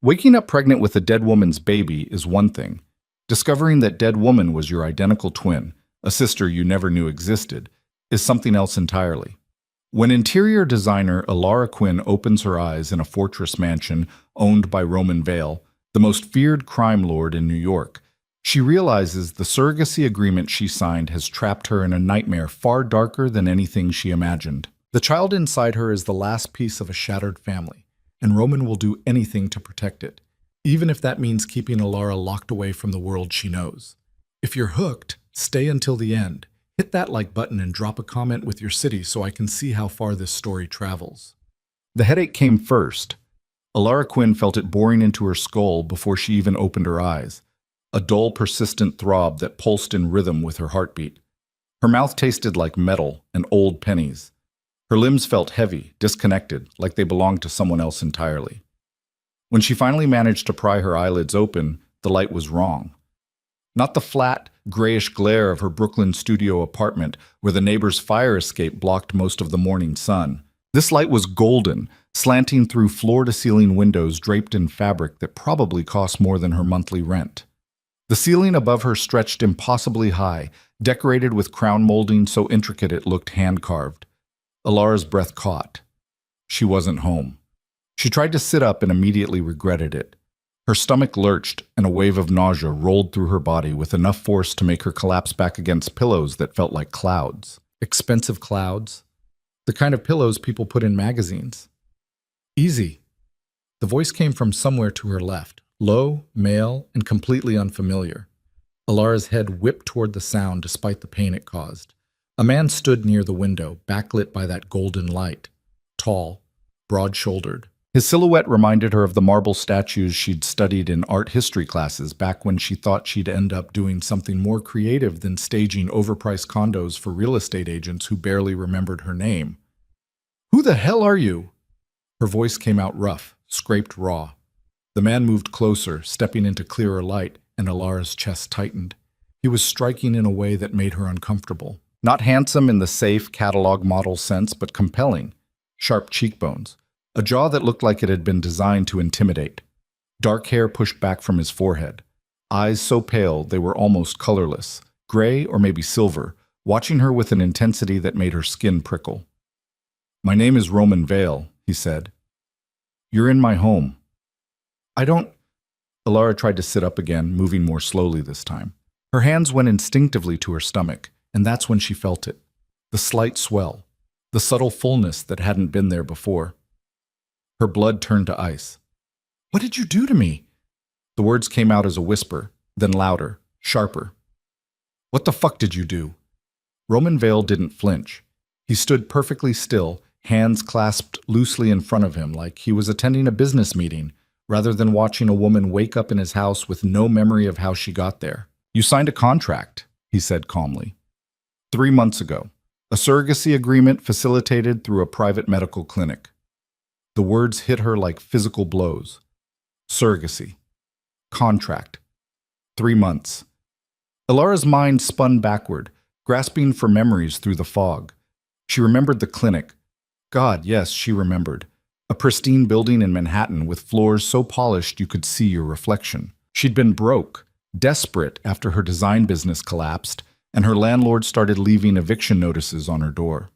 Waking up pregnant with a dead woman's baby is one thing. Discovering that dead woman was your identical twin, a sister you never knew existed, is something else entirely. When interior designer Alara Quinn opens her eyes in a fortress mansion owned by Roman Vale, the most feared crime lord in New York, she realizes the surrogacy agreement she signed has trapped her in a nightmare far darker than anything she imagined. The child inside her is the last piece of a shattered family, and Roman will do anything to protect it, even if that means keeping Alara locked away from the world she knows. If you're hooked, stay until the end. Hit that like button and drop a comment with your city so I can see how far this story travels. The headache came first. Alara Quinn felt it boring into her skull before she even opened her eyes, a dull, persistent throb that pulsed in rhythm with her heartbeat. Her mouth tasted like metal and old pennies. Her limbs felt heavy, disconnected, like they belonged to someone else entirely. When she finally managed to pry her eyelids open, the light was wrong. Not the flat, grayish glare of her Brooklyn studio apartment where the neighbor's fire escape blocked most of the morning sun. This light was golden, slanting through floor-to-ceiling windows draped in fabric that probably cost more than her monthly rent. The ceiling above her stretched impossibly high, decorated with crown molding so intricate it looked hand-carved. Alara's breath caught. She wasn't home. She tried to sit up and immediately regretted it. Her stomach lurched, and a wave of nausea rolled through her body with enough force to make her collapse back against pillows that felt like clouds. Expensive clouds. The kind of pillows people put in magazines. Easy. The voice came from somewhere to her left, low, male, and completely unfamiliar. Alara's head whipped toward the sound despite the pain it caused. A man stood near the window, backlit by that golden light. Tall, broad-shouldered. His silhouette reminded her of the marble statues she'd studied in art history classes back when she thought she'd end up doing something more creative than staging overpriced condos for real estate agents who barely remembered her name. "Who the hell are you?" Her voice came out rough, scraped raw. The man moved closer, stepping into clearer light, and Alara's chest tightened. He was striking in a way that made her uncomfortable. Not handsome in the safe catalog model sense, but compelling. Sharp cheekbones. A jaw that looked like it had been designed to intimidate. Dark hair pushed back from his forehead. Eyes so pale they were almost colorless, gray or maybe silver, watching her with an intensity that made her skin prickle. "My name is Roman Vale," he said. "You're in my home." "I don't—" Alara tried to sit up again, moving more slowly this time. Her hands went instinctively to her stomach, and that's when she felt it. The slight swell, the subtle fullness that hadn't been there before. Her blood turned to ice. "What did you do to me?" The words came out as a whisper, then louder, sharper. "What the fuck did you do?" Roman Vale didn't flinch. He stood perfectly still, hands clasped loosely in front of him like he was attending a business meeting, rather than watching a woman wake up in his house with no memory of how she got there. "You signed a contract," he said calmly. 3 months ago. A surrogacy agreement facilitated through a private medical clinic. The words hit her like physical blows. Surrogacy. Contract. 3 months. Alara's mind spun backward, grasping for memories through the fog. She remembered the clinic. God, yes, she remembered. A pristine building in Manhattan with floors so polished you could see your reflection. She'd been broke, desperate after her design business collapsed, and her landlord started leaving eviction notices on her door.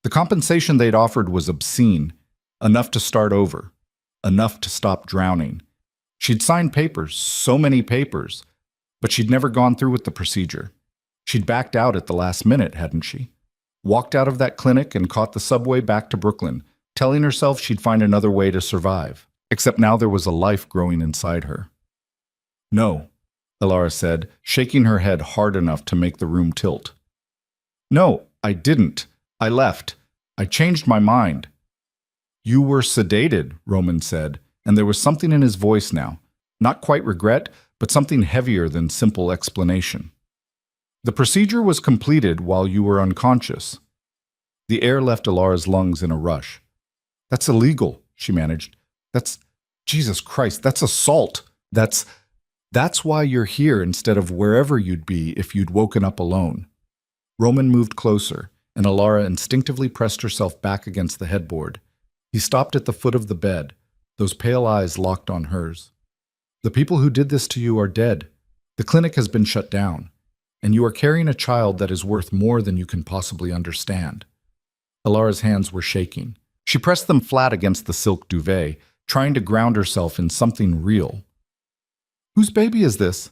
The compensation they'd offered was obscene, enough to start over, enough to stop drowning. She'd signed papers, so many papers, but she'd never gone through with the procedure. She'd backed out at the last minute, hadn't she? Walked out of that clinic and caught the subway back to Brooklyn, telling herself she'd find another way to survive. Except now there was a life growing inside her. "No," Alara said, shaking her head hard enough to make the room tilt. "No, I didn't. I left. I changed my mind." "You were sedated," Roman said, and there was something in his voice now. Not quite regret, but something heavier than simple explanation. "The procedure was completed while you were unconscious." The air left Alara's lungs in a rush. "That's illegal," she managed. Jesus Christ, that's assault. That's why you're here instead of wherever you'd be if you'd woken up alone." Roman moved closer, and Alara instinctively pressed herself back against the headboard. He stopped at the foot of the bed, Those pale eyes locked on hers. The people who did this to you are dead. The clinic has been shut down, and you are carrying a child that is worth more than you can possibly understand. Alara's hands were shaking. She pressed them flat against the silk duvet, trying to ground herself in something real. Whose baby is this?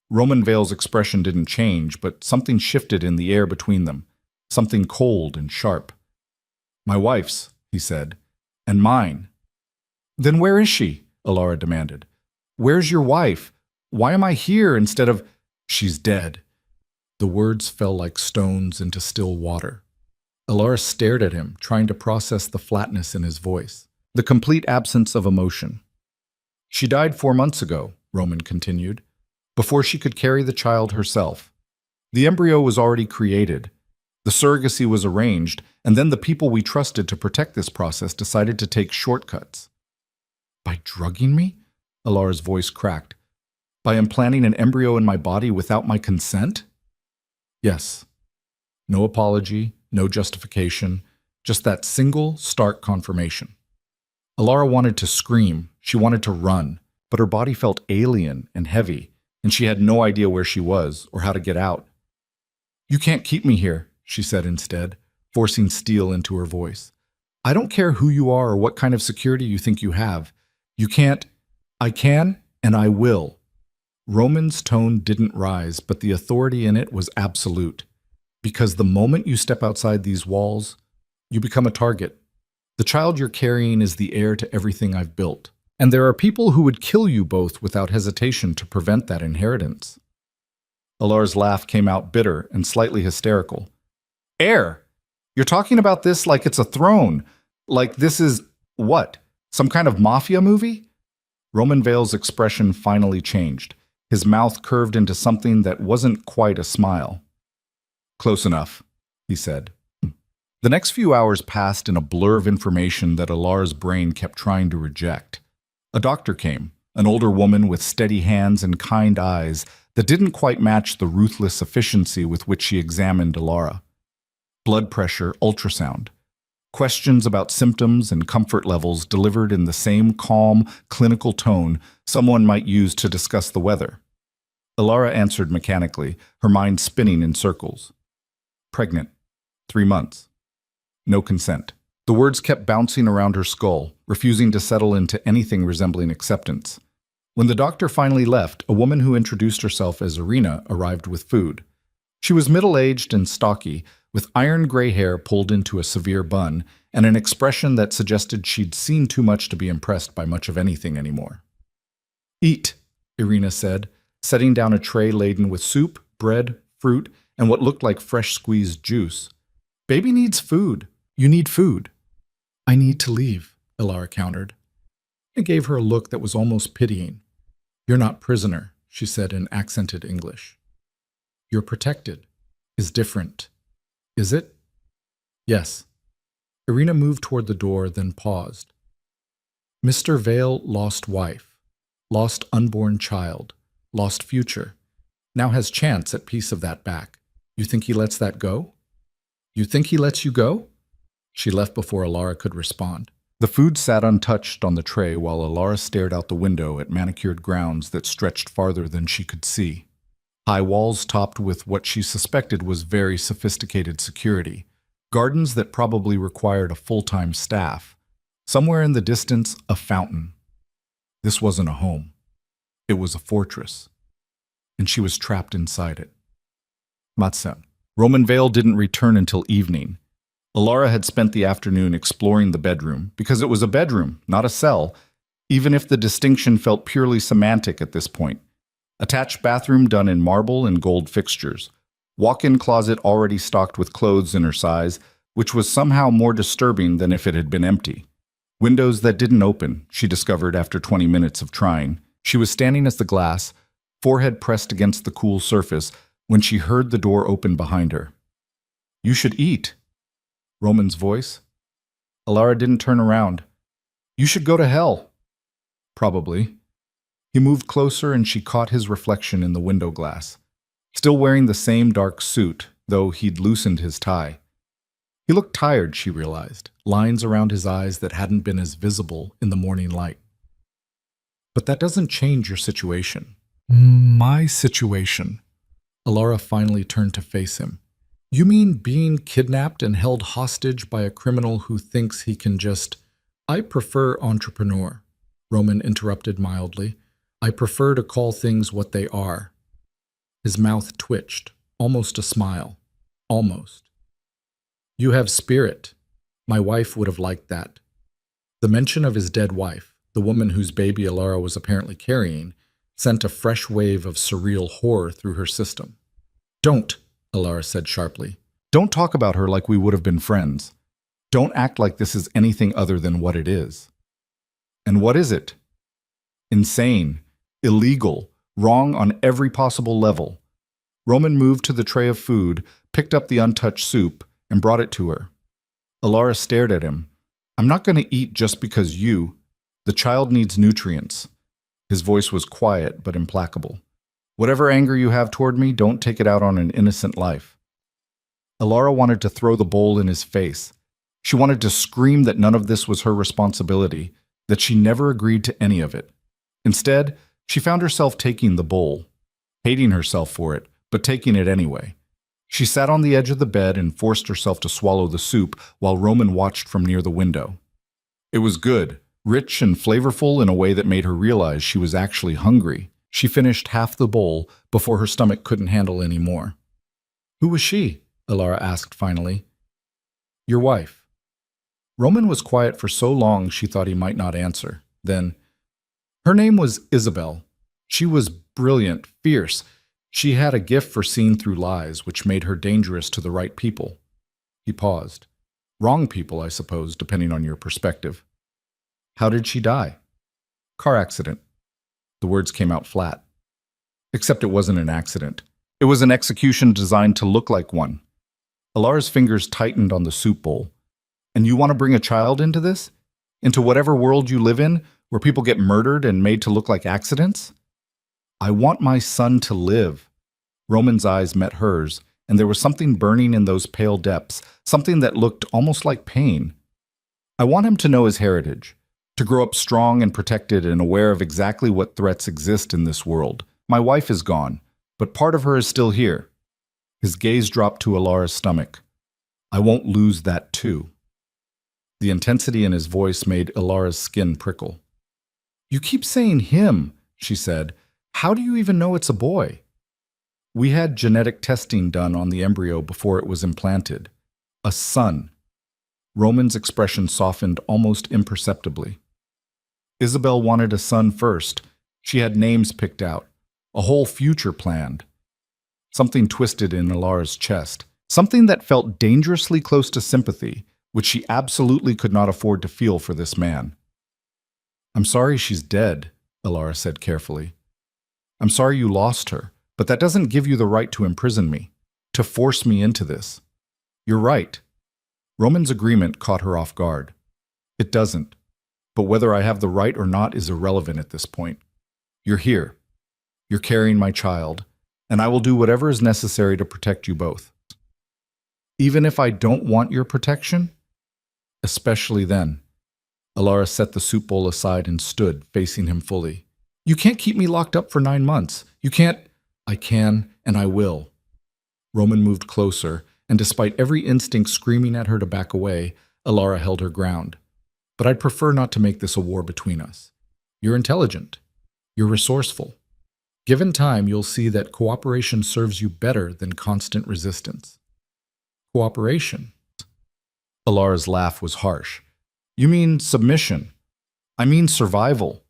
Roman Vale's expression didn't change, but something shifted in the air between them, something cold and sharp. My wife's, he said, and mine. Then where is she? Alara demanded. Where's your wife? Why am I here instead of... She's dead. The words fell like stones into still water. Alara stared at him, trying to process the flatness in his voice, the complete absence of emotion. She died 4 months ago, Roman continued, before she could carry the child herself. The embryo was already created. The surrogacy was arranged, and then the people we trusted to protect this process decided to take shortcuts. By drugging me? Alara's voice cracked. By implanting an embryo in my body without my consent? Yes. No apology, no justification, just that single, stark confirmation. Alara wanted to scream, she wanted to run, but her body felt alien and heavy, and she had no idea where she was or how to get out. You can't keep me here, she said instead, forcing steel into her voice. I don't care who you are or what kind of security you think you have. You can't. I can, and I will. Roman's tone didn't rise, but the authority in it was absolute. Because the moment you step outside these walls, you become a target. The child you're carrying is the heir to everything I've built. And there are people who would kill you both without hesitation to prevent that inheritance. Alara's laugh came out bitter and slightly hysterical. Heir? You're talking about this like it's a throne. Like this is, what, some kind of mafia movie? Roman Vale's expression finally changed. His mouth curved into something that wasn't quite a smile. Close enough, he said. The next few hours passed in a blur of information that Alara's brain kept trying to reject. A doctor came, an older woman with steady hands and kind eyes that didn't quite match the ruthless efficiency with which she examined Alara. Blood pressure, ultrasound. Questions about symptoms and comfort levels delivered in the same calm, clinical tone someone might use to discuss the weather. Alara answered mechanically, her mind spinning in circles. Pregnant. 3 months. No consent. The words kept bouncing around her skull, refusing to settle into anything resembling acceptance. When the doctor finally left, a woman who introduced herself as Irina arrived with food. She was middle-aged and stocky, with iron gray hair pulled into a severe bun, and an expression that suggested she'd seen too much to be impressed by much of anything anymore. Eat, Irina said, setting down a tray laden with soup, bread, fruit, and what looked like fresh squeezed juice. Baby needs food. You need food. I need to leave, Alara countered. I gave her a look that was almost pitying. You're not prisoner, she said in accented English. You're protected. Is different. Is it? Yes. Irina moved toward the door, then paused. Mr. Vale lost wife, lost unborn child, lost future, now has chance at piece of that back. You think he lets that go? You think he lets you go? She left before Alara could respond. The food sat untouched on the tray while Alara stared out the window at manicured grounds that stretched farther than she could see. High walls topped with what she suspected was very sophisticated security. Gardens that probably required a full-time staff. Somewhere in the distance, a fountain. This wasn't a home. It was a fortress. And she was trapped inside it. Matsen. Roman Vale didn't return until evening. Alara had spent the afternoon exploring the bedroom, because it was a bedroom, not a cell, even if the distinction felt purely semantic at this point. Attached bathroom done in marble and gold fixtures. Walk-in closet already stocked with clothes in her size, which was somehow more disturbing than if it had been empty. Windows that didn't open, she discovered after 20 minutes of trying. She was standing at the glass, forehead pressed against the cool surface, when she heard the door open behind her. You should eat. Roman's voice. Alara didn't turn around. You should go to hell. Probably. He moved closer and she caught his reflection in the window glass. Still wearing the same dark suit, though he'd loosened his tie. He looked tired, she realized, lines around his eyes that hadn't been as visible in the morning light. But that doesn't change your situation. My situation. Alara finally turned to face him. You mean being kidnapped and held hostage by a criminal who thinks he can just... I prefer entrepreneur, Roman interrupted mildly. I prefer to call things what they are. His mouth twitched, almost a smile. Almost. You have spirit. My wife would have liked that. The mention of his dead wife, the woman whose baby Alara was apparently carrying, sent a fresh wave of surreal horror through her system. Don't, Alara said sharply. Don't talk about her like we would have been friends. Don't act like this is anything other than what it is. And what is it? Insane, illegal, wrong on every possible level. Roman moved to the tray of food, picked up the untouched soup, and brought it to her. Alara stared at him. I'm not going to eat just because you... The child needs nutrients. His voice was quiet but implacable. Whatever anger you have toward me, don't take it out on an innocent life. Alara wanted to throw the bowl in his face. She wanted to scream that none of this was her responsibility, that she never agreed to any of it. Instead, she found herself taking the bowl, hating herself for it, but taking it anyway. She sat on the edge of the bed and forced herself to swallow the soup while Roman watched from near the window. It was good, rich and flavorful in a way that made her realize she was actually hungry. She finished half the bowl before her stomach couldn't handle any more. Who was she? Alara asked finally. Your wife. Roman was quiet for so long she thought he might not answer. Then, her name was Isabel. She was brilliant, fierce. She had a gift for seeing through lies, which made her dangerous to the right people. He paused. Wrong people, I suppose, depending on your perspective. How did she die? Car accident. The words came out flat. Except it wasn't an accident. It was an execution designed to look like one. Alara's fingers tightened on the soup bowl. And you want to bring a child into this? Into whatever world you live in, where people get murdered and made to look like accidents? I want my son to live. Roman's eyes met hers, and there was something burning in those pale depths, something that looked almost like pain. I want him to know his heritage, to grow up strong and protected and aware of exactly what threats exist in this world. My wife is gone, but part of her is still here. His gaze dropped to Alara's stomach. I won't lose that too. The intensity in his voice made Alara's skin prickle. You keep saying him, she said. How do you even know it's a boy? We had genetic testing done on the embryo before it was implanted. A son. Roman's expression softened almost imperceptibly. Isabel wanted a son first. She had names picked out, a whole future planned. Something twisted in Alara's chest, something that felt dangerously close to sympathy, which she absolutely could not afford to feel for this man. I'm sorry she's dead, Alara said carefully. I'm sorry you lost her, but that doesn't give you the right to imprison me, to force me into this. You're right. Roman's agreement caught her off guard. It doesn't, but whether I have the right or not is irrelevant at this point. You're here. You're carrying my child, and I will do whatever is necessary to protect you both. Even if I don't want your protection? Especially then. Alara set the soup bowl aside and stood, facing him fully. You can't keep me locked up for 9 months. You can't. I can, and I will. Roman moved closer, and despite every instinct screaming at her to back away, Alara held her ground. But I'd prefer not to make this a war between us. You're intelligent. You're resourceful. Given time, you'll see that cooperation serves you better than constant resistance. Cooperation? Alara's laugh was harsh. You mean submission. I mean survival.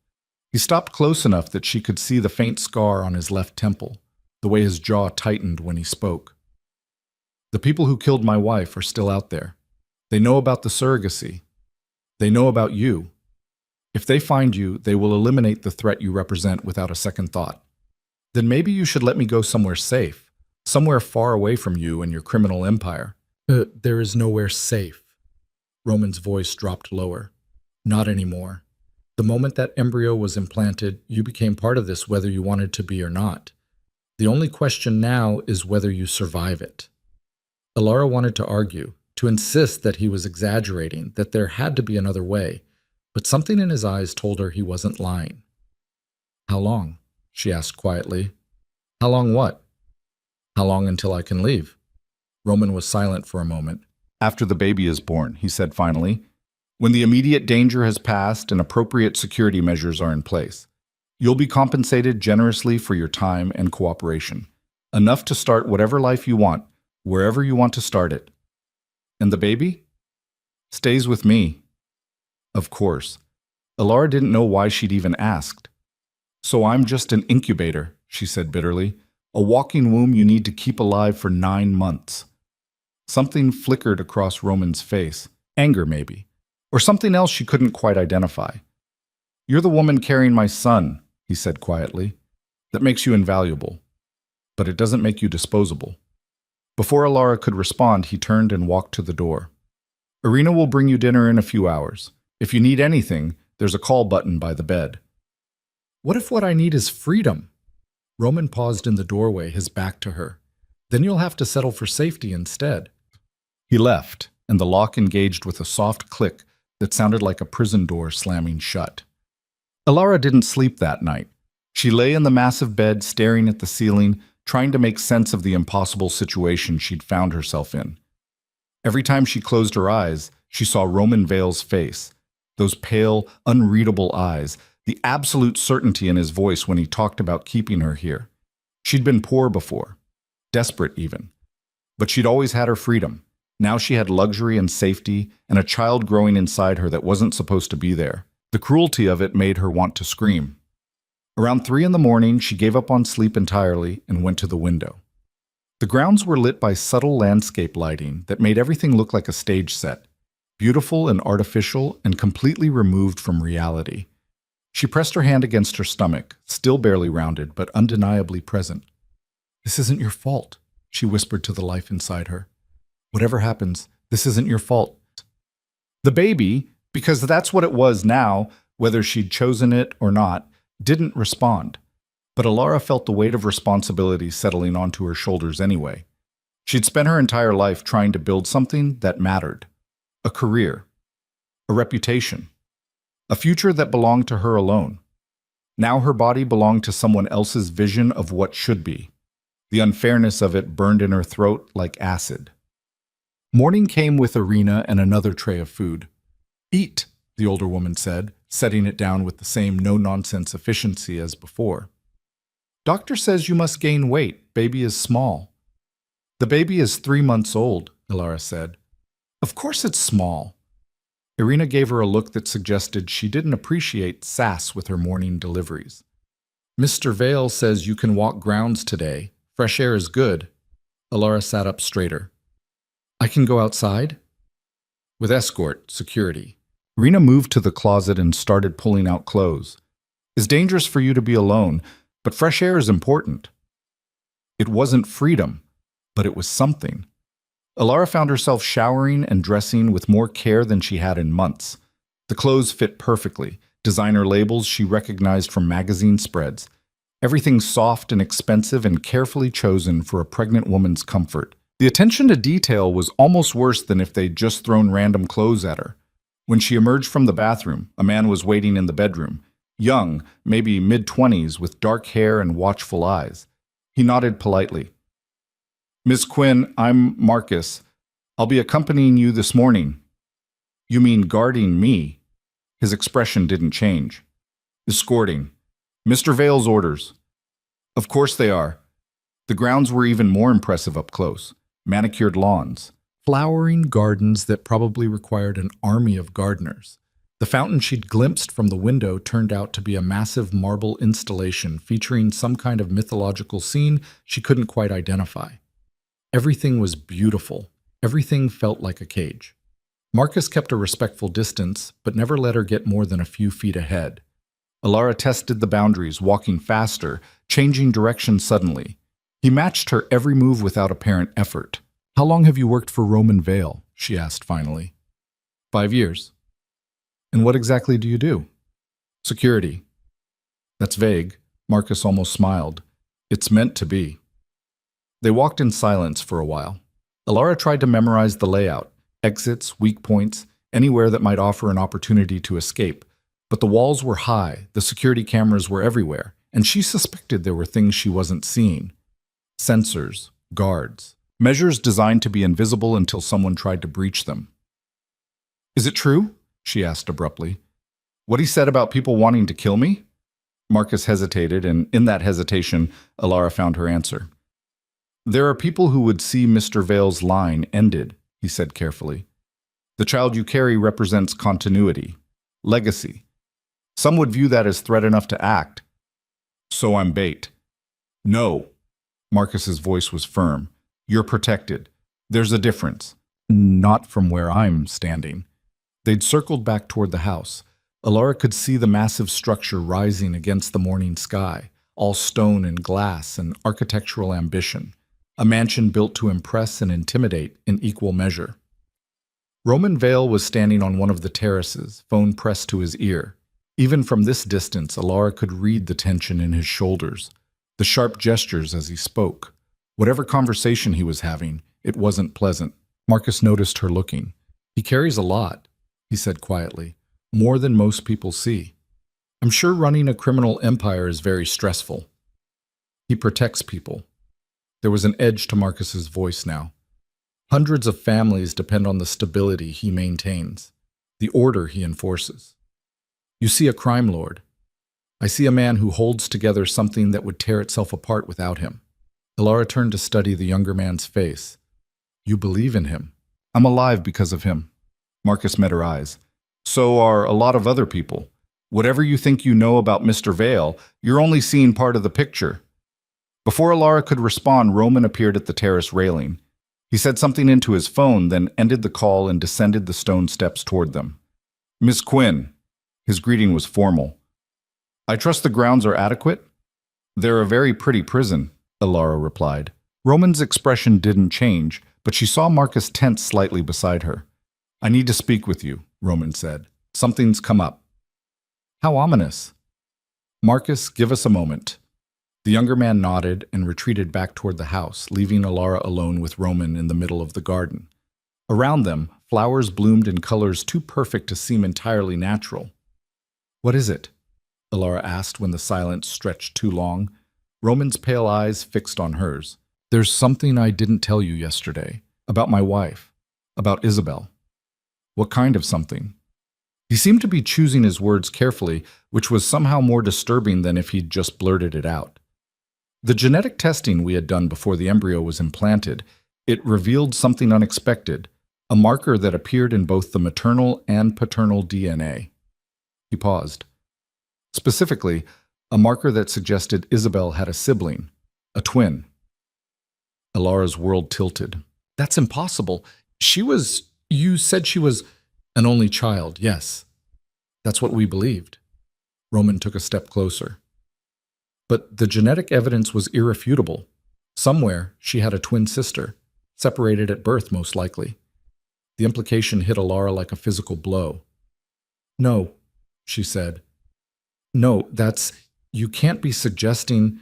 He stopped close enough that she could see the faint scar on his left temple, the way his jaw tightened when he spoke. The people who killed my wife are still out there. They know about the surrogacy. They know about you. If they find you, they will eliminate the threat you represent without a second thought. Then maybe you should let me go somewhere safe, somewhere far away from you and your criminal empire. There is nowhere safe. Roman's voice dropped lower. Not anymore. The moment that embryo was implanted, you became part of this whether you wanted to be or not. The only question now is whether you survive it. Alara wanted to argue, to insist that he was exaggerating, that there had to be another way, but something in his eyes told her he wasn't lying. "How long?" she asked quietly. "How long what?" "How long until I can leave?" Roman was silent for a moment. "After the baby is born," he said finally. "When the immediate danger has passed and appropriate security measures are in place. You'll be compensated generously for your time and cooperation. Enough to start whatever life you want, wherever you want to start it. And the baby? Stays with me." Of course. Alara didn't know why she'd even asked. "So I'm just an incubator," she said bitterly. "A walking womb you need to keep alive for 9 months. Something flickered across Roman's face. Anger, maybe. Or something else she couldn't quite identify. "You're the woman carrying my son," he said quietly. "That makes you invaluable. But it doesn't make you disposable." Before Alara could respond, he turned and walked to the door. "Irina will bring you dinner in a few hours. If you need anything, there's a call button by the bed." "What if what I need is freedom?" Roman paused in the doorway, his back to her. "Then you'll have to settle for safety instead." He left, and the lock engaged with a soft click that sounded like a prison door slamming shut. Alara didn't sleep that night. She lay in the massive bed, staring at the ceiling, trying to make sense of the impossible situation she'd found herself in. Every time she closed her eyes, she saw Roman Vale's face, those pale, unreadable eyes, the absolute certainty in his voice when he talked about keeping her here. She'd been poor before, desperate even, but she'd always had her freedom. Now she had luxury and safety, and a child growing inside her that wasn't supposed to be there. The cruelty of it made her want to scream. Around 3 in the morning, she gave up on sleep entirely and went to the window. The grounds were lit by subtle landscape lighting that made everything look like a stage set, beautiful and artificial and completely removed from reality. She pressed her hand against her stomach, still barely rounded, but undeniably present. "This isn't your fault," she whispered to the life inside her. "Whatever happens, this isn't your fault." The baby, because that's what it was now, whether she'd chosen it or not, didn't respond. But Alara felt the weight of responsibility settling onto her shoulders anyway. She'd spent her entire life trying to build something that mattered. A career. A reputation. A future that belonged to her alone. Now her body belonged to someone else's vision of what should be. The unfairness of it burned in her throat like acid. Morning came with Irina and another tray of food. "Eat," the older woman said, setting it down with the same no-nonsense efficiency as before. "Doctor says you must gain weight. Baby is small." "The baby is 3 months old," Alara said. "Of course it's small." Irina gave her a look that suggested she didn't appreciate sass with her morning deliveries. "Mr. Vale says you can walk grounds today. Fresh air is good." Alara sat up straighter. "I can go outside?" "With escort, security." Irina moved to the closet and started pulling out clothes. "It's dangerous for you to be alone, but fresh air is important." It wasn't freedom, but it was something. Alara found herself showering and dressing with more care than she had in months. The clothes fit perfectly, designer labels she recognized from magazine spreads. Everything soft and expensive and carefully chosen for a pregnant woman's comfort. The attention to detail was almost worse than if they'd just thrown random clothes at her. When she emerged from the bathroom, a man was waiting in the bedroom. Young, maybe mid-20s, with dark hair and watchful eyes. He nodded politely. "Miss Quinn, I'm Marcus. I'll be accompanying you this morning." "You mean guarding me?" His expression didn't change. "Escorting. Mr. Vale's orders." "Of course they are." The grounds were even more impressive up close. Manicured lawns. Flowering gardens that probably required an army of gardeners. The fountain she'd glimpsed from the window turned out to be a massive marble installation featuring some kind of mythological scene she couldn't quite identify. Everything was beautiful. Everything felt like a cage. Marcus kept a respectful distance, but never let her get more than a few feet ahead. Alara tested the boundaries, walking faster, changing direction suddenly. He matched her every move without apparent effort. "How long have you worked for Roman Vale?" she asked finally. 5 years. "And what exactly do you do?" "Security." "That's vague." Marcus almost smiled. "It's meant to be." They walked in silence for a while. Alara tried to memorize the layout, exits, weak points, anywhere that might offer an opportunity to escape. But the walls were high, the security cameras were everywhere, and she suspected there were things she wasn't seeing. Sensors, guards, measures designed to be invisible until someone tried to breach them. "Is it true?" she asked abruptly. "What he said about people wanting to kill me?" Marcus hesitated, and in that hesitation, Alara found her answer. "There are people who would see Mr. Vale's line ended," he said carefully. "The child you carry represents continuity, legacy. Some would view that as threat enough to act. So I'm bait." "No." Marcus's voice was firm. "You're protected. There's a difference." "Not from where I'm standing." They'd circled back toward the house. Alara could see the massive structure rising against the morning sky, all stone and glass and architectural ambition, a mansion built to impress and intimidate in equal measure. Roman Vale was standing on one of the terraces, phone pressed to his ear. Even from this distance, Alara could read the tension in his shoulders, the sharp gestures as he spoke. Whatever conversation he was having, it wasn't pleasant. Marcus noticed her looking. "He carries a lot," he said quietly. "More than most people see. I'm sure running a criminal empire is very stressful. He protects people." There was an edge to Marcus's voice now. Hundreds of families depend on the stability he maintains, the order he enforces. "You see a crime lord. I see a man who holds together something that would tear itself apart without him." Alara turned to study the younger man's face. "You believe in him." "I'm alive because of him." Marcus met her eyes. "So are a lot of other people. Whatever you think you know about Mr. Vale, you're only seeing part of the picture." Before Alara could respond, Roman appeared at the terrace railing. He said something into his phone, then ended the call and descended the stone steps toward them. "Miss Quinn." His greeting was formal. "I trust the grounds are adequate?" "They're a very pretty prison," Alara replied. Roman's expression didn't change, but she saw Marcus tense slightly beside her. "I need to speak with you," Roman said. "Something's come up." "How ominous." "Marcus, give us a moment." The younger man nodded and retreated back toward the house, leaving Alara alone with Roman in the middle of the garden. Around them, flowers bloomed in colors too perfect to seem entirely natural. "What is it?" Alara asked when the silence stretched too long. Roman's pale eyes fixed on hers. "There's something I didn't tell you yesterday, about my wife, about Isabel." "What kind of something?" He seemed to be choosing his words carefully, which was somehow more disturbing than if he'd just blurted it out. "The genetic testing we had done before the embryo was implanted, it revealed something unexpected, a marker that appeared in both the maternal and paternal DNA." He paused. "Specifically, a marker that suggested Isabel had a sibling, a twin." Alara's world tilted. "That's impossible. You said she was an only child, yes. That's what we believed." Roman took a step closer. "But the genetic evidence was irrefutable. Somewhere she had a twin sister, separated at birth most likely." The implication hit Alara like a physical blow. "No," she said. "No, you can't be suggesting—"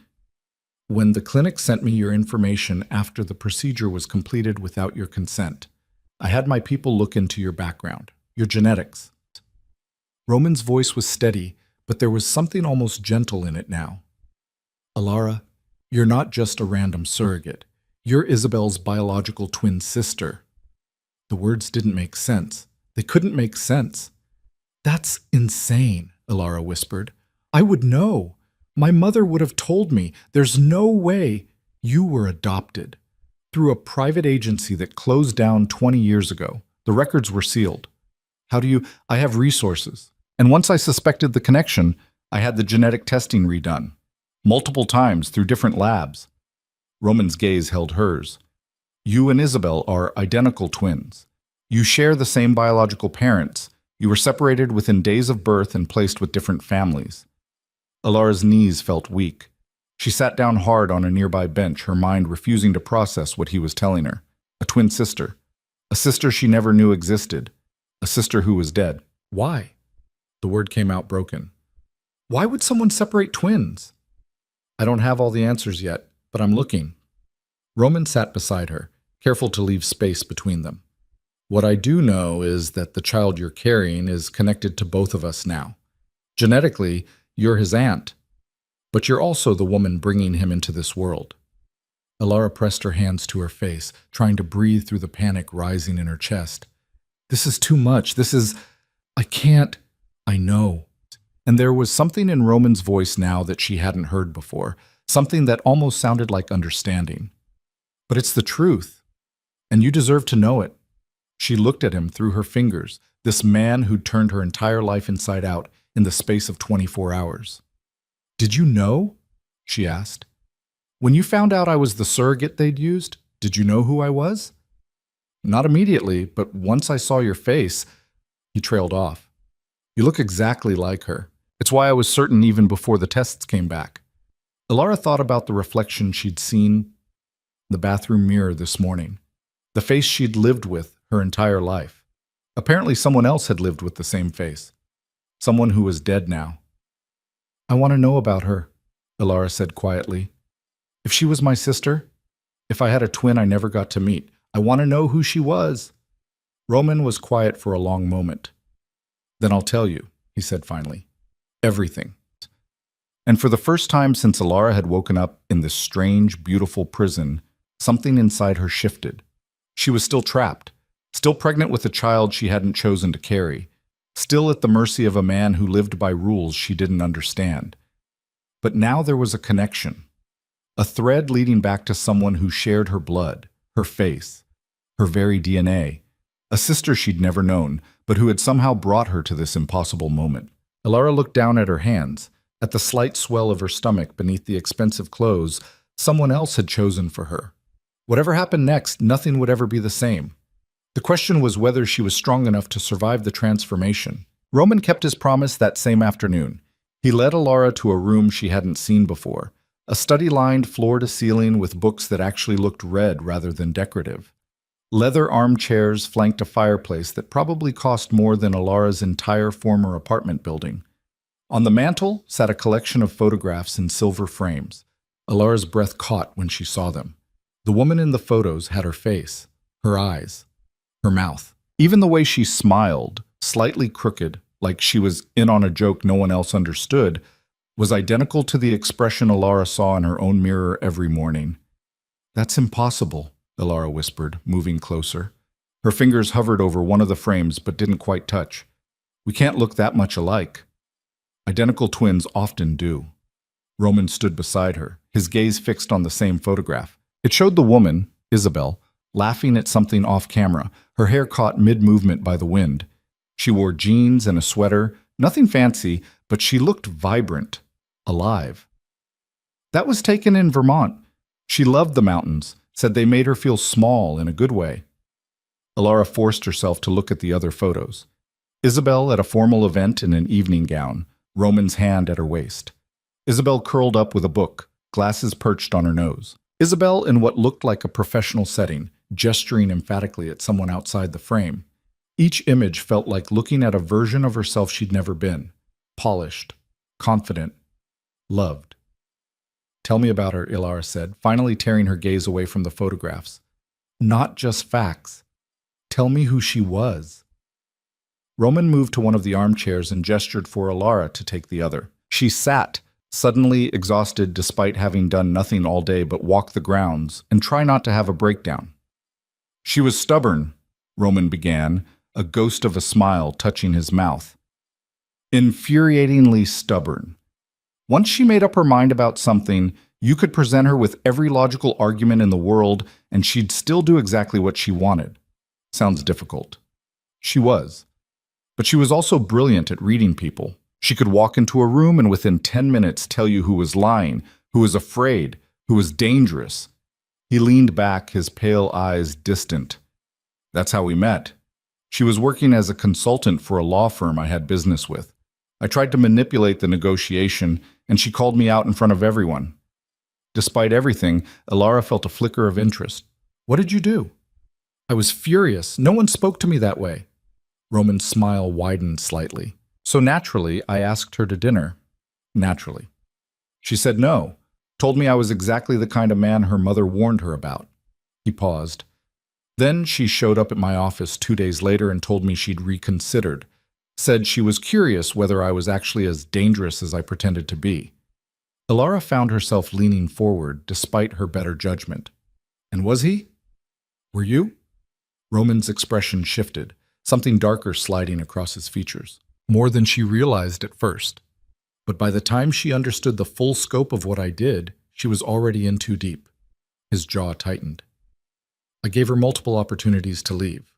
"When the clinic sent me your information after the procedure was completed without your consent, I had my people look into your background, your genetics." Roman's voice was steady, but there was something almost gentle in it now. "Alara, you're not just a random surrogate. You're Isabel's biological twin sister." The words didn't make sense. They couldn't make sense. "That's insane," Alara whispered. "I would know. My mother would have told me. There's no way. You were adopted. Through a private agency that closed down 20 years ago. The records were sealed. How do you— I have resources. And once I suspected the connection, I had the genetic testing redone. Multiple times through different labs." Roman's gaze held hers. "You and Isabel are identical twins. You share the same biological parents. You were separated within days of birth and placed with different families." Alara's knees felt weak. She sat down hard on a nearby bench, her mind refusing to process what he was telling her. A twin sister. A sister she never knew existed. A sister who was dead. "Why?" The word came out broken. "Why would someone separate twins?" "I don't have all the answers yet, but I'm looking." Roman sat beside her, careful to leave space between them. What I do know is that the child you're carrying is connected to both of us now. Genetically, you're his aunt, but you're also the woman bringing him into this world." Alara pressed her hands to her face, trying to breathe through the panic rising in her chest. "This is too much. I can't. I know." And there was something in Roman's voice now that she hadn't heard before, something that almost sounded like understanding. "But it's the truth, and you deserve to know it." She looked at him through her fingers, this man who'd turned her entire life inside out in the space of 24 hours. "Did you know?" she asked. "When you found out I was the surrogate they'd used, did you know who I was?" "Not immediately, but once I saw your face," he trailed off. "You look exactly like her. It's why I was certain even before the tests came back." Alara thought about the reflection she'd seen in the bathroom mirror this morning, the face she'd lived with her entire life. Apparently someone else had lived with the same face, someone who was dead now. "I want to know about her," Alara said quietly. "If she was my sister, if I had a twin I never got to meet, I want to know who she was." Roman was quiet for a long moment. "Then I'll tell you," he said finally. "Everything." And for the first time since Alara had woken up in this strange, beautiful prison, something inside her shifted. She was still trapped, still pregnant with a child she hadn't chosen to carry, still at the mercy of a man who lived by rules she didn't understand. But now there was a connection, a thread leading back to someone who shared her blood, her face, her very DNA, a sister she'd never known, but who had somehow brought her to this impossible moment. Alara looked down at her hands, at the slight swell of her stomach beneath the expensive clothes someone else had chosen for her. Whatever happened next, nothing would ever be the same. The question was whether she was strong enough to survive the transformation. Roman kept his promise that same afternoon. He led Alara to a room she hadn't seen before, a study lined floor to ceiling with books that actually looked red rather than decorative. Leather armchairs flanked a fireplace that probably cost more than Alara's entire former apartment building. On the mantel sat a collection of photographs in silver frames. Alara's breath caught when she saw them. The woman in the photos had her face, her eyes, her mouth. Even the way she smiled, slightly crooked, like she was in on a joke no one else understood, was identical to the expression Alara saw in her own mirror every morning. "That's impossible," Alara whispered, moving closer. Her fingers hovered over one of the frames but didn't quite touch. "We can't look that much alike." Identical twins often do. Roman stood beside her, his gaze fixed on the same photograph. It showed the woman, Isabel, laughing at something off camera, her hair caught mid-movement by the wind. She wore jeans and a sweater, nothing fancy, but she looked vibrant, alive. That was taken in Vermont. She loved the mountains, said they made her feel small in a good way. Alara forced herself to look at the other photos. Isabel at a formal event in an evening gown, Roman's hand at her waist. Isabel curled up with a book, glasses perched on her nose. Isabel in what looked like a professional setting, gesturing emphatically at someone outside the frame. Each image felt like looking at a version of herself she'd never been. Polished, confident, loved. "Tell me about her," Alara said, finally tearing her gaze away from the photographs. "Not just facts. Tell me who she was." Roman moved to one of the armchairs and gestured for Alara to take the other. She sat, suddenly exhausted despite having done nothing all day but walk the grounds and try not to have a breakdown. "She was stubborn," Roman began, a ghost of a smile touching his mouth. "Infuriatingly stubborn. Once she made up her mind about something, you could present her with every logical argument in the world and she'd still do exactly what she wanted. Sounds difficult. She was. But she was also brilliant at reading people. She could walk into a room and within 10 minutes tell you who was lying, who was afraid, who was dangerous." He leaned back, his pale eyes distant. "That's how we met. She was working as a consultant for a law firm I had business with. I tried to manipulate the negotiation, and she called me out in front of everyone." Despite everything, Alara felt a flicker of interest. "What did you do?" "I was furious. No one spoke to me that way." Roman's smile widened slightly. "So naturally, I asked her to dinner." "Naturally." "She said no. Told me I was exactly the kind of man her mother warned her about." He paused. Then she showed up at my office 2 days later and told me she'd reconsidered, said she was curious whether I was actually as dangerous as I pretended to be. Ilara found herself leaning forward despite her better judgment. And was he? Were you? Roman's expression shifted, something darker sliding across his features. More than she realized at first. But by the time she understood the full scope of what I did, she was already in too deep. His jaw tightened. I gave her multiple opportunities to leave,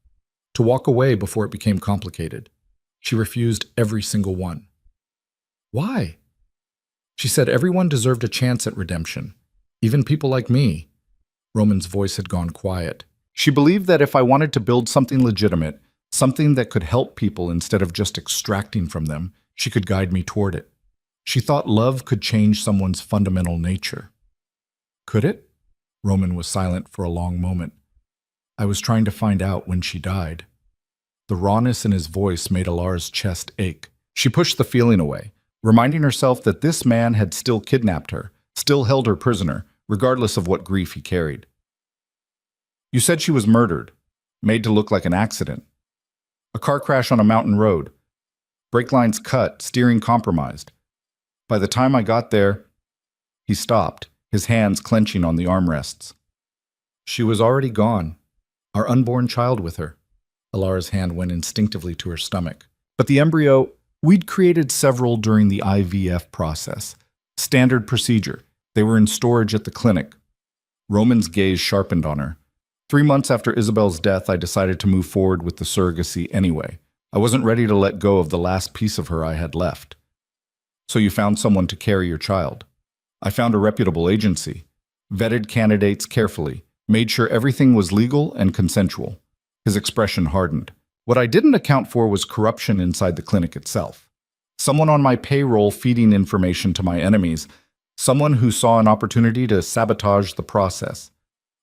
to walk away before it became complicated. She refused every single one. Why? She said everyone deserved a chance at redemption, even people like me. Roman's voice had gone quiet. She believed that if I wanted to build something legitimate, something that could help people instead of just extracting from them, she could guide me toward it. She thought love could change someone's fundamental nature. Could it? Roman was silent for a long moment. I was trying to find out when she died. The rawness in his voice made Ilara's chest ache. She pushed the feeling away, reminding herself that this man had still kidnapped her, still held her prisoner, regardless of what grief he carried. You said she was murdered, made to look like an accident. A car crash on a mountain road. Brake lines cut, steering compromised. By the time I got there, he stopped, his hands clenching on the armrests. She was already gone, our unborn child with her. Ilara's hand went instinctively to her stomach. But the embryo, we'd created several during the IVF process. Standard procedure. They were in storage at the clinic. Roman's gaze sharpened on her. 3 months after Isabel's death, I decided to move forward with the surrogacy anyway. I wasn't ready to let go of the last piece of her I had left. So you found someone to carry your child. I found a reputable agency, vetted candidates carefully, made sure everything was legal and consensual. His expression hardened. What I didn't account for was corruption inside the clinic itself. Someone on my payroll feeding information to my enemies, someone who saw an opportunity to sabotage the process.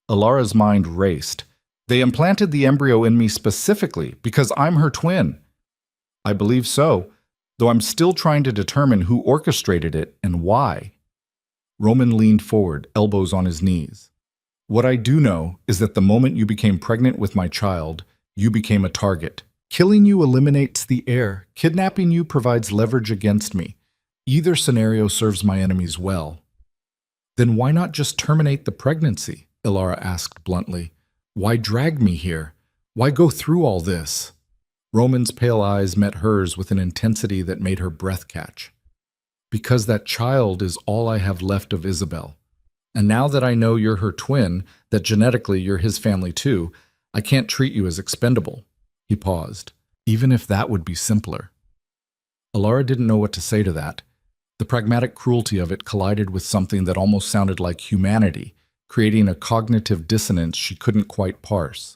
Ilara's mind raced. They implanted the embryo in me specifically because I'm her twin. I believe so, though I'm still trying to determine who orchestrated it and why. Roman leaned forward, elbows on his knees. What I do know is that the moment you became pregnant with my child, you became a target. Killing you eliminates the heir. Kidnapping you provides leverage against me. Either scenario serves my enemies well. Then why not just terminate the pregnancy? Ilara asked bluntly. Why drag me here? Why go through all this? Roman's pale eyes met hers with an intensity that made her breath catch. Because that child is all I have left of Isabel. And now that I know you're her twin, that genetically you're his family too, I can't treat you as expendable. He paused. Even if that would be simpler. Ilara didn't know what to say to that. The pragmatic cruelty of it collided with something that almost sounded like humanity, creating a cognitive dissonance she couldn't quite parse.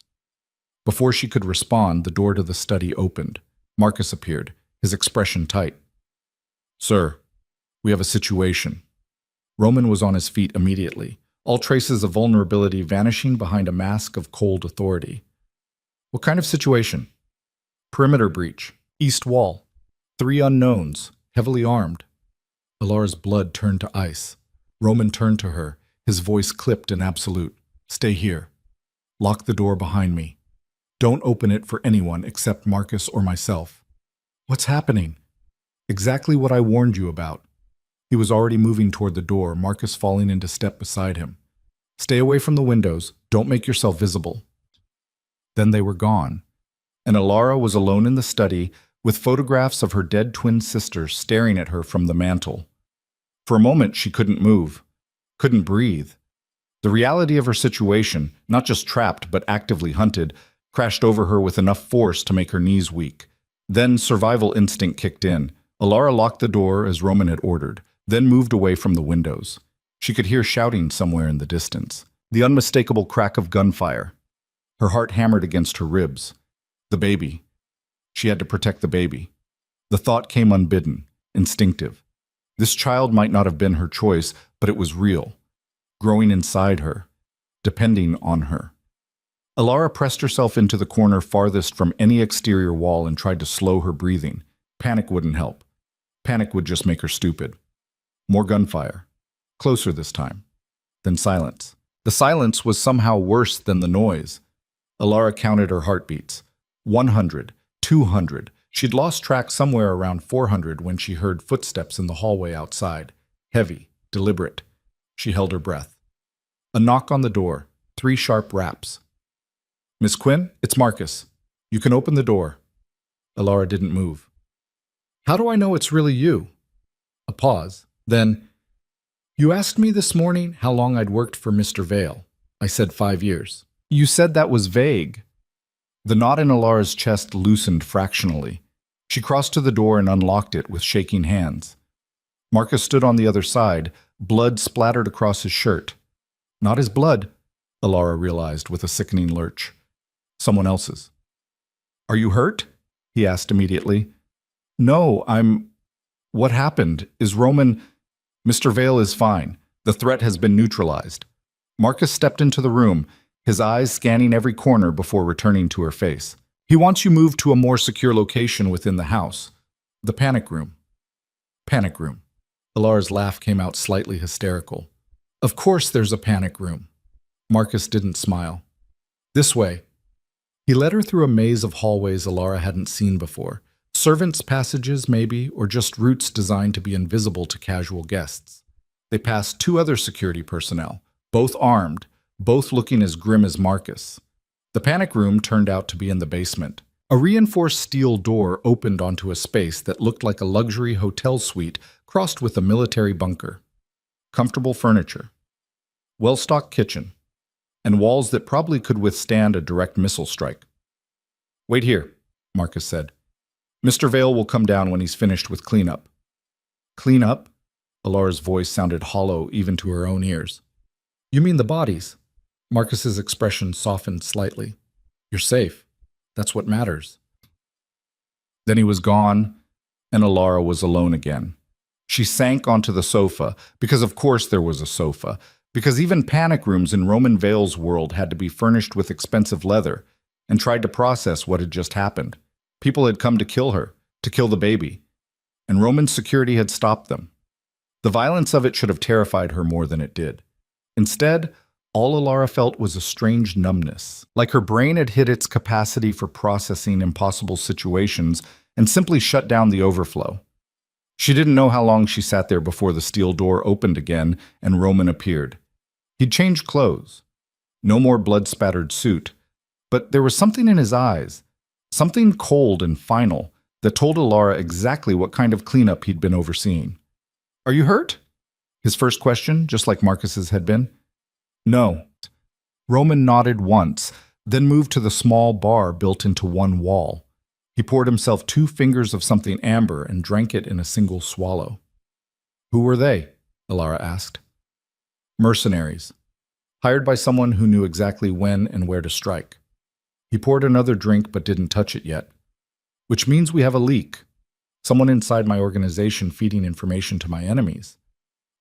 Before she could respond, the door to the study opened. Marcus appeared, his expression tight. Sir, we have a situation. Roman was on his feet immediately, all traces of vulnerability vanishing behind a mask of cold authority. What kind of situation? Perimeter breach, east wall, 3 unknowns, heavily armed. Ilara's blood turned to ice. Roman turned to her, his voice clipped and absolute. Stay here. Lock the door behind me. Don't open it for anyone except Marcus or myself. What's happening? Exactly what I warned you about. He was already moving toward the door, Marcus falling into step beside him. Stay away from the windows. Don't make yourself visible. Then they were gone, and Ilara was alone in the study with photographs of her dead twin sister staring at her from the mantel. For a moment, she couldn't move, couldn't breathe. The reality of her situation, not just trapped but actively hunted, crashed over her with enough force to make her knees weak. Then survival instinct kicked in. Ilara locked the door as Roman had ordered, then moved away from the windows. She could hear shouting somewhere in the distance, the unmistakable crack of gunfire. Her heart hammered against her ribs. The baby. She had to protect the baby. The thought came unbidden, instinctive. This child might not have been her choice, but it was real, growing inside her, depending on her. Ilara pressed herself into the corner farthest from any exterior wall and tried to slow her breathing. Panic wouldn't help. Panic would just make her stupid. More gunfire. Closer this time. Then silence. The silence was somehow worse than the noise. Alara counted her heartbeats. 100, 200. She'd lost track somewhere around 400 when she heard footsteps in the hallway outside. Heavy, deliberate. She held her breath. A knock on the door. 3 sharp raps. "Miss Quinn, it's Marcus. You can open the door." Alara didn't move. "How do I know it's really you?" A pause. Then, "You asked me this morning how long I'd worked for Mr. Vale. I said 5 years. You said that was vague." The knot in Alara's chest loosened fractionally. She crossed to the door and unlocked it with shaking hands. Marcus stood on the other side, blood splattered across his shirt. Not his blood, Alara realized with a sickening lurch. Someone else's. "Are you hurt?" he asked immediately. "No, What happened? Is Roman—" "Mr. Vale is fine. The threat has been neutralized." Marcus stepped into the room, his eyes scanning every corner before returning to her face. "He wants you moved to a more secure location within the house. The panic room." Panic room. Alara's laugh came out slightly hysterical. "Of course there's a panic room." Marcus didn't smile. "This way." He led her through a maze of hallways Alara hadn't seen before. Servants' passages, maybe, or just routes designed to be invisible to casual guests. They passed 2 other security personnel, both armed, both looking as grim as Marcus. The panic room turned out to be in the basement. A reinforced steel door opened onto a space that looked like a luxury hotel suite crossed with a military bunker. Comfortable furniture. Well-stocked kitchen. And walls that probably could withstand a direct missile strike. "Wait here," Marcus said. "Mr. Vale will come down when he's finished with cleanup." "Cleanup?" Alara's voice sounded hollow even to her own ears. "You mean the bodies?" Marcus's expression softened slightly. "You're safe. That's what matters." Then he was gone, and Alara was alone again. She sank onto the sofa, because of course there was a sofa, because even panic rooms in Roman Vale's world had to be furnished with expensive leather, and tried to process what had just happened. People had come to kill her, to kill the baby, and Roman security had stopped them. The violence of it should have terrified her more than it did. Instead, all Alara felt was a strange numbness, like her brain had hit its capacity for processing impossible situations and simply shut down the overflow. She didn't know how long she sat there before the steel door opened again and Roman appeared. He'd changed clothes. No more blood-spattered suit, but there was something in his eyes, something cold and final, that told Alara exactly what kind of cleanup he'd been overseeing. "Are you hurt?" His first question, just like Marcus's had been. "No." Roman nodded once, then moved to the small bar built into one wall. He poured himself 2 fingers of something amber and drank it in a single swallow. "Who were they?" Alara asked. "Mercenaries. Hired by someone who knew exactly when and where to strike." He poured another drink but didn't touch it yet. "Which means we have a leak. Someone inside my organization feeding information to my enemies.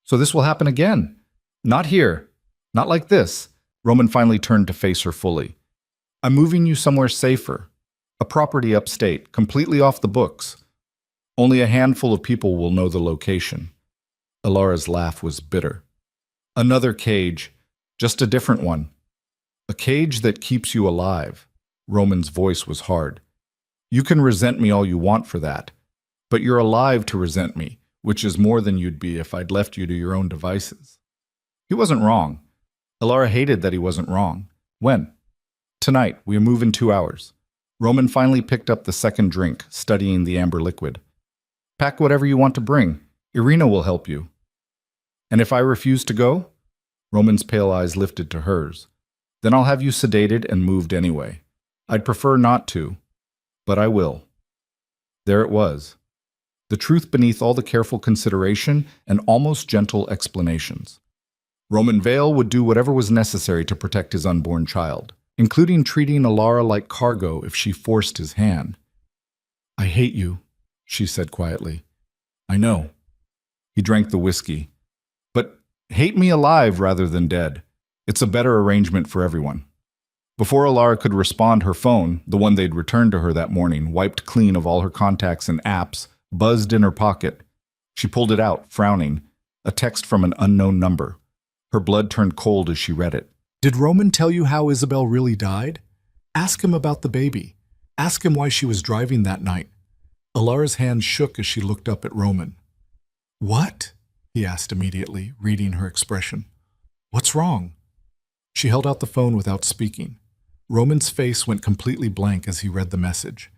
So this will happen again. Not here. Not like this." Roman finally turned to face her fully. "I'm moving you somewhere safer. A property upstate, completely off the books. Only a handful of people will know the location." Alara's laugh was bitter. "Another cage, just a different one. A cage that keeps you alive." Roman's voice was hard. "You can resent me all you want for that, but you're alive to resent me, which is more than you'd be if I'd left you to your own devices." He wasn't wrong. Alara hated that he wasn't wrong. "When?" "Tonight. We move in 2 hours." Roman finally picked up the second drink, studying the amber liquid. "Pack whatever you want to bring. Irina will help you." "And if I refuse to go?" Roman's pale eyes lifted to hers. "Then I'll have you sedated and moved anyway. I'd prefer not to, but I will." There it was. The truth beneath all the careful consideration and almost gentle explanations. Roman Vale would do whatever was necessary to protect his unborn child, including treating Alara like cargo if she forced his hand. "I hate you," she said quietly. "I know." He drank the whiskey. "But hate me alive rather than dead. It's a better arrangement for everyone." Before Alara could respond, her phone, the one they'd returned to her that morning, wiped clean of all her contacts and apps, buzzed in her pocket. She pulled it out, frowning. A text from an unknown number. Her blood turned cold as she read it. "Did Roman tell you how Isabel really died?" Ask him about the baby. Ask him why she was driving that night. Alara's hand shook as she looked up at Roman. What? He asked immediately, reading her expression. What's wrong? She held out the phone without speaking. Roman's face went completely blank as he read the message.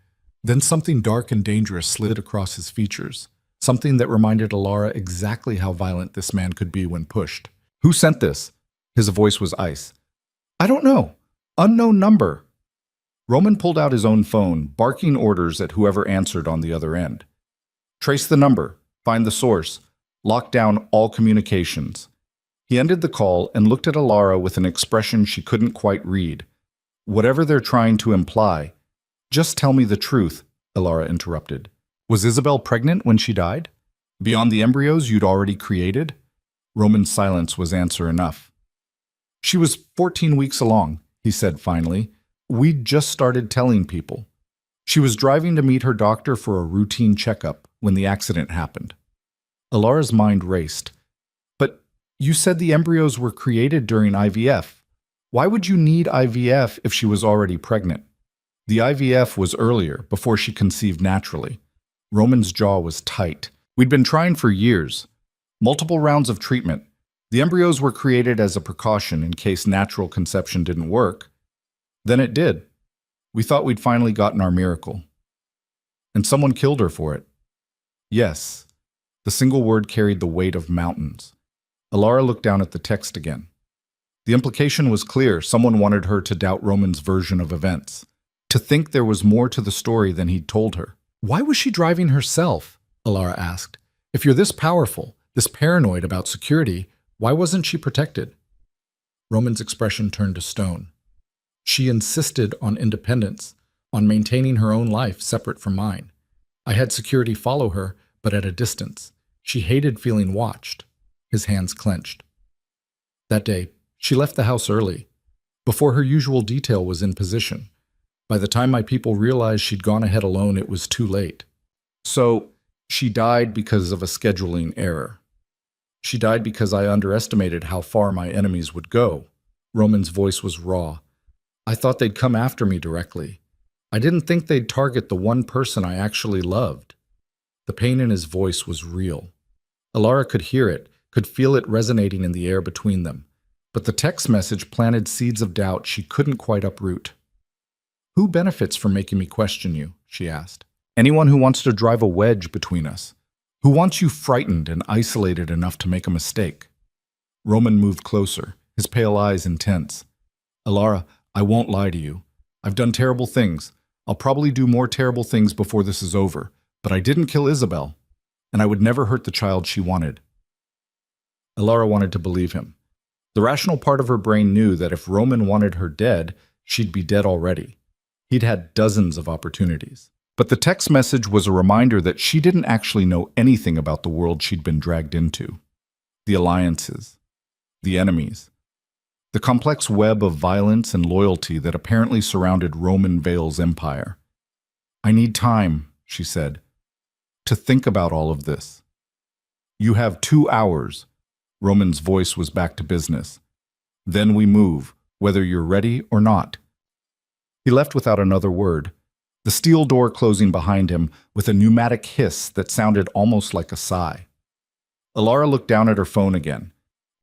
Then something dark and dangerous slid across his features, something that reminded Alara exactly how violent this man could be when pushed. Who sent this? His voice was ice. I don't know. Unknown number. Roman pulled out his own phone, barking orders at whoever answered on the other end. Trace the number, find the source, lock down all communications. He ended the call and looked at Alara with an expression she couldn't quite read. Whatever they're trying to imply. Just tell me the truth, Alara interrupted. Was Isabel pregnant when she died? Beyond the embryos you'd already created? Roman's silence was answer enough. She was 14 weeks along, he said finally. We'd just started telling people. She was driving to meet her doctor for a routine checkup when the accident happened. Alara's mind raced. But you said the embryos were created during IVF. Why would you need IVF if she was already pregnant? The IVF was earlier, before she conceived naturally. Roman's jaw was tight. We'd been trying for years. Multiple rounds of treatment. The embryos were created as a precaution in case natural conception didn't work. Then it did. We thought we'd finally gotten our miracle. And someone killed her for it. Yes. The single word carried the weight of mountains. Alara looked down at the text again. The implication was clear. Someone wanted her to doubt Roman's version of events, to think there was more to the story than he'd told her. Why was she driving herself? Alara asked. If you're this powerful, this paranoid about security, why wasn't she protected? Roman's expression turned to stone. She insisted on independence, on maintaining her own life separate from mine. I had security follow her, but at a distance. She hated feeling watched. His hands clenched. That day, she left the house early, before her usual detail was in position. By the time my people realized she'd gone ahead alone, it was too late. So, she died because of a scheduling error. She died because I underestimated how far my enemies would go. Roman's voice was raw. I thought they'd come after me directly. I didn't think they'd target the one person I actually loved. The pain in his voice was real. Alara could hear it, could feel it resonating in the air between them. But the text message planted seeds of doubt she couldn't quite uproot. Who benefits from making me question you? She asked. Anyone who wants to drive a wedge between us. Who wants you frightened and isolated enough to make a mistake? Roman moved closer, his pale eyes intense. Alara, I won't lie to you. I've done terrible things. I'll probably do more terrible things before this is over. But I didn't kill Isabel, and I would never hurt the child she wanted. Alara wanted to believe him. The rational part of her brain knew that if Roman wanted her dead, she'd be dead already. He'd had dozens of opportunities. But the text message was a reminder that she didn't actually know anything about the world she'd been dragged into. The alliances, the enemies, the complex web of violence and loyalty that apparently surrounded Roman Vale's empire. I need time, she said, to think about all of this. You have 2 hours. Roman's voice was back to business. Then we move, whether you're ready or not. He left without another word, the steel door closing behind him with a pneumatic hiss that sounded almost like a sigh. Alara looked down at her phone again,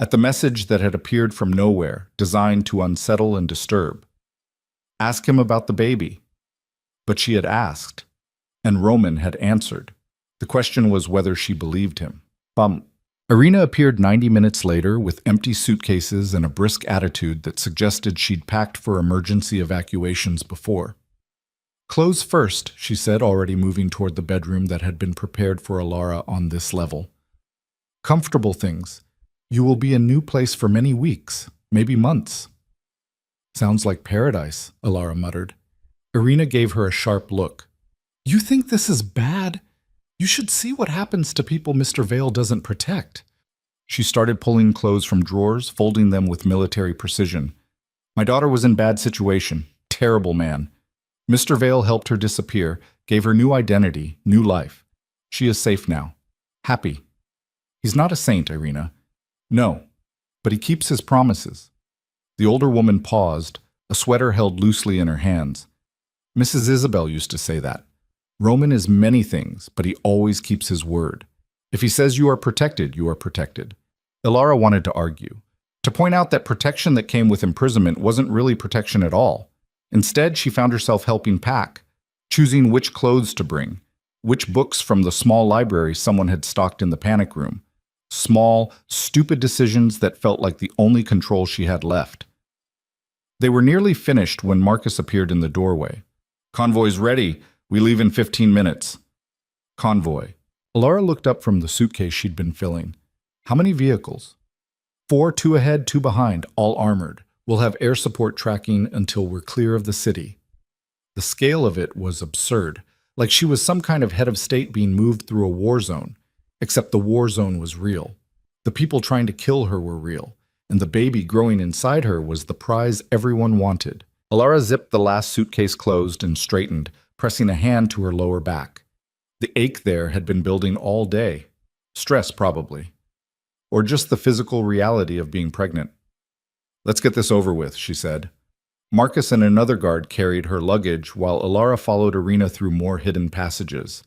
at the message that had appeared from nowhere, designed to unsettle and disturb. Ask him about the baby. But she had asked, and Roman had answered. The question was whether she believed him. Irina appeared 90 minutes later with empty suitcases and a brisk attitude that suggested she'd packed for emergency evacuations before. Clothes first, she said, already moving toward the bedroom that had been prepared for Alara on this level. Comfortable things. You will be in a new place for many weeks, maybe months. Sounds like paradise, Alara muttered. Irina gave her a sharp look. You think this is bad? You should see what happens to people Mr. Vale doesn't protect. She started pulling clothes from drawers, folding them with military precision. My daughter was in bad situation. Terrible man. Mr. Vale helped her disappear, gave her new identity, new life. She is safe now. Happy. He's not a saint, Irina. No, but he keeps his promises. The older woman paused, a sweater held loosely in her hands. Mrs. Isabel used to say that. Roman is many things, but he always keeps his word. If he says you are protected, you are protected. Ilara wanted to argue, to point out that protection that came with imprisonment wasn't really protection at all. Instead, she found herself helping pack, choosing which clothes to bring, which books from the small library someone had stocked in the panic room. Small, stupid decisions that felt like the only control she had left. They were nearly finished when Marcus appeared in the doorway. "Convoy's ready. We leave in 15 minutes. Convoy. Ilara looked up from the suitcase she'd been filling. How many vehicles? 4, 2 ahead, 2 behind, all armored. We'll have air support tracking until we're clear of the city. The scale of it was absurd, like she was some kind of head of state being moved through a war zone, except the war zone was real. The people trying to kill her were real, and the baby growing inside her was the prize everyone wanted. Ilara zipped the last suitcase closed and straightened, pressing a hand to her lower back. The ache there had been building all day. Stress, probably. Or just the physical reality of being pregnant. "Let's get this over with," she said. Marcus and another guard carried her luggage while Ilara followed Irina through more hidden passages.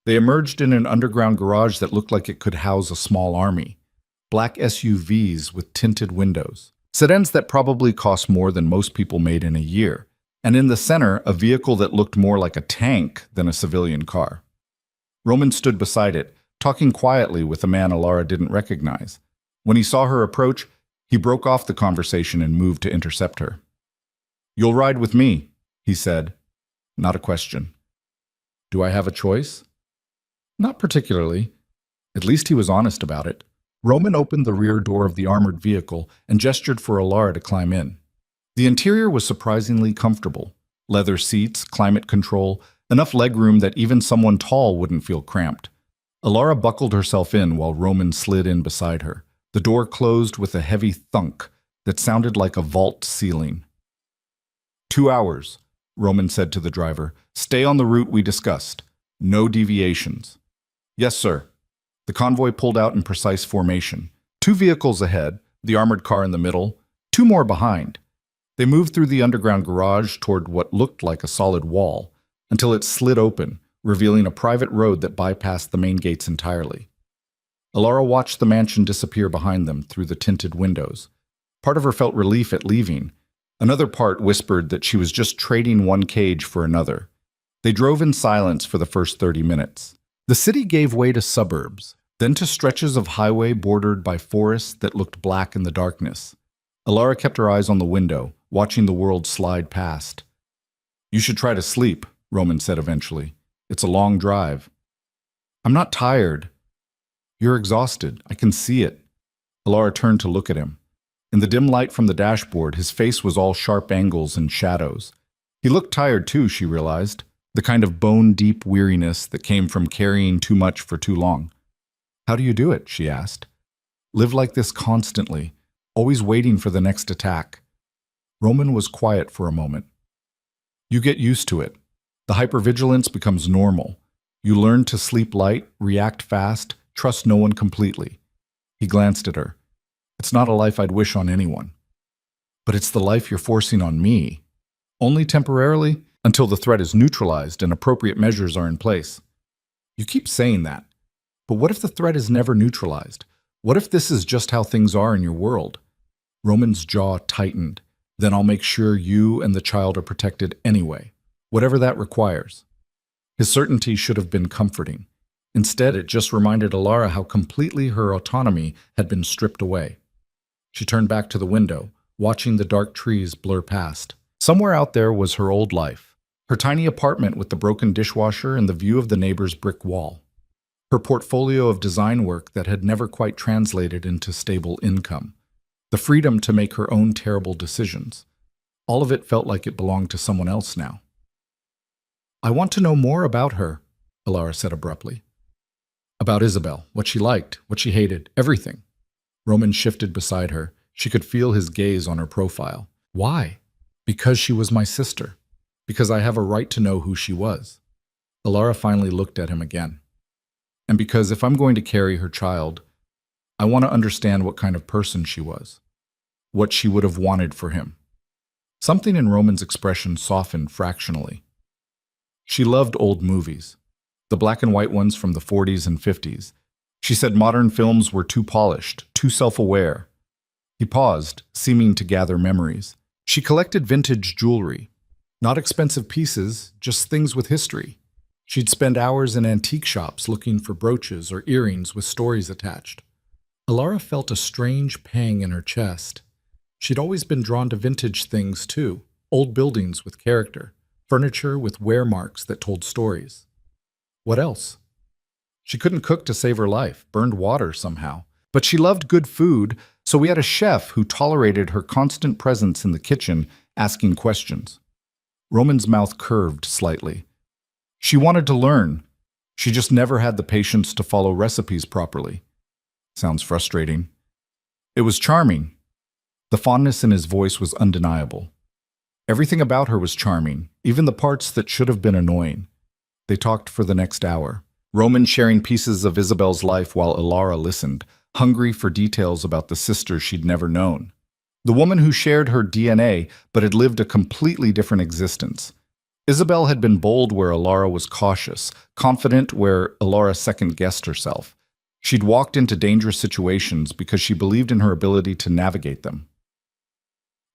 They emerged in an underground garage that looked like it could house a small army. Black SUVs with tinted windows. Sedans that probably cost more than most people made in a year. And in the center, a vehicle that looked more like a tank than a civilian car. Roman stood beside it, talking quietly with a man Ilara didn't recognize. When he saw her approach, he broke off the conversation and moved to intercept her. "You'll ride with me," he said. Not a question. "Do I have a choice?" Not particularly. At least he was honest about it. Roman opened the rear door of the armored vehicle and gestured for Ilara to climb in. The interior was surprisingly comfortable. Leather seats, climate control, enough legroom that even someone tall wouldn't feel cramped. Ilara buckled herself in while Roman slid in beside her. The door closed with a heavy thunk that sounded like a vault ceiling. 2 hours, Roman said to the driver. "Stay on the route we discussed. No deviations." "Yes, sir." The convoy pulled out in precise formation. 2 vehicles ahead, the armored car in the middle, 2 more behind. They moved through the underground garage toward what looked like a solid wall, until it slid open, revealing a private road that bypassed the main gates entirely. Ilara watched the mansion disappear behind them through the tinted windows. Part of her felt relief at leaving. Another part whispered that she was just trading one cage for another. They drove in silence for the first 30 minutes. The city gave way to suburbs, then to stretches of highway bordered by forests that looked black in the darkness. Ilara kept her eyes on the window, watching the world slide past. "You should try to sleep," Roman said eventually. "It's a long drive." "I'm not tired." "You're exhausted. I can see it." Ilara turned to look at him. In the dim light from the dashboard, his face was all sharp angles and shadows. He looked tired too, she realized, the kind of bone-deep weariness that came from carrying too much for too long. "How do you do it?" she asked. "Live like this constantly, always waiting for the next attack." Roman was quiet for a moment. "You get used to it. The hypervigilance becomes normal. You learn to sleep light, react fast, trust no one completely." He glanced at her. "It's not a life I'd wish on anyone." "But it's the life you're forcing on me. Only temporarily, until the threat is neutralized and appropriate measures are in place." "You keep saying that. But what if the threat is never neutralized? What if this is just how things are in your world?" Roman's jaw tightened. "Then I'll make sure you and the child are protected anyway, whatever that requires." His certainty should have been comforting. Instead, it just reminded Ilara how completely her autonomy had been stripped away. She turned back to the window, watching the dark trees blur past. Somewhere out there was her old life, her tiny apartment with the broken dishwasher and the view of the neighbor's brick wall. Her portfolio of design work that had never quite translated into stable income. The freedom to make her own terrible decisions. All of it felt like it belonged to someone else now. "I want to know more about her," Ilara said abruptly. "About Isabel, what she liked, what she hated, everything." Roman shifted beside her. She could feel his gaze on her profile. "Why?" "Because she was my sister. Because I have a right to know who she was." Ilara finally looked at him again. "And because if I'm going to carry her child, I want to understand what kind of person she was. What she would have wanted for him." Something in Roman's expression softened fractionally. She loved old movies, the black and white ones from the 40s and 50s. She said modern films were too polished, too self-aware. He paused, seeming to gather memories. She collected vintage jewelry. Not expensive pieces, just things with history. She'd spend hours in antique shops looking for brooches or earrings with stories attached. Alara felt a strange pang in her chest. She'd always been drawn to vintage things too, old buildings with character, furniture with wear marks that told stories. What else? She couldn't cook to save her life, burned water somehow. But she loved good food, so we had a chef who tolerated her constant presence in the kitchen, asking questions. Roman's mouth curved slightly. She wanted to learn. She just never had the patience to follow recipes properly. Sounds frustrating. It was charming. The fondness in his voice was undeniable. Everything about her was charming, even the parts that should have been annoying. They talked for the next hour, Roman sharing pieces of Isabel's life while Alara listened, hungry for details about the sister she'd never known. The woman who shared her DNA but had lived a completely different existence. Isabel had been bold where Alara was cautious, confident where Alara second-guessed herself. She'd walked into dangerous situations because she believed in her ability to navigate them.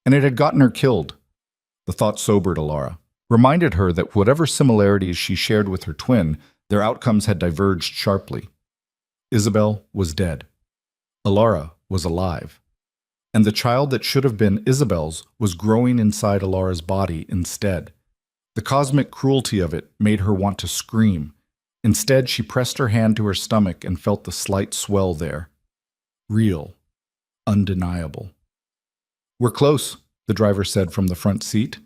And it had gotten her killed. The thought sobered Alara, reminded her that whatever similarities she shared with her twin, their outcomes had diverged sharply. Isabel was dead. Alara was alive. And the child that should have been Isabel's was growing inside Alara's body instead. The cosmic cruelty of it made her want to scream. Instead, she pressed her hand to her stomach and felt the slight swell there. Real. Undeniable. "We're close," the driver said from the front seat.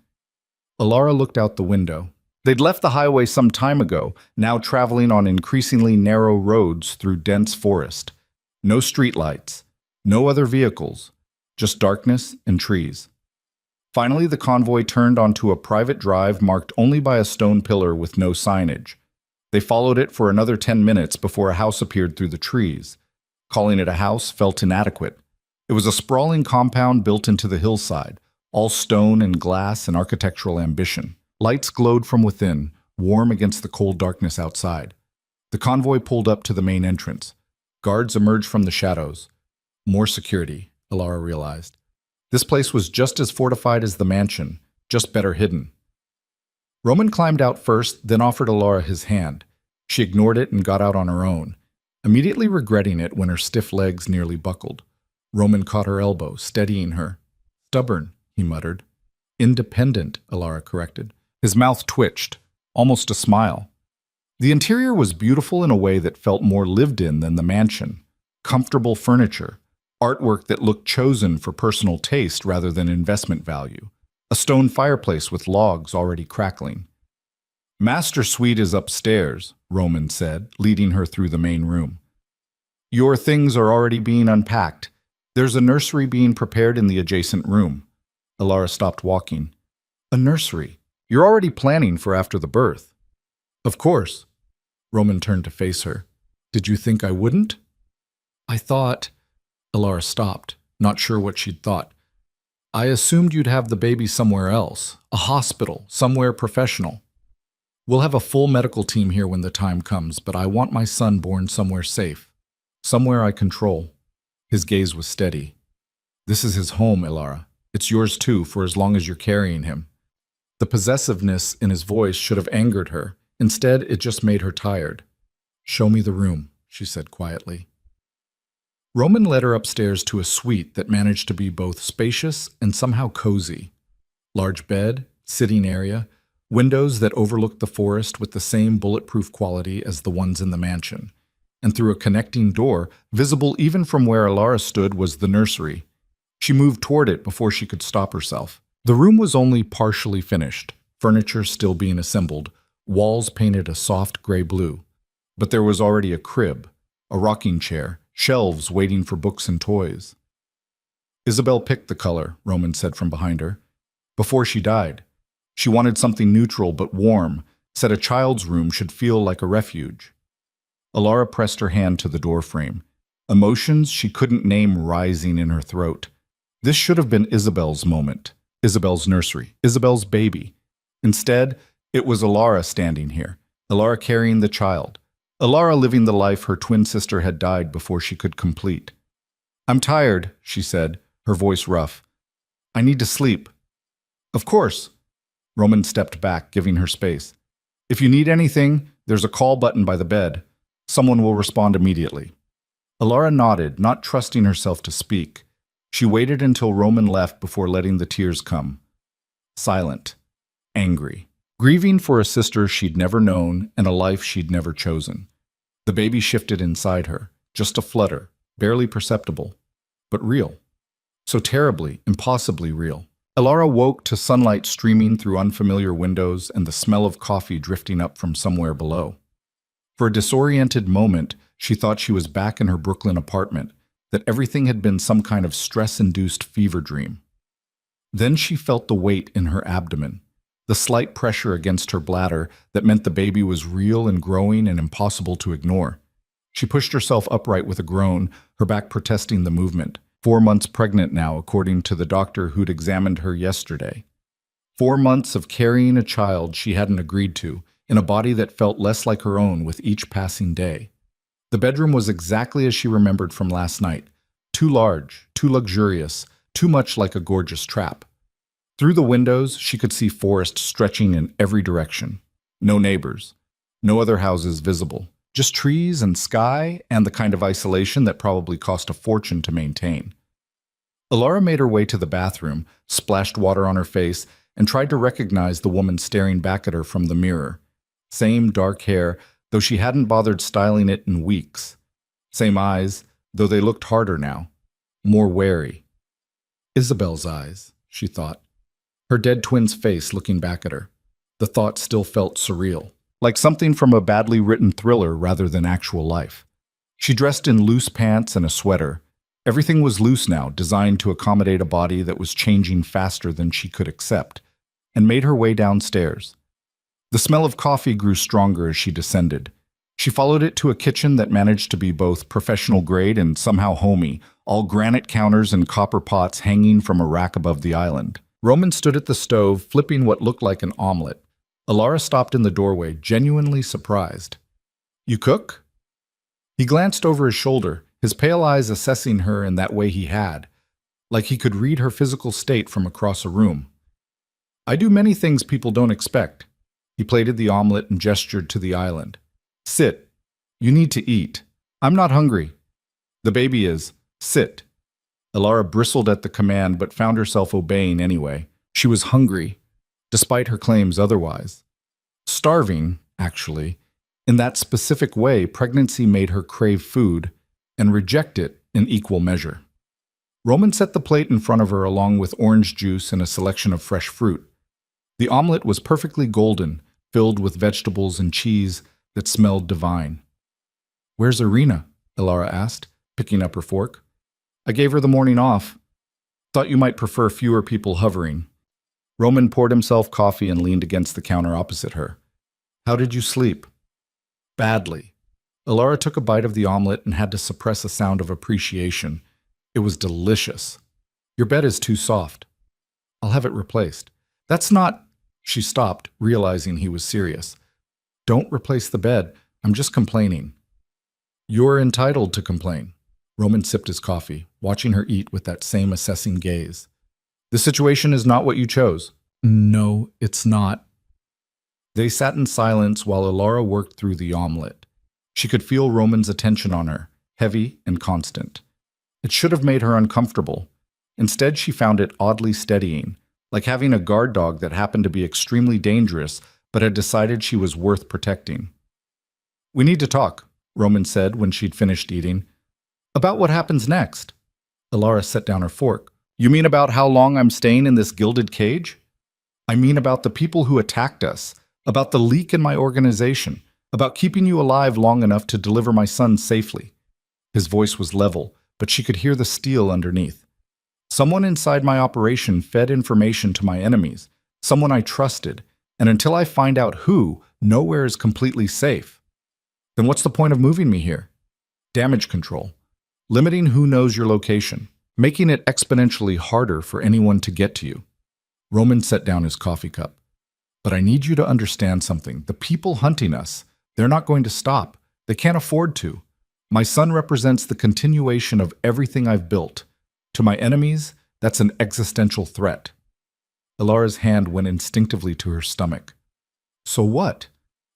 Alara looked out the window. They'd left the highway some time ago, now traveling on increasingly narrow roads through dense forest. No streetlights, no other vehicles, just darkness and trees. Finally, the convoy turned onto a private drive marked only by a stone pillar with no signage. They followed it for another 10 minutes before a house appeared through the trees. Calling it a house felt inadequate. It was a sprawling compound built into the hillside, all stone and glass and architectural ambition. Lights glowed from within, warm against the cold darkness outside. The convoy pulled up to the main entrance. Guards emerged from the shadows. More security, Alara realized. This place was just as fortified as the mansion, just better hidden. Roman climbed out first, then offered Alara his hand. She ignored it and got out on her own, immediately regretting it when her stiff legs nearly buckled. Roman caught her elbow, steadying her. "Stubborn," he muttered. "Independent," Alara corrected. His mouth twitched, almost a smile. The interior was beautiful in a way that felt more lived in than the mansion. Comfortable furniture, artwork that looked chosen for personal taste rather than investment value. A stone fireplace with logs already crackling. "Master suite is upstairs," Roman said, leading her through the main room. "Your things are already being unpacked. There's a nursery being prepared in the adjacent room." Alara stopped walking. "A nursery? You're already planning for after the birth." "Of course." Roman turned to face her. "Did you think I wouldn't?" "I thought—" Alara stopped, not sure what she'd thought. "I assumed you'd have the baby somewhere else, a hospital, somewhere professional. We'll have a full medical team here when the time comes, but I want my son born somewhere safe, somewhere I control." His gaze was steady. "This is his home, Alara. It's yours too, for as long as you're carrying him." The possessiveness in his voice should have angered her. Instead, it just made her tired. "Show me the room," she said quietly. Roman led her upstairs to a suite that managed to be both spacious and somehow cozy. Large bed, sitting area, windows that overlooked the forest with the same bulletproof quality as the ones in the mansion. And through a connecting door, visible even from where Alara stood, was the nursery. She moved toward it before she could stop herself. The room was only partially finished, furniture still being assembled, walls painted a soft gray blue. But there was already a crib, a rocking chair, shelves waiting for books and toys. "Isabel picked the color," Roman said from behind her. "Before she died. She wanted something neutral but warm, said a child's room should feel like a refuge." Alara pressed her hand to the doorframe, emotions she couldn't name rising in her throat. This should have been Isabel's moment. Isabel's nursery, Isabel's baby. Instead, it was Alara standing here, Alara carrying the child, Alara living the life her twin sister had died before she could complete. "I'm tired," she said, her voice rough. "I need to sleep." "Of course." Roman stepped back, giving her space. "If you need anything, there's a call button by the bed. Someone will respond immediately." Alara nodded, not trusting herself to speak. She waited until Roman left before letting the tears come. Silent, angry, grieving for a sister she'd never known and a life she'd never chosen. The baby shifted inside her, just a flutter, barely perceptible, but real. So terribly, impossibly real. Alara woke to sunlight streaming through unfamiliar windows and the smell of coffee drifting up from somewhere below. For a disoriented moment, she thought she was back in her Brooklyn apartment, that everything had been some kind of stress-induced fever dream. Then she felt the weight in her abdomen, the slight pressure against her bladder that meant the baby was real and growing and impossible to ignore. She pushed herself upright with a groan, her back protesting the movement. 4 months pregnant now, according to the doctor who'd examined her yesterday. 4 months of carrying a child she hadn't agreed to, in a body that felt less like her own with each passing day. The bedroom was exactly as she remembered from last night. Too large, too luxurious, too much like a gorgeous trap. Through the windows, she could see forest stretching in every direction. No neighbors. No other houses visible. Just trees and sky and the kind of isolation that probably cost a fortune to maintain. Alara made her way to the bathroom, splashed water on her face, and tried to recognize the woman staring back at her from the mirror. Same dark hair, though she hadn't bothered styling it in weeks. Same eyes, though they looked harder now. More wary. Isabel's eyes, she thought. Her dead twin's face looking back at her. The thought still felt surreal, like something from a badly written thriller rather than actual life. She dressed in loose pants and a sweater. Everything was loose now, designed to accommodate a body that was changing faster than she could accept, and made her way downstairs. The smell of coffee grew stronger as she descended. She followed it to a kitchen that managed to be both professional grade and somehow homey, all granite counters and copper pots hanging from a rack above the island. Roman stood at the stove, flipping what looked like an omelet. Alara stopped in the doorway, genuinely surprised. "You cook?" He glanced over his shoulder, his pale eyes assessing her in that way he had, like he could read her physical state from across a room. "I do many things people don't expect." He plated the omelet and gestured to the island. "Sit. You need to eat. I'm not hungry. The baby is. Sit." Alara bristled at the command but found herself obeying anyway. She was hungry, despite her claims otherwise. Starving, actually. In that specific way, pregnancy made her crave food and reject it in equal measure. Roman set the plate in front of her along with orange juice and a selection of fresh fruit. The omelet was perfectly golden, filled with vegetables and cheese that smelled divine. "Where's Irina?" Alara asked, picking up her fork. "I gave her the morning off. Thought you might prefer fewer people hovering." Roman poured himself coffee and leaned against the counter opposite her. "How did you sleep?" "Badly." Alara took a bite of the omelet and had to suppress a sound of appreciation. It was delicious. "Your bed is too soft. I'll have it replaced." "That's not—" She stopped, realizing he was serious. "Don't replace the bed. I'm just complaining." "You're entitled to complain." Roman sipped his coffee, watching her eat with that same assessing gaze. "The situation is not what you chose." "No, it's not." They sat in silence while Alara worked through the omelet. She could feel Roman's attention on her, heavy and constant. It should have made her uncomfortable. Instead, she found it oddly steadying, like having a guard dog that happened to be extremely dangerous but had decided she was worth protecting. "We need to talk," Roman said when she'd finished eating. "About what happens next." Alara set down her fork. "You mean about how long I'm staying in this gilded cage?" "I mean about the people who attacked us, about the leak in my organization, about keeping you alive long enough to deliver my son safely." His voice was level, but she could hear the steel underneath. "Someone inside my operation fed information to my enemies, someone I trusted, and until I find out who, nowhere is completely safe." "Then what's the point of moving me here?" "Damage control. Limiting who knows your location, making it exponentially harder for anyone to get to you." Roman set down his coffee cup. But I need you to understand something. The people hunting us, they're not going to stop. They can't afford to. My son represents the continuation of everything I've built. To my enemies, that's an existential threat. Ilara's hand went instinctively to her stomach. So what?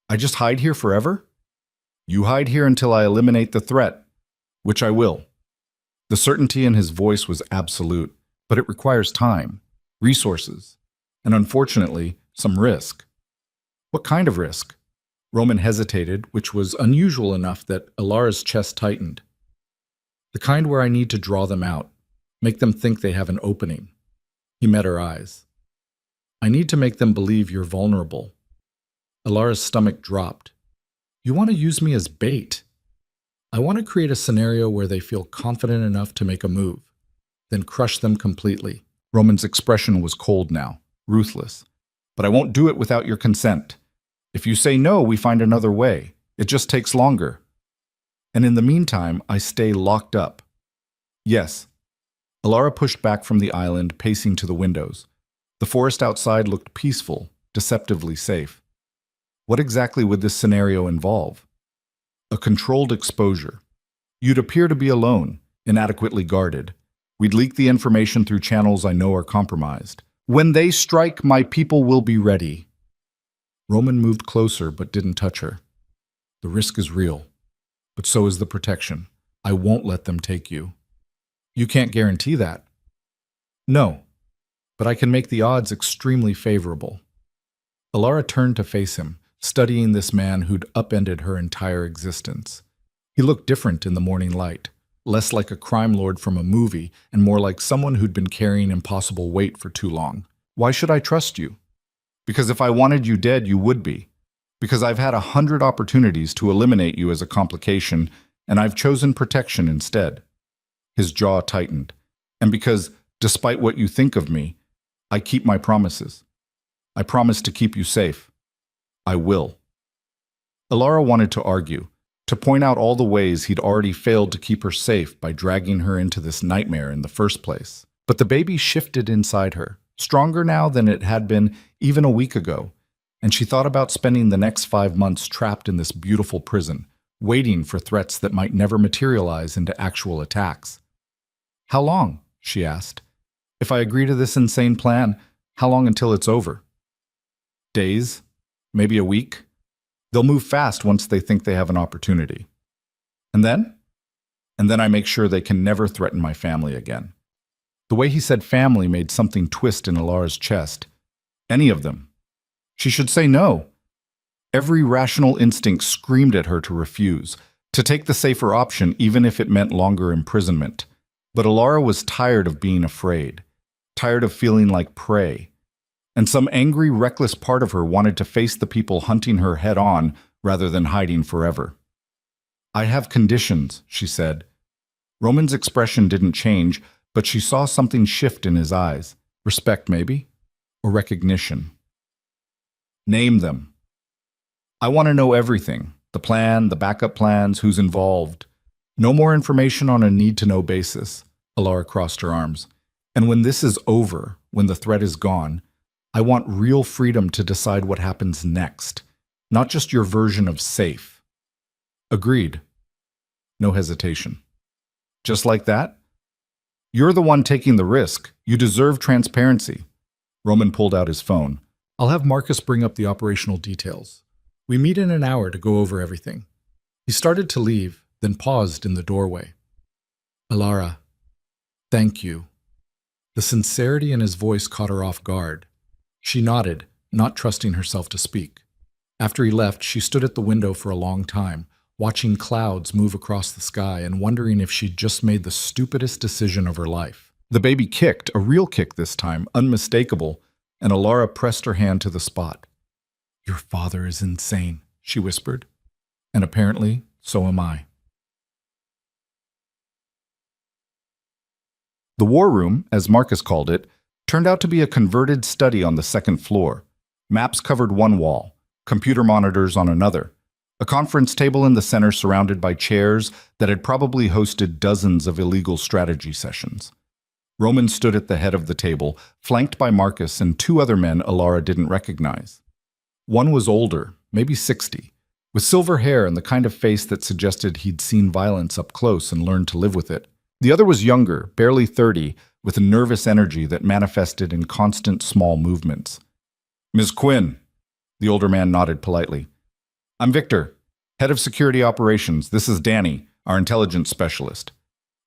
I just hide here forever? You hide here until I eliminate the threat, which I will. The certainty in his voice was absolute, but it requires time, resources, and unfortunately, some risk. What kind of risk? Roman hesitated, which was unusual enough that Ilara's chest tightened. The kind where I need to draw them out, make them think they have an opening. He met her eyes. I need to make them believe you're vulnerable. Ilara's stomach dropped. You want to use me as bait. I want to create a scenario where they feel confident enough to make a move, then crush them completely. Roman's expression was cold now, ruthless. But I won't do it without your consent. If you say no, we find another way. It just takes longer. And in the meantime, I stay locked up. Yes. Ilara pushed back from the island, pacing to the windows. The forest outside looked peaceful, deceptively safe. What exactly would this scenario involve? A controlled exposure. You'd appear to be alone, inadequately guarded. We'd leak the information through channels I know are compromised. When they strike, my people will be ready. Roman moved closer but didn't touch her. The risk is real, but so is the protection. I won't let them take you. You can't guarantee that. No, but I can make the odds extremely favorable. Ilara turned to face him, studying this man who'd upended her entire existence. He looked different in the morning light, less like a crime lord from a movie and more like someone who'd been carrying impossible weight for too long. Why should I trust you? Because if I wanted you dead, you would be. Because I've had 100 opportunities to eliminate you as a complication, and I've chosen protection instead. His jaw tightened. And because, despite what you think of me, I keep my promises. I promise to keep you safe. I will. Ilara wanted to argue, to point out all the ways he'd already failed to keep her safe by dragging her into this nightmare in the first place. But the baby shifted inside her, stronger now than it had been even a week ago, and she thought about spending the next 5 months trapped in this beautiful prison, waiting for threats that might never materialize into actual attacks. How long? She asked. If I agree to this insane plan, how long until it's over? Days? Maybe a week? They'll move fast once they think they have an opportunity. And then? And then I make sure they can never threaten my family again. The way he said family made something twist in Ilara's chest. Any of them. She should say no. Every rational instinct screamed at her to refuse, to take the safer option even if it meant longer imprisonment. But Ilara was tired of being afraid, tired of feeling like prey. And some angry, reckless part of her wanted to face the people hunting her head-on rather than hiding forever. I have conditions, she said. Roman's expression didn't change, but she saw something shift in his eyes. Respect, maybe? Or recognition? Name them. I want to know everything. The plan, the backup plans, who's involved. No more information on a need-to-know basis. Ilara crossed her arms. And when this is over, when the threat is gone, I want real freedom to decide what happens next, not just your version of safe. Agreed. No hesitation. Just like that? You're the one taking the risk. You deserve transparency. Roman pulled out his phone. I'll have Marcus bring up the operational details. We meet in an hour to go over everything. He started to leave, then paused in the doorway. Ilara, thank you. The sincerity in his voice caught her off guard. She nodded, not trusting herself to speak. After he left, she stood at the window for a long time, watching clouds move across the sky and wondering if she'd just made the stupidest decision of her life. The baby kicked, a real kick this time, unmistakable, and Ilara pressed her hand to the spot. Your father is insane, she whispered. And apparently, so am I. The war room, as Marcus called it, turned out to be a converted study on the second floor. Maps covered one wall, computer monitors on another, a conference table in the center surrounded by chairs that had probably hosted dozens of illegal strategy sessions. Roman stood at the head of the table, flanked by Marcus and two other men Alara didn't recognize. One was older, maybe 60, with silver hair and the kind of face that suggested he'd seen violence up close and learned to live with it. The other was younger, barely 30, with a nervous energy that manifested in constant small movements. "Ms. Quinn," the older man nodded politely. "I'm Victor, head of security operations. This is Danny, our intelligence specialist."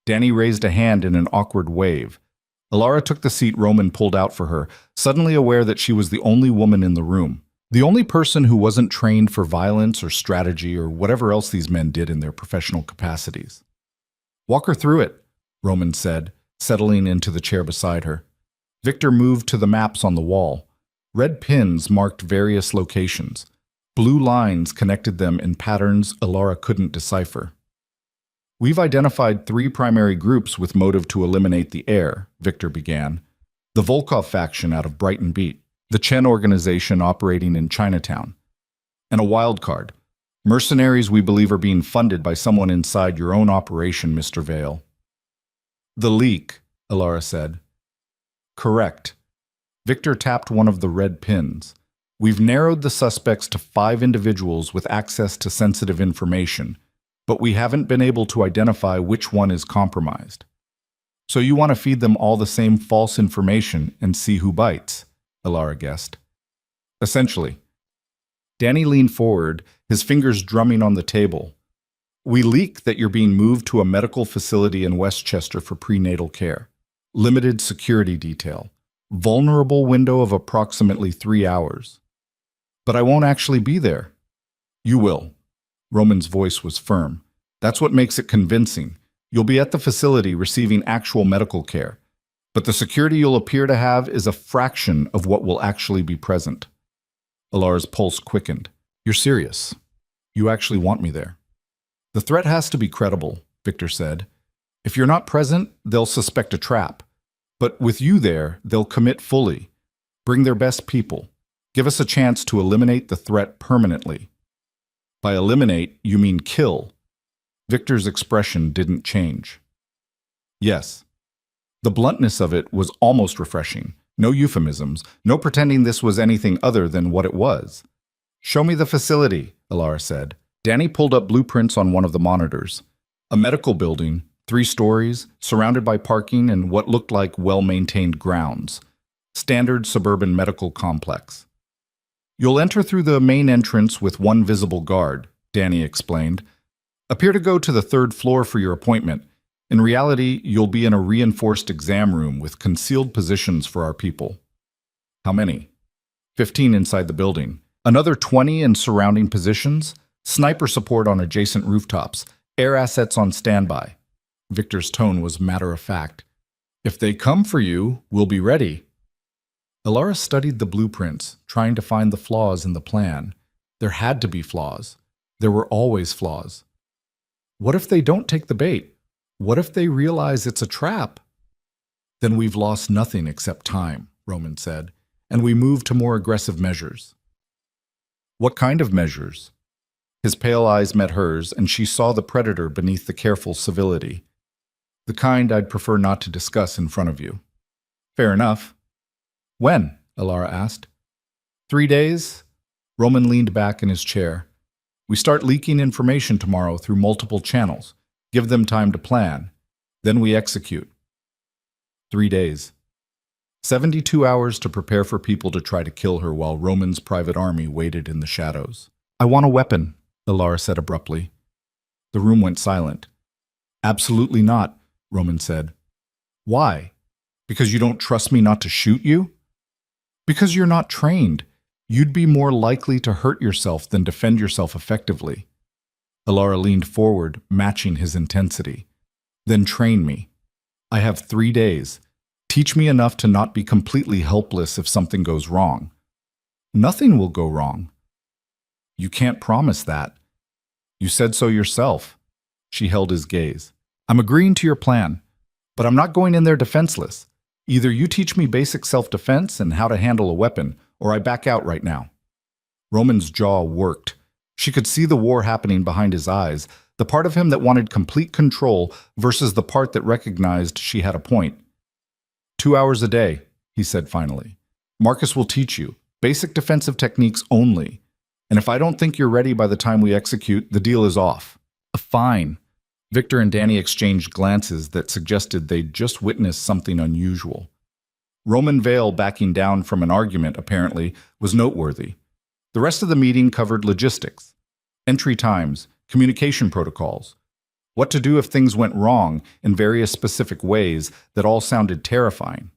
Danny raised a hand in an awkward wave. Alara took the seat Roman pulled out for her, suddenly aware that she was the only woman in the room. The only person who wasn't trained for violence or strategy or whatever else these men did in their professional capacities. "Walk her through it," Roman said, settling into the chair beside her. Victor moved to the maps on the wall. Red pins marked various locations. Blue lines connected them in patterns Alara couldn't decipher. "We've identified 3 primary groups with motive to eliminate the heir," Victor began. "The Volkov faction out of Brighton Beat, the Chen organization operating in Chinatown, and a wild card. Mercenaries we believe are being funded by someone inside your own operation, Mr. Vale." "The leak," Alara said. "Correct." Victor tapped one of the red pins. "We've narrowed the suspects to 5 individuals with access to sensitive information, but we haven't been able to identify which one is compromised. So you want to feed them all the same false information and see who bites," Alara guessed. "Essentially." Danny leaned forward, his fingers drumming on the table. "We leak that you're being moved to a medical facility in Westchester for prenatal care. Limited security detail. Vulnerable window of approximately 3 hours. But I won't actually be there." "You will." Roman's voice was firm. "That's what makes it convincing. You'll be at the facility receiving actual medical care. But the security you'll appear to have is a fraction of what will actually be present." Alara's pulse quickened. "You're serious? You actually want me there?" "The threat has to be credible," Victor said. "If you're not present, they'll suspect a trap. But with you there, they'll commit fully. Bring their best people. Give us a chance to eliminate the threat permanently." "By eliminate, you mean kill." Victor's expression didn't change. "Yes." The bluntness of it was almost refreshing. No euphemisms, no pretending this was anything other than what it was. "Show me the facility," Alara said. Danny pulled up blueprints on one of the monitors. A medical building, 3 stories, surrounded by parking and what looked like well-maintained grounds. Standard suburban medical complex. "You'll enter through the main entrance with 1 visible guard," Danny explained. "Appear to go to the 3rd floor for your appointment. In reality, you'll be in a reinforced exam room with concealed positions for our people." "How many?" 15 inside the building. Another 20 in surrounding positions. Sniper support on adjacent rooftops. Air assets on standby. Victor's tone was matter-of-fact. "If they come for you, we'll be ready." Alara studied the blueprints, trying to find the flaws in the plan. There had to be flaws. There were always flaws. What if they don't take the bait? What if they realize it's a trap? "Then we've lost nothing except time," Roman said, "and we move to more aggressive measures." "What kind of measures?" His pale eyes met hers, and she saw the predator beneath the careful civility. "The kind I'd prefer not to discuss in front of you." "Fair enough." "When?" Alara asked. 3 days? Roman leaned back in his chair. "We start leaking information tomorrow through multiple channels. Give them time to plan. Then we execute." 3 days. 72 hours to prepare for people to try to kill her while Roman's private army waited in the shadows. "I want a weapon," Alara said abruptly. The room went silent. "Absolutely not," Roman said. "Why? Because you don't trust me not to shoot you?" "Because you're not trained. You'd be more likely to hurt yourself than defend yourself effectively." Alara leaned forward, matching his intensity. "Then train me. I have 3 days. Teach me enough to not be completely helpless if something goes wrong." "Nothing will go wrong." "You can't promise that. You said so yourself." She held his gaze. "I'm agreeing to your plan, but I'm not going in there defenseless. Either you teach me basic self-defense and how to handle a weapon, or I back out right now." Roman's jaw worked. She could see the war happening behind his eyes, the part of him that wanted complete control versus the part that recognized she had a point. 2 hours a day, he said finally. Marcus will teach you. Basic defensive techniques only. And if I don't think you're ready by the time we execute, the deal is off. Fine. Victor and Danny exchanged glances that suggested they'd just witnessed something unusual. Roman Vale backing down from an argument, apparently, was noteworthy. The rest of the meeting covered logistics, entry times, communication protocols, what to do if things went wrong in various specific ways that all sounded terrifying.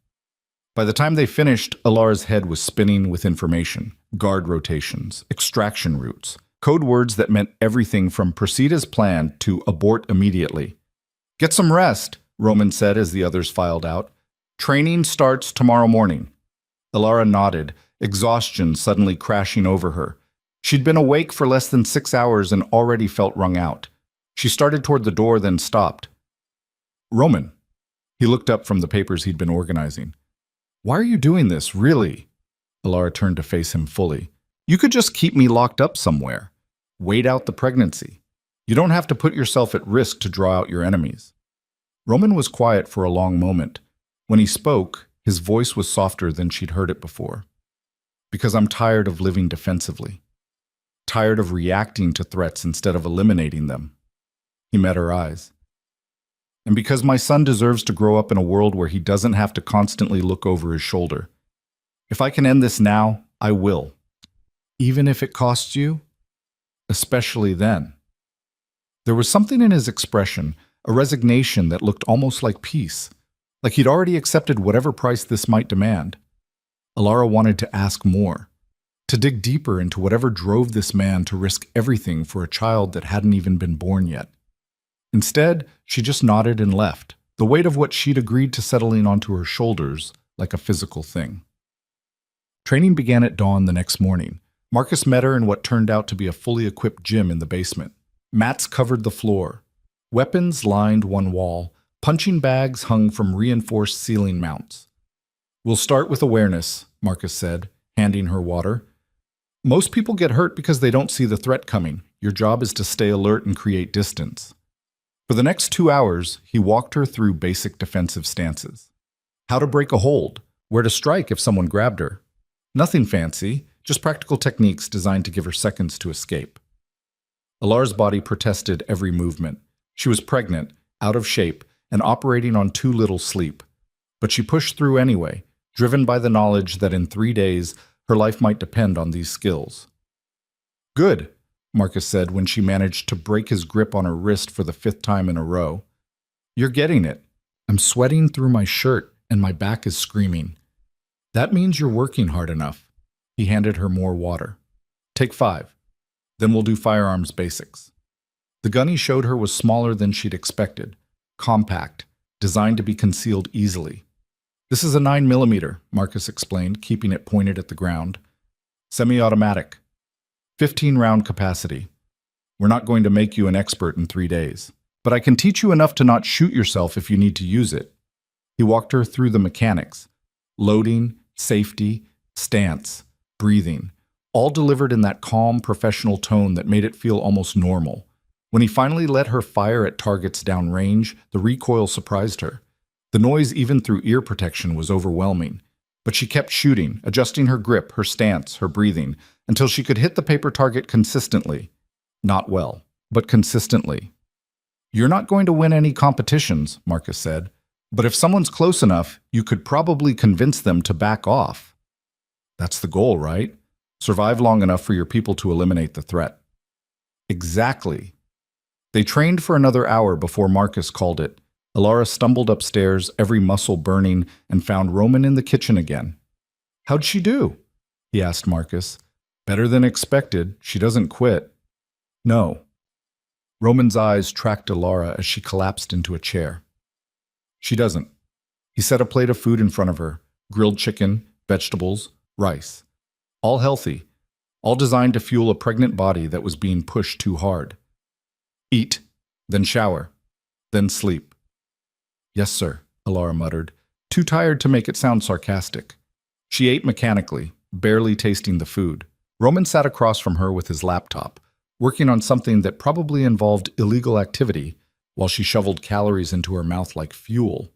By the time they finished, Alara's head was spinning with information, guard rotations, extraction routes, code words that meant everything from proceed as planned to abort immediately. Get some rest, Roman said as the others filed out. Training starts tomorrow morning. Alara nodded, exhaustion suddenly crashing over her. She'd been awake for less than 6 hours and already felt wrung out. She started toward the door, then stopped. Roman. He looked up from the papers he'd been organizing. Why are you doing this, really? Alara turned to face him fully. You could just keep me locked up somewhere. Wait out the pregnancy. You don't have to put yourself at risk to draw out your enemies. Roman was quiet for a long moment. When he spoke, his voice was softer than she'd heard it before. Because I'm tired of living defensively. Tired of reacting to threats instead of eliminating them. He met her eyes. And because my son deserves to grow up in a world where he doesn't have to constantly look over his shoulder. If I can end this now, I will. Even if it costs you? Especially then. There was something in his expression, a resignation that looked almost like peace, like he'd already accepted whatever price this might demand. Alara wanted to ask more, to dig deeper into whatever drove this man to risk everything for a child that hadn't even been born yet. Instead, she just nodded and left, the weight of what she'd agreed to settling onto her shoulders like a physical thing. Training began at dawn the next morning. Marcus met her in what turned out to be a fully equipped gym in the basement. Mats covered the floor. Weapons lined one wall. Punching bags hung from reinforced ceiling mounts. We'll start with awareness, Marcus said, handing her water. Most people get hurt because they don't see the threat coming. Your job is to stay alert and create distance. For the next 2 hours, he walked her through basic defensive stances. How to break a hold, where to strike if someone grabbed her. Nothing fancy, just practical techniques designed to give her seconds to escape. Alara's body protested every movement. She was pregnant, out of shape, and operating on too little sleep. But she pushed through anyway, driven by the knowledge that in 3 days, her life might depend on these skills. Good, Marcus said when she managed to break his grip on her wrist for the 5th time in a row. You're getting it. I'm sweating through my shirt and my back is screaming. That means you're working hard enough. He handed her more water. Take 5. Then we'll do firearms basics. The gun he showed her was smaller than she'd expected. Compact, designed to be concealed easily. This is a 9mm, Marcus explained, keeping it pointed at the ground. Semi-automatic. 15-round capacity. We're not going to make you an expert in 3 days, but I can teach you enough to not shoot yourself if you need to use it. He walked her through the mechanics. Loading, safety, stance, breathing, all delivered in that calm, professional tone that made it feel almost normal. When he finally let her fire at targets downrange, the recoil surprised her. The noise, even through ear protection, was overwhelming. But she kept shooting, adjusting her grip, her stance, her breathing, until she could hit the paper target consistently. Not well, but consistently. You're not going to win any competitions, Marcus said, but if someone's close enough, you could probably convince them to back off. That's the goal, right? Survive long enough for your people to eliminate the threat. Exactly. They trained for another hour before Marcus called it. Alara stumbled upstairs, every muscle burning, and found Roman in the kitchen again. How'd she do? He asked Marcus. Better than expected. She doesn't quit. No. Roman's eyes tracked Alara as she collapsed into a chair. She doesn't. He set a plate of food in front of her. Grilled chicken, vegetables, rice. All healthy. All designed to fuel a pregnant body that was being pushed too hard. Eat, then shower, then sleep. Yes, sir, Alara muttered, too tired to make it sound sarcastic. She ate mechanically, barely tasting the food. Roman sat across from her with his laptop, working on something that probably involved illegal activity while she shoveled calories into her mouth like fuel.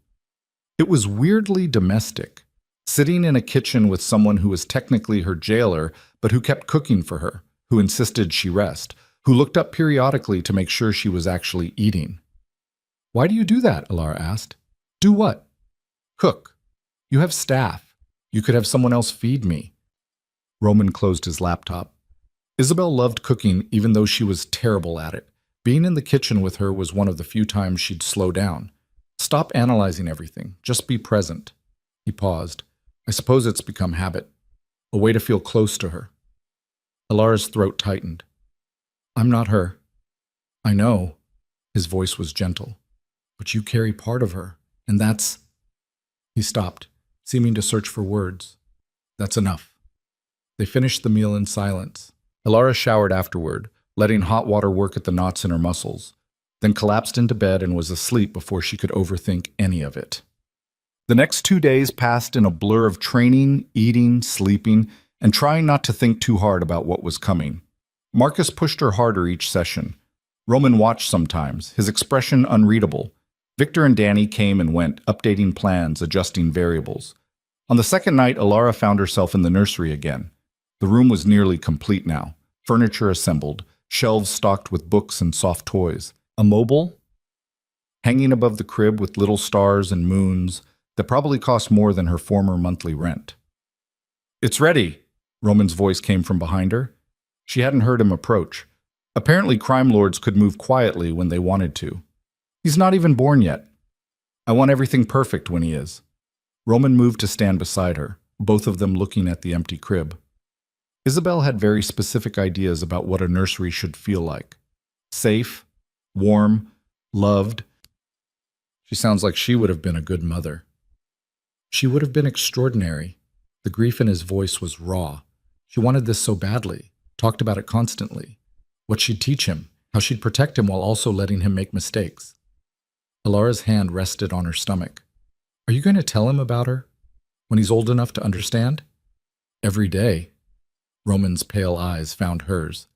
It was weirdly domestic, sitting in a kitchen with someone who was technically her jailer, but who kept cooking for her, who insisted she rest, who looked up periodically to make sure she was actually eating. "Why do you do that?" Alara asked. "Do what?" "Cook. You have staff. You could have someone else feed me." Roman closed his laptop. Isabel loved cooking even though she was terrible at it. Being in the kitchen with her was one of the few times she'd slow down. Stop analyzing everything. Just be present. He paused. "I suppose it's become habit. A way to feel close to her." Alara's throat tightened. "I'm not her." "I know." His voice was gentle. "But you carry part of her, and that's—" He stopped, seeming to search for words. "That's enough." They finished the meal in silence. Alara showered afterward, letting hot water work at the knots in her muscles, then collapsed into bed and was asleep before she could overthink any of it. The next 2 days passed in a blur of training, eating, sleeping, and trying not to think too hard about what was coming. Marcus pushed her harder each session. Roman watched sometimes, his expression unreadable. Victor and Danny came and went, updating plans, adjusting variables. On the second night, Alara found herself in the nursery again. The room was nearly complete now, furniture assembled, shelves stocked with books and soft toys. A mobile hanging above the crib with little stars and moons that probably cost more than her former monthly rent. "It's ready," Roman's voice came from behind her. She hadn't heard him approach. Apparently crime lords could move quietly when they wanted to. "He's not even born yet. I want everything perfect when he is." Roman moved to stand beside her, both of them looking at the empty crib. Isabel had very specific ideas about what a nursery should feel like. Safe, warm, loved. She sounds like she would have been a good mother. She would have been extraordinary. The grief in his voice was raw. She wanted this so badly, talked about it constantly. What she'd teach him, how she'd protect him while also letting him make mistakes. Alara's hand rested on her stomach. "Are you going to tell him about her? When he's old enough to understand?" "Every day." Roman's pale eyes found hers.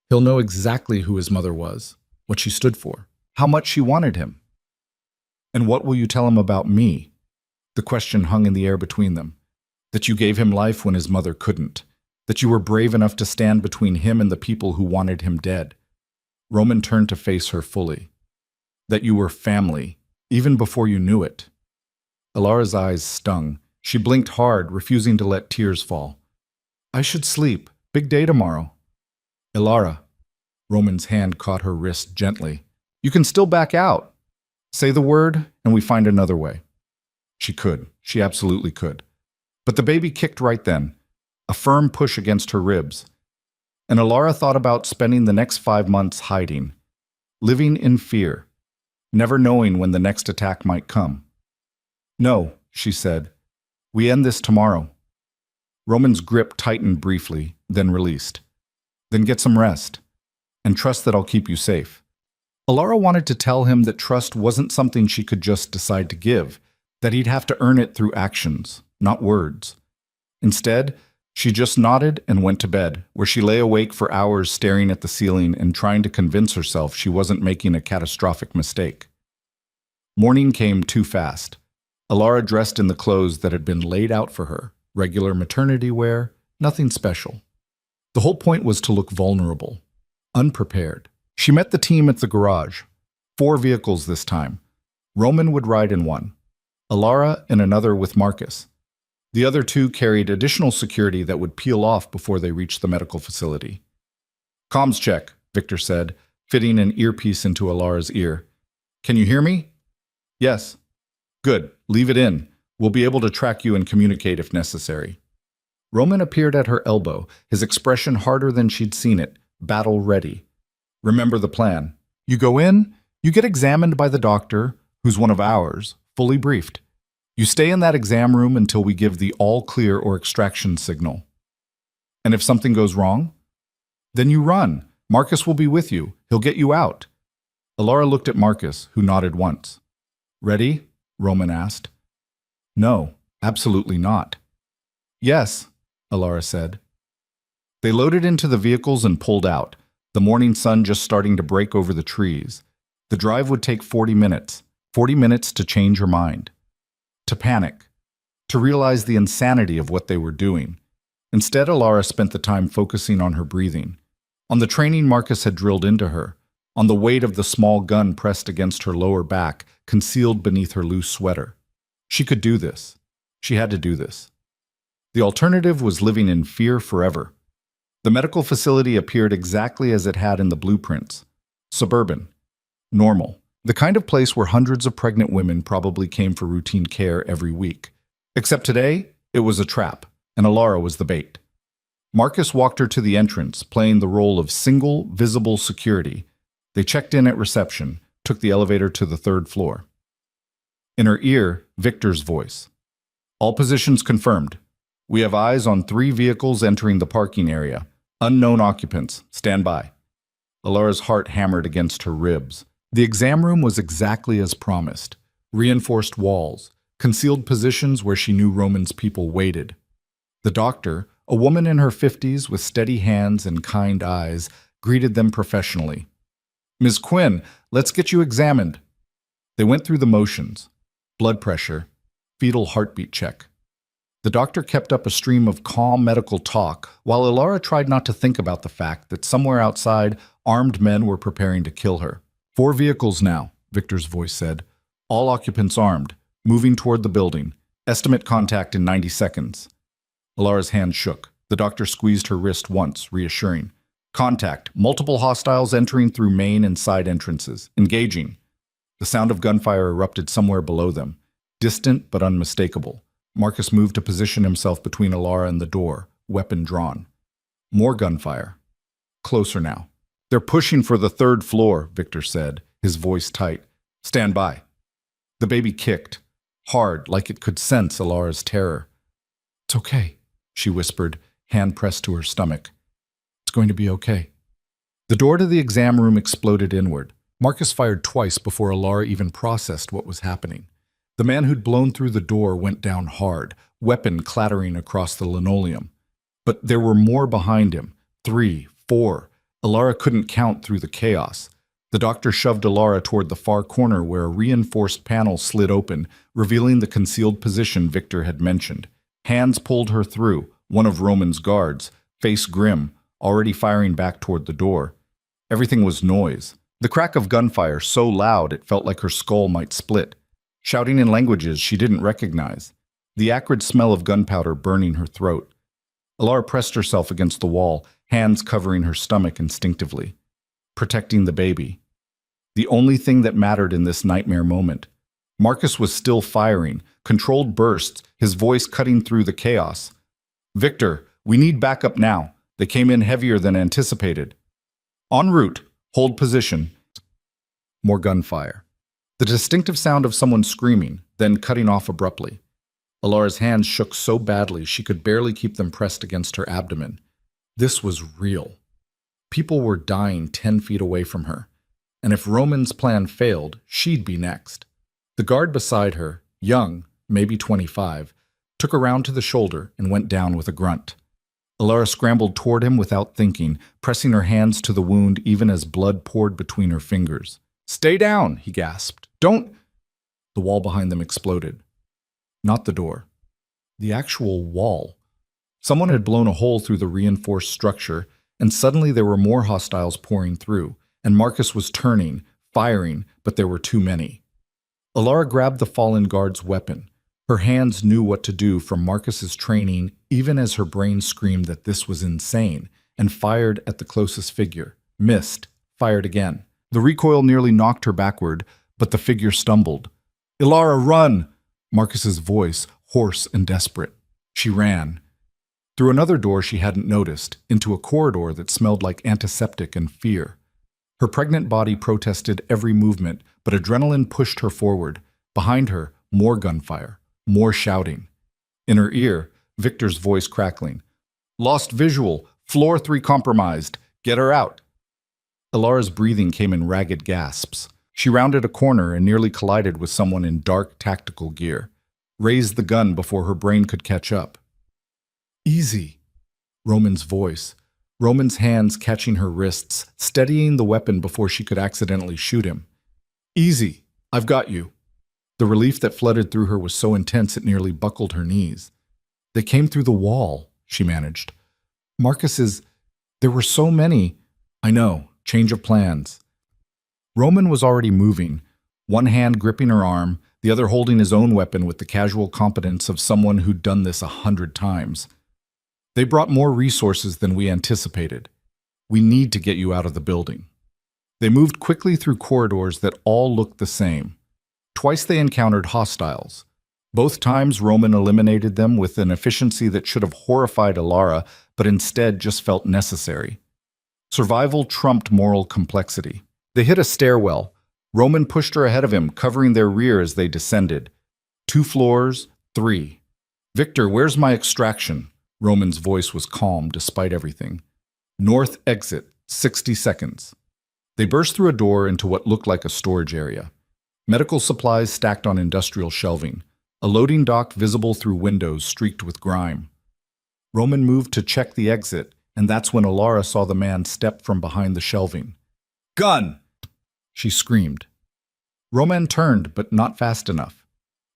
"He'll know exactly who his mother was, what she stood for, how much she wanted him." "And what will you tell him about me?" The question hung in the air between them. That you gave him life when his mother couldn't. That you were brave enough to stand between him and the people who wanted him dead. Roman turned to face her fully. That you were family, even before you knew it. Alara's eyes stung. She blinked hard, refusing to let tears fall. "I should sleep. Big day tomorrow." "Alara." Roman's hand caught her wrist gently. "You can still back out. Say the word, and we find another way." She could. She absolutely could. But the baby kicked right then, a firm push against her ribs. And Alara thought about spending the next 5 months hiding, living in fear, never knowing when the next attack might come. "No," she said. "We end this tomorrow." Roman's grip tightened briefly, then released. "Then get some rest, and trust that I'll keep you safe." Alara wanted to tell him that trust wasn't something she could just decide to give, that he'd have to earn it through actions, not words. Instead, she just nodded and went to bed, where she lay awake for hours staring at the ceiling and trying to convince herself she wasn't making a catastrophic mistake. Morning came too fast. Alara dressed in the clothes that had been laid out for her, regular maternity wear, nothing special. The whole point was to look vulnerable, unprepared. She met the team at the garage. 4 vehicles this time. Roman would ride in one, Alara in another with Marcus. The other 2 carried additional security that would peel off before they reached the medical facility. "Comms check," Victor said, fitting an earpiece into Alara's ear. "Can you hear me?" "Yes." "Good. Leave it in. We'll be able to track you and communicate if necessary." Roman appeared at her elbow, his expression harder than she'd seen it, battle ready. "Remember the plan. You go in, you get examined by the doctor, who's one of ours, fully briefed. You stay in that exam room until we give the all clear or extraction signal. And if something goes wrong, then you run. Marcus will be with you. He'll get you out." Alara looked at Marcus, who nodded once. "Ready?" Roman asked. "No, absolutely not." "Yes," Alara said. They loaded into the vehicles and pulled out, the morning sun just starting to break over the trees. The drive would take 40 minutes to change her mind. to panic, to realize the insanity of what they were doing. Instead, Alara spent the time focusing on her breathing, on the training Marcus had drilled into her, on the weight of the small gun pressed against her lower back, concealed beneath her loose sweater. She could do this. She had to do this. The alternative was living in fear forever. The medical facility appeared exactly as it had in the blueprints. Suburban. Normal. The kind of place where hundreds of pregnant women probably came for routine care every week. Except today, it was a trap, and Alara was the bait. Marcus walked her to the entrance, playing the role of single, visible security. They checked in at reception, took the elevator to the 3rd floor. In her ear, Victor's voice. All positions confirmed. We have eyes on 3 vehicles entering the parking area. Unknown occupants. Stand by. Alara's heart hammered against her ribs. The exam room was exactly as promised. Reinforced walls, concealed positions where she knew Roman's people waited. The doctor, a woman in her 50s with steady hands and kind eyes, greeted them professionally. Ms. Quinn, let's get you examined. They went through the motions. Blood pressure, fetal heartbeat check. The doctor kept up a stream of calm medical talk, while Alara tried not to think about the fact that somewhere outside, armed men were preparing to kill her. 4 vehicles now, Victor's voice said. All occupants armed, moving toward the building. Estimate contact in 90 seconds. Alara's hand shook. The doctor squeezed her wrist once, reassuring. Contact. Multiple hostiles entering through main and side entrances. Engaging. The sound of gunfire erupted somewhere below them. Distant but unmistakable. Marcus moved to position himself between Alara and the door, weapon drawn. More gunfire. Closer now. They're pushing for the 3rd floor, Victor said, his voice tight. Stand by. The baby kicked, hard, like it could sense Alara's terror. It's okay, she whispered, hand pressed to her stomach. It's going to be okay. The door to the exam room exploded inward. Marcus fired twice before Alara even processed what was happening. The man who'd blown through the door went down hard, weapon clattering across the linoleum. But there were more behind him. 3, 4. Alara couldn't count through the chaos. The doctor shoved Alara toward the far corner where a reinforced panel slid open, revealing the concealed position Victor had mentioned. Hands pulled her through, one of Roman's guards, face grim, already firing back toward the door. Everything was noise. The crack of gunfire so loud it felt like her skull might split. Shouting in languages she didn't recognize. The acrid smell of gunpowder burning her throat. Alara pressed herself against the wall, hands covering her stomach instinctively. Protecting the baby. The only thing that mattered in this nightmare moment. Marcus was still firing, controlled bursts, his voice cutting through the chaos. Victor, we need backup now. They came in heavier than anticipated. En route. Hold position. More gunfire. The distinctive sound of someone screaming, then cutting off abruptly. Alara's hands shook so badly she could barely keep them pressed against her abdomen. This was real. People were dying 10 feet away from her, and if Roman's plan failed, she'd be next. The guard beside her, young, maybe 25, took her round to the shoulder and went down with a grunt. Alara scrambled toward him without thinking, pressing her hands to the wound even as blood poured between her fingers. Stay down, he gasped. Don't... The wall behind them exploded. Not the door. The actual wall. Someone had blown a hole through the reinforced structure, and suddenly there were more hostiles pouring through, and Marcus was turning, firing, but there were too many. Alara grabbed the fallen guard's weapon. Her hands knew what to do from Marcus's training, even as her brain screamed that this was insane, and fired at the closest figure. Missed. Fired again. The recoil nearly knocked her backward, but the figure stumbled. Alara, run! Marcus's voice, hoarse and desperate. She ran. Through another door she hadn't noticed, into a corridor that smelled like antiseptic and fear. Her pregnant body protested every movement, but adrenaline pushed her forward. Behind her, more gunfire, more shouting. In her ear, Victor's voice crackling. Lost visual. Floor 3 compromised. Get her out. Alara's breathing came in ragged gasps. She rounded a corner and nearly collided with someone in dark tactical gear. Raised the gun before her brain could catch up. Easy. Roman's voice. Roman's hands catching her wrists, steadying the weapon before she could accidentally shoot him. Easy. I've got you. The relief that flooded through her was so intense it nearly buckled her knees. They came through the wall, she managed. Marcus's, there were so many. I know, change of plans. Roman was already moving, one hand gripping her arm, the other holding his own weapon with the casual competence of someone who'd done this 100 times. They brought more resources than we anticipated. We need to get you out of the building. They moved quickly through corridors that all looked the same. Twice they encountered hostiles. Both times Roman eliminated them with an efficiency that should have horrified Alara, but instead just felt necessary. Survival trumped moral complexity. They hit a stairwell. Roman pushed her ahead of him, covering their rear as they descended. 2 floors, 3. Victor, where's my extraction? Roman's voice was calm despite everything. North exit, 60 seconds. They burst through a door into what looked like a storage area. Medical supplies stacked on industrial shelving. A loading dock visible through windows streaked with grime. Roman moved to check the exit, and that's when Alara saw the man step from behind the shelving. Gun! She screamed. Roman turned, but not fast enough.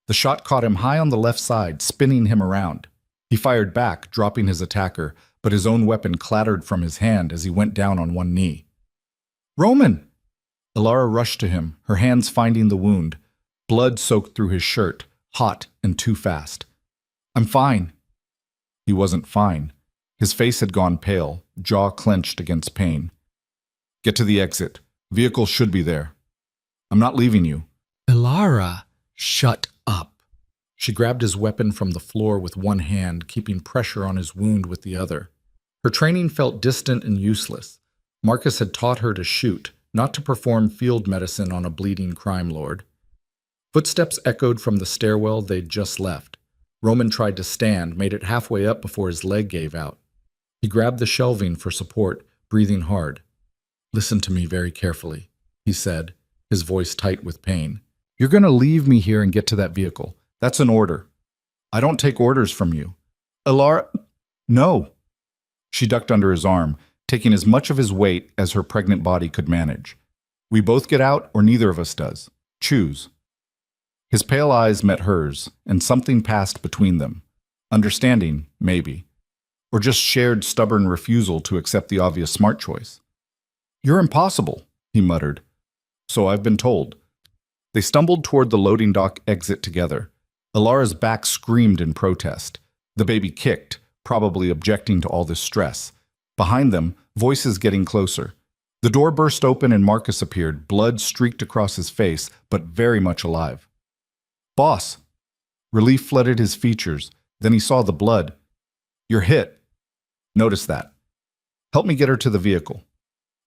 The shot caught him high on the left side, spinning him around. He fired back, dropping his attacker, but his own weapon clattered from his hand as he went down on one knee. Roman! Alara rushed to him, her hands finding the wound. Blood soaked through his shirt, hot and too fast. I'm fine. He wasn't fine. His face had gone pale, jaw clenched against pain. Get to the exit. Vehicle should be there. I'm not leaving you. Alara, shut up. She grabbed his weapon from the floor with one hand, keeping pressure on his wound with the other. Her training felt distant and useless. Marcus had taught her to shoot, not to perform field medicine on a bleeding crime lord. Footsteps echoed from the stairwell they'd just left. Roman tried to stand, made it halfway up before his leg gave out. He grabbed the shelving for support, breathing hard. Listen to me very carefully, he said, his voice tight with pain. You're going to leave me here and get to that vehicle. That's an order. I don't take orders from you. Alara, no. She ducked under his arm, taking as much of his weight as her pregnant body could manage. We both get out or neither of us does. Choose. His pale eyes met hers, and something passed between them. Understanding, maybe. Or just shared stubborn refusal to accept the obvious smart choice. You're impossible, he muttered. So I've been told. They stumbled toward the loading dock exit together. Alara's back screamed in protest. The baby kicked, probably objecting to all this stress. Behind them, voices getting closer. The door burst open and Marcus appeared, blood streaked across his face, but very much alive. Boss! Relief flooded his features. Then he saw the blood. You're hit. Notice that. Help me get her to the vehicle.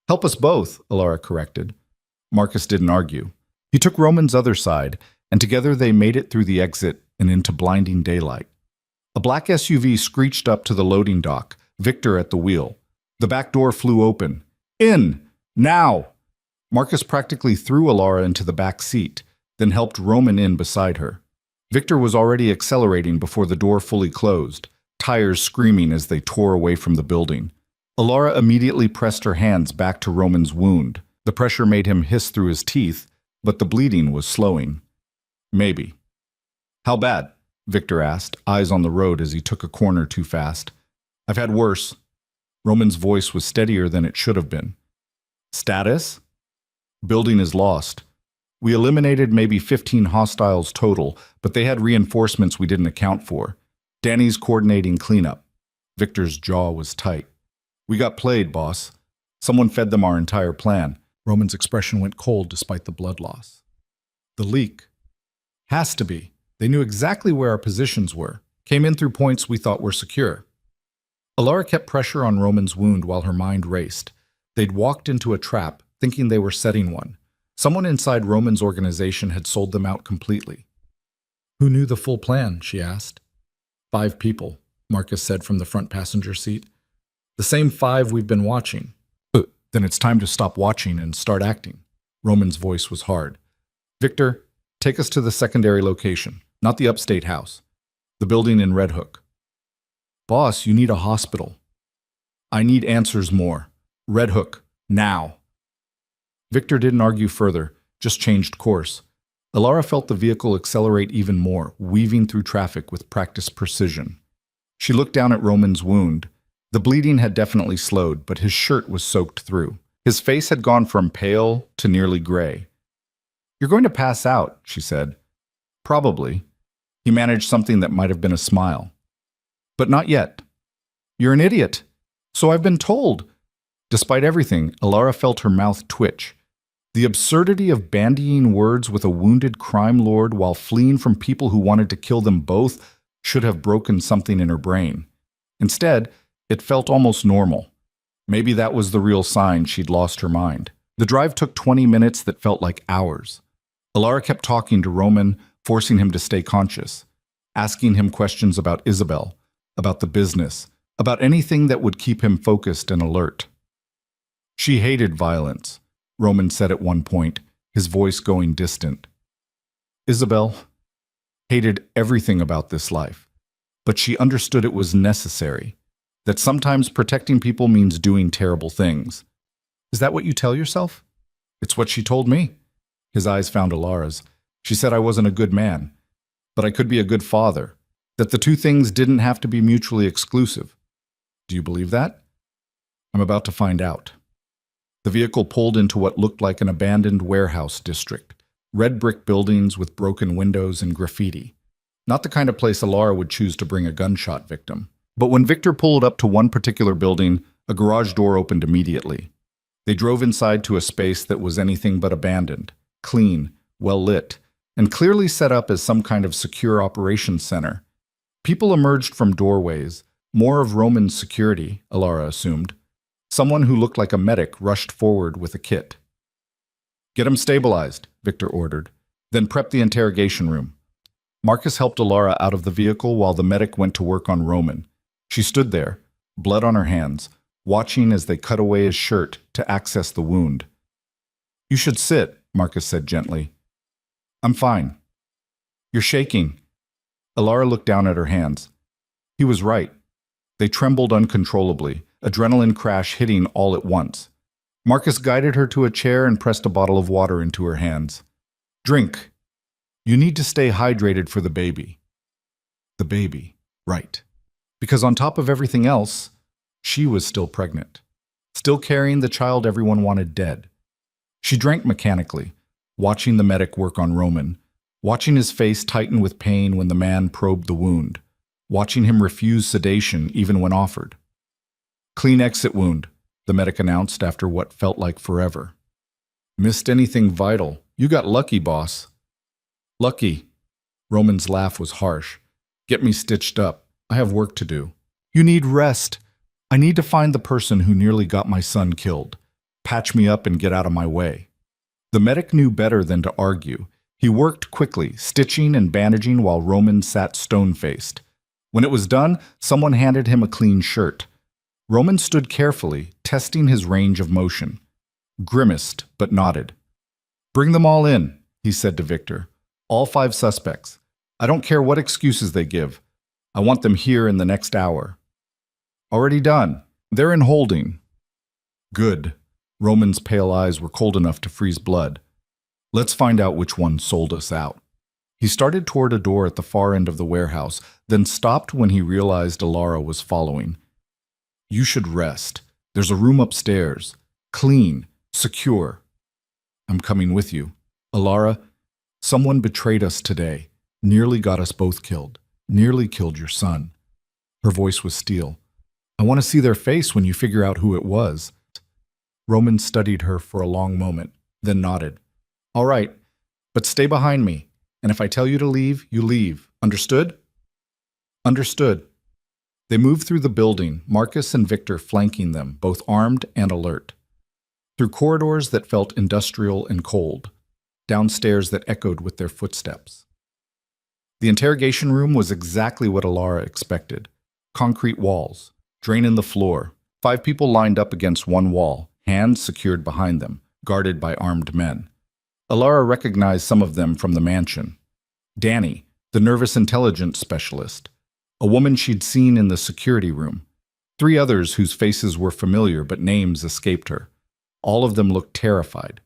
Help us both, Alara corrected. Marcus didn't argue. He took Roman's other side, and together they made it through the exit and into blinding daylight. A black SUV screeched up to the loading dock, Victor at the wheel. The back door flew open. In! Now! Marcus practically threw Alara into the back seat, then helped Roman in beside her. Victor was already accelerating before the door fully closed, tires screaming as they tore away from the building. Alara immediately pressed her hands back to Roman's wound. The pressure made him hiss through his teeth, but the bleeding was slowing. Maybe. How bad? Victor asked, eyes on the road as he took a corner too fast. I've had worse. Roman's voice was steadier than it should have been. Status? Building is lost. We eliminated maybe 15 hostiles total, but they had reinforcements we didn't account for. Danny's coordinating cleanup. Victor's jaw was tight. We got played, boss. Someone fed them our entire plan. Roman's expression went cold despite the blood loss. The leak. Has to be. They knew exactly where our positions were. Came in through points we thought were secure. Alara kept pressure on Roman's wound while her mind raced. They'd walked into a trap, thinking they were setting one. Someone inside Roman's organization had sold them out completely. Who knew the full plan? She asked. 5 people, Marcus said from the front passenger seat. The same 5 we've been watching. Then it's time to stop watching and start acting. Roman's voice was hard. Victor, take us to the secondary location, not the upstate house. The building in Red Hook. Boss, you need a hospital. I need answers more. Red Hook, now. Victor didn't argue further, just changed course. Alara felt the vehicle accelerate even more, weaving through traffic with practiced precision. She looked down at Roman's wound. The bleeding had definitely slowed, but his shirt was soaked through. His face had gone from pale to nearly gray. "You're going to pass out," she said. "Probably." He managed something that might have been a smile. "But not yet." "You're an idiot." "So I've been told." Despite everything, Alara felt her mouth twitch. The absurdity of bandying words with a wounded crime lord while fleeing from people who wanted to kill them both should have broken something in her brain. Instead, it felt almost normal. Maybe that was the real sign she'd lost her mind. The drive took 20 minutes that felt like hours. Alara kept talking to Roman, forcing him to stay conscious, asking him questions about Isabel, about the business, about anything that would keep him focused and alert. She hated violence, Roman said at one point, his voice going distant. Isabel hated everything about this life, but she understood it was necessary, that sometimes protecting people means doing terrible things. "Is that what you tell yourself?" "It's what she told me." His eyes found Alara's. "She said I wasn't a good man, but I could be a good father, that the two things didn't have to be mutually exclusive." "Do you believe that?" "I'm about to find out." The vehicle pulled into what looked like an abandoned warehouse district, red brick buildings with broken windows and graffiti. Not the kind of place Alara would choose to bring a gunshot victim. But when Victor pulled up to one particular building, a garage door opened immediately. They drove inside to a space that was anything but abandoned, clean, well lit, and clearly set up as some kind of secure operations center. People emerged from doorways, more of Roman's security, Alara assumed. Someone who looked like a medic rushed forward with a kit. "Get him stabilized," Victor ordered. "Then prep the interrogation room." Marcus helped Alara out of the vehicle while the medic went to work on Roman. She stood there, blood on her hands, watching as they cut away his shirt to access the wound. "You should sit," Marcus said gently. "I'm fine." "You're shaking." Alara looked down at her hands. He was right. They trembled uncontrollably, adrenaline crash hitting all at once. Marcus guided her to a chair and pressed a bottle of water into her hands. "Drink. You need to stay hydrated for the baby." The baby, right. Because on top of everything else, she was still pregnant, still carrying the child everyone wanted dead. She drank mechanically, watching the medic work on Roman, watching his face tighten with pain when the man probed the wound, watching him refuse sedation even when offered. "Clean exit wound," the medic announced after what felt like forever. "Missed anything vital? You got lucky, boss." "Lucky." Roman's laugh was harsh. "Get me stitched up. I have work to do." "You need rest. I need to find the person who nearly got my son killed. Patch me up and get out of my way." The medic knew better than to argue. He worked quickly, stitching and bandaging while Roman sat stone-faced. When it was done, someone handed him a clean shirt. Roman stood carefully, testing his range of motion. Grimaced, but nodded. "Bring them all in," he said to Victor. "All 5 suspects. I don't care what excuses they give. I want them here in the next hour." "Already done. They're in holding." "Good." Roman's pale eyes were cold enough to freeze blood. "Let's find out which one sold us out." He started toward a door at the far end of the warehouse, then stopped when he realized Alara was following. "You should rest. There's a room upstairs. Clean. Secure." "I'm coming with you." "Alara, someone betrayed us today. Nearly got us both killed. Nearly killed your son." Her voice was steel. "I want to see their face when you figure out who it was." Roman studied her for a long moment, then nodded. "All right, but stay behind me, and if I tell you to leave, you leave. Understood?" "Understood." They moved through the building, Marcus and Victor flanking them, both armed and alert. Through corridors that felt industrial and cold, downstairs that echoed with their footsteps. The interrogation room was exactly what Alara expected. Concrete walls, drain in the floor, 5 people lined up against one wall, hands secured behind them, guarded by armed men. Alara recognized some of them from the mansion. Danny, the nervous intelligence specialist, a woman she'd seen in the security room, 3 others whose faces were familiar but names escaped her. All of them looked terrified.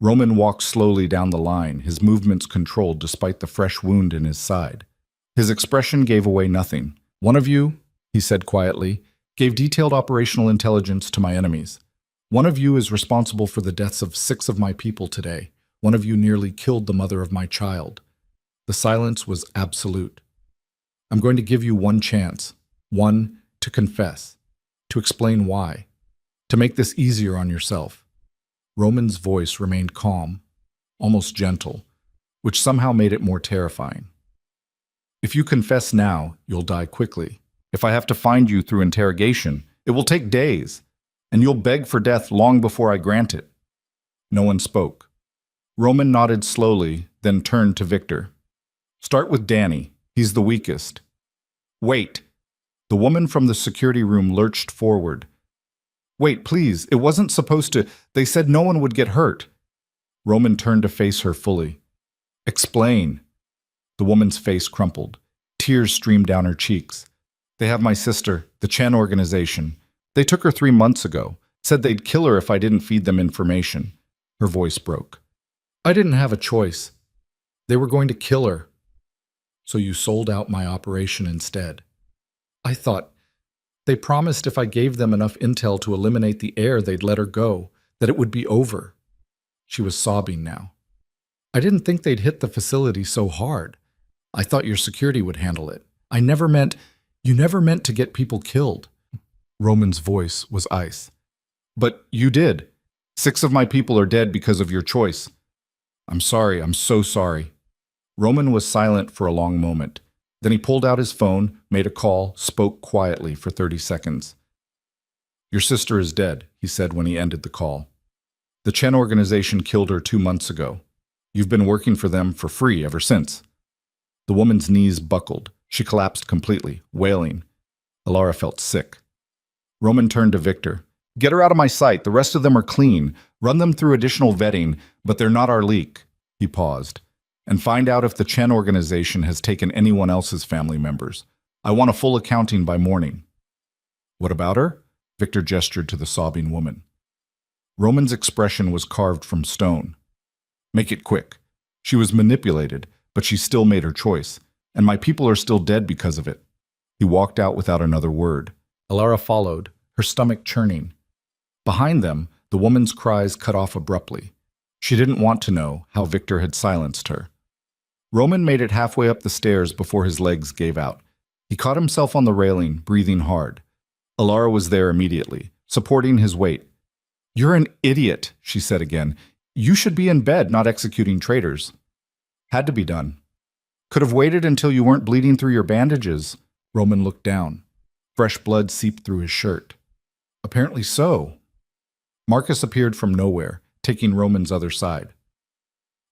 Roman walked slowly down the line, his movements controlled despite the fresh wound in his side. His expression gave away nothing. "One of you," he said quietly, "gave detailed operational intelligence to my enemies. One of you is responsible for the deaths of 6 of my people today. One of you nearly killed the mother of my child." The silence was absolute. "I'm going to give you one chance. One, to confess. To explain why. To make this easier on yourself." Roman's voice remained calm, almost gentle, which somehow made it more terrifying. "If you confess now, you'll die quickly. If I have to find you through interrogation, it will take days, and you'll beg for death long before I grant it." No one spoke. Roman nodded slowly, then turned to Victor. "Start with Danny. He's the weakest." "Wait." The woman from the security room lurched forward. "Wait, please. It wasn't supposed to. They said no one would get hurt." Roman turned to face her fully. "Explain." The woman's face crumpled. Tears streamed down her cheeks. "They have my sister, the Chen organization. They took her 3 months ago. Said they'd kill her if I didn't feed them information." Her voice broke. "I didn't have a choice. They were going to kill her. So you sold out my operation instead. I thought they promised if I gave them enough intel to eliminate the heir, they'd let her go, that it would be over." She was sobbing now. "I didn't think they'd hit the facility so hard. I thought your security would handle it. You never meant to get people killed." Roman's voice was ice. "But you did. 6 of my people are dead because of your choice. I'm sorry, I'm so sorry." Roman was silent for a long moment. Then he pulled out his phone, made a call, spoke quietly for 30 seconds. "Your sister is dead," he said when he ended the call. "The Chen organization killed her 2 months ago. You've been working for them for free ever since." The woman's knees buckled. She collapsed completely, wailing. Alara felt sick. Roman turned to Victor. "Get her out of my sight. The rest of them are clean. Run them through additional vetting, but they're not our leak." He paused. "And find out if the Chen organization has taken anyone else's family members. I want a full accounting by morning." "What about her?" Victor gestured to the sobbing woman. Roman's expression was carved from stone. "Make it quick. She was manipulated, but she still made her choice, and my people are still dead because of it." He walked out without another word. Alara followed, her stomach churning. Behind them, the woman's cries cut off abruptly. She didn't want to know how Victor had silenced her. Roman made it halfway up the stairs before his legs gave out. He caught himself on the railing, breathing hard. Alara was there immediately, supporting his weight. "You're an idiot," she said again. "You should be in bed, not executing traitors." "Had to be done." "Could have waited until you weren't bleeding through your bandages." Roman looked down. Fresh blood seeped through his shirt. "Apparently so." Marcus appeared from nowhere, taking Roman's other side.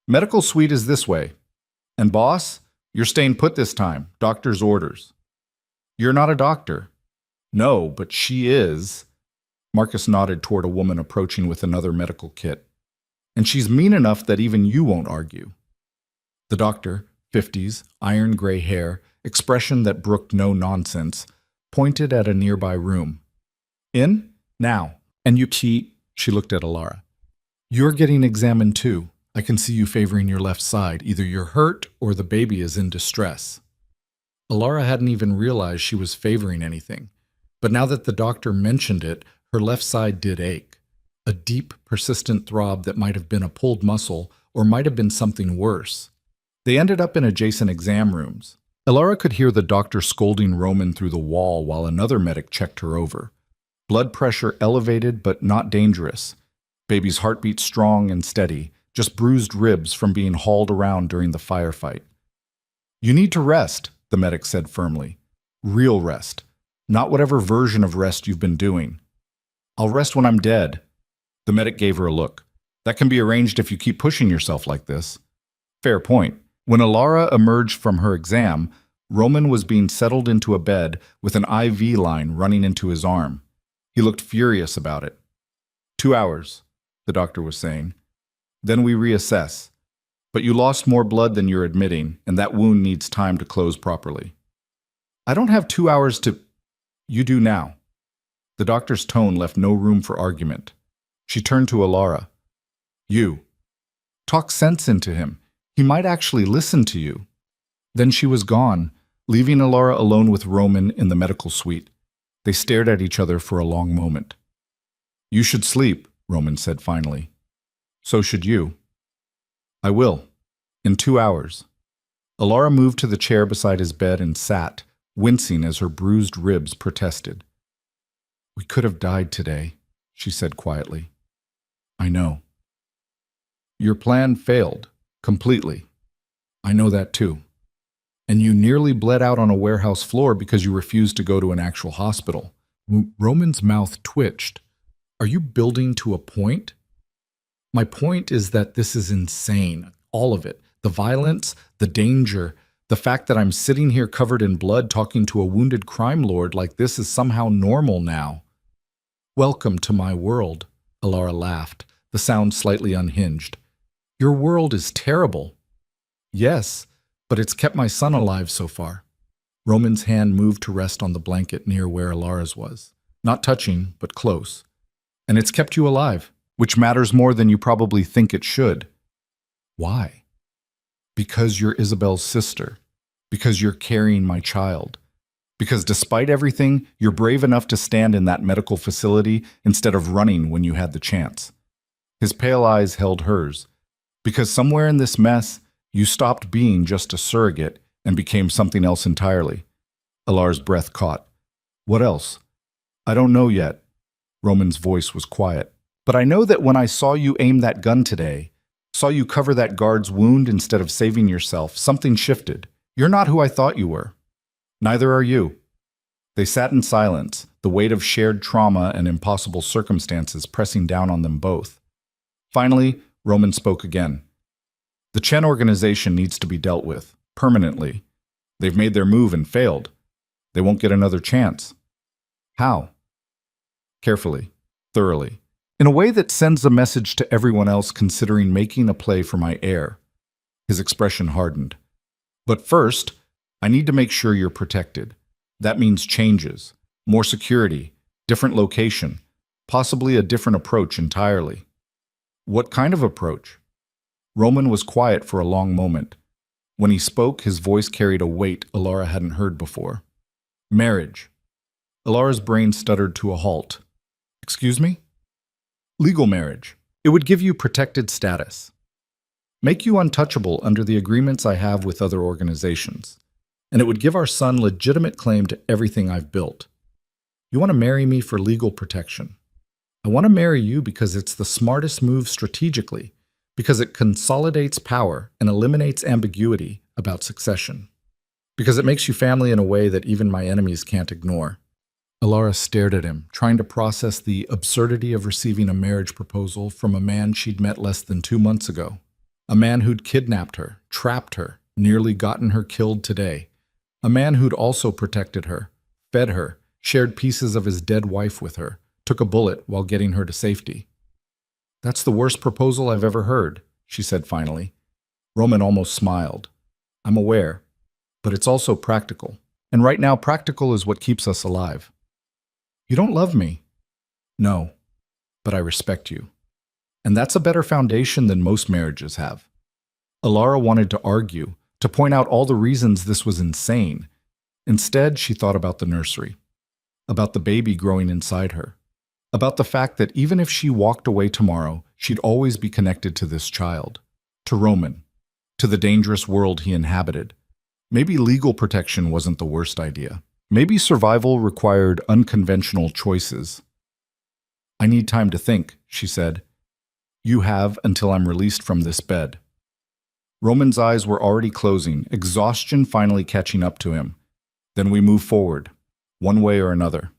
"Medical suite is this way. And boss, you're staying put this time. Doctor's orders." "You're not a doctor." "No, but she is." Marcus nodded toward a woman approaching with another medical kit. "And she's mean enough that even you won't argue." The doctor, 50s, iron gray hair, expression that brooked no nonsense, pointed at a nearby room. "In? Now. And you keep," she looked at Alara. "You're getting examined too. I can see you favoring your left side. Either you're hurt or the baby is in distress." Alara hadn't even realized she was favoring anything. But now that the doctor mentioned it, her left side did ache. A deep, persistent throb that might have been a pulled muscle or might have been something worse. They ended up in adjacent exam rooms. Alara could hear the doctor scolding Roman through the wall while another medic checked her over. Blood pressure elevated but not dangerous. Baby's heartbeat strong and steady, just bruised ribs from being hauled around during the firefight. "You need to rest," the medic said firmly. "Real rest. Not whatever version of rest you've been doing." "I'll rest when I'm dead." The medic gave her a look. "That can be arranged if you keep pushing yourself like this." Fair point. When Alara emerged from her exam, Roman was being settled into a bed with an IV line running into his arm. He looked furious about it. 2 hours, the doctor was saying. Then we reassess. But you lost more blood than you're admitting, and that wound needs time to close properly. I don't have 2 hours to... You do now. The doctor's tone left no room for argument. She turned to Alara. You. Talk sense into him. He might actually listen to you. Then she was gone, leaving Alara alone with Roman in the medical suite. They stared at each other for a long moment. You should sleep, Roman said finally. So should you. I will. In 2 hours. Alara moved to the chair beside his bed and sat, wincing as her bruised ribs protested. We could have died today, she said quietly. I know. Your plan failed, completely. I know that too. And you nearly bled out on a warehouse floor because you refused to go to an actual hospital. Roman's mouth twitched. Are you building to a point? My point is that this is insane, all of it. The violence, the danger, the fact that I'm sitting here covered in blood talking to a wounded crime lord like this is somehow normal now. Welcome to my world, Alara laughed, the sound slightly unhinged. Your world is terrible. Yes, but it's kept my son alive so far. Roman's hand moved to rest on the blanket near where Alara's was. Not touching, but close. And it's kept you alive, which matters more than you probably think it should. Why? Because you're Isabel's sister. Because you're carrying my child. Because despite everything, you're brave enough to stand in that medical facility instead of running when you had the chance. His pale eyes held hers. Because somewhere in this mess, you stopped being just a surrogate and became something else entirely. Alara's breath caught. What else? I don't know yet. Roman's voice was quiet. But I know that when I saw you aim that gun today, saw you cover that guard's wound instead of saving yourself, something shifted. You're not who I thought you were. Neither are you. They sat in silence, the weight of shared trauma and impossible circumstances pressing down on them both. Finally, Roman spoke again. The Chen organization needs to be dealt with, permanently. They've made their move and failed. They won't get another chance. How? Carefully, thoroughly. In a way that sends a message to everyone else considering making a play for my heir. His expression hardened. But first, I need to make sure you're protected. That means changes, more security, different location, possibly a different approach entirely. What kind of approach? Roman was quiet for a long moment. When he spoke, his voice carried a weight Alara hadn't heard before. Marriage. Alara's brain stuttered to a halt. Excuse me? Legal marriage. It would give you protected status. Make you untouchable under the agreements I have with other organizations. And it would give our son legitimate claim to everything I've built. You want to marry me for legal protection. I want to marry you because it's the smartest move strategically, because it consolidates power and eliminates ambiguity about succession. Because it makes you family in a way that even my enemies can't ignore. Alara stared at him, trying to process the absurdity of receiving a marriage proposal from a man she'd met less than 2 months ago. A man who'd kidnapped her, trapped her, nearly gotten her killed today. A man who'd also protected her, fed her, shared pieces of his dead wife with her, took a bullet while getting her to safety. That's the worst proposal I've ever heard, she said finally. Roman almost smiled. I'm aware, but it's also practical. And right now, practical is what keeps us alive. You don't love me. No, but I respect you. And that's a better foundation than most marriages have. Alara wanted to argue, to point out all the reasons this was insane. Instead, she thought about the nursery, about the baby growing inside her, about the fact that even if she walked away tomorrow, she'd always be connected to this child, to Roman, to the dangerous world he inhabited. Maybe legal protection wasn't the worst idea. Maybe survival required unconventional choices. I need time to think, she said. You have until I'm released from this bed. Roman's eyes were already closing, exhaustion finally catching up to him. Then we move forward, one way or another.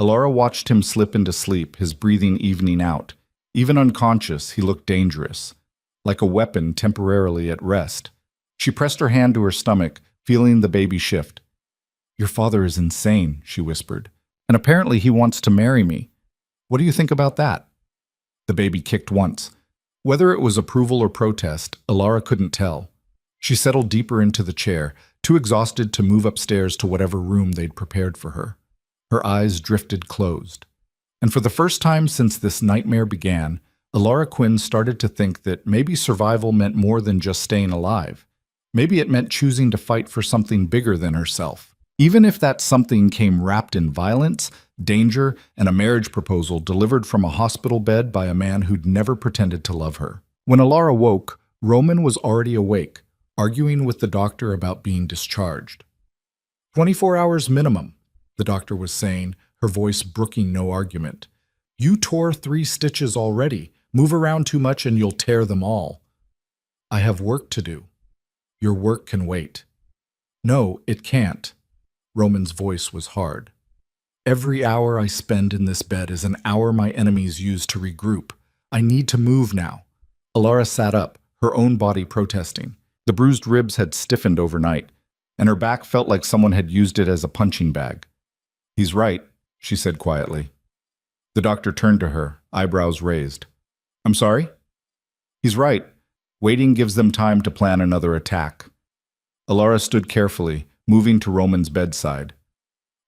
Alara watched him slip into sleep, his breathing evening out. Even unconscious, he looked dangerous, like a weapon temporarily at rest. She pressed her hand to her stomach, feeling the baby shift. Your father is insane, she whispered, and apparently he wants to marry me. What do you think about that? The baby kicked once. Whether it was approval or protest, Alara couldn't tell. She settled deeper into the chair, too exhausted to move upstairs to whatever room they'd prepared for her. Her eyes drifted closed. And for the first time since this nightmare began, Alara Quinn started to think that maybe survival meant more than just staying alive. Maybe it meant choosing to fight for something bigger than herself. Even if that something came wrapped in violence, danger, and a marriage proposal delivered from a hospital bed by a man who'd never pretended to love her. When Alara woke, Roman was already awake, arguing with the doctor about being discharged. 24 hours minimum, the doctor was saying, her voice brooking no argument. You tore 3 stitches already. Move around too much and you'll tear them all. I have work to do. Your work can wait. No, it can't. Roman's voice was hard. Every hour I spend in this bed is an hour my enemies use to regroup. I need to move now. Alara sat up, her own body protesting. The bruised ribs had stiffened overnight, and her back felt like someone had used it as a punching bag. He's right, she said quietly. The doctor turned to her, eyebrows raised. I'm sorry? He's right. Waiting gives them time to plan another attack. Alara stood carefully, moving to Roman's bedside.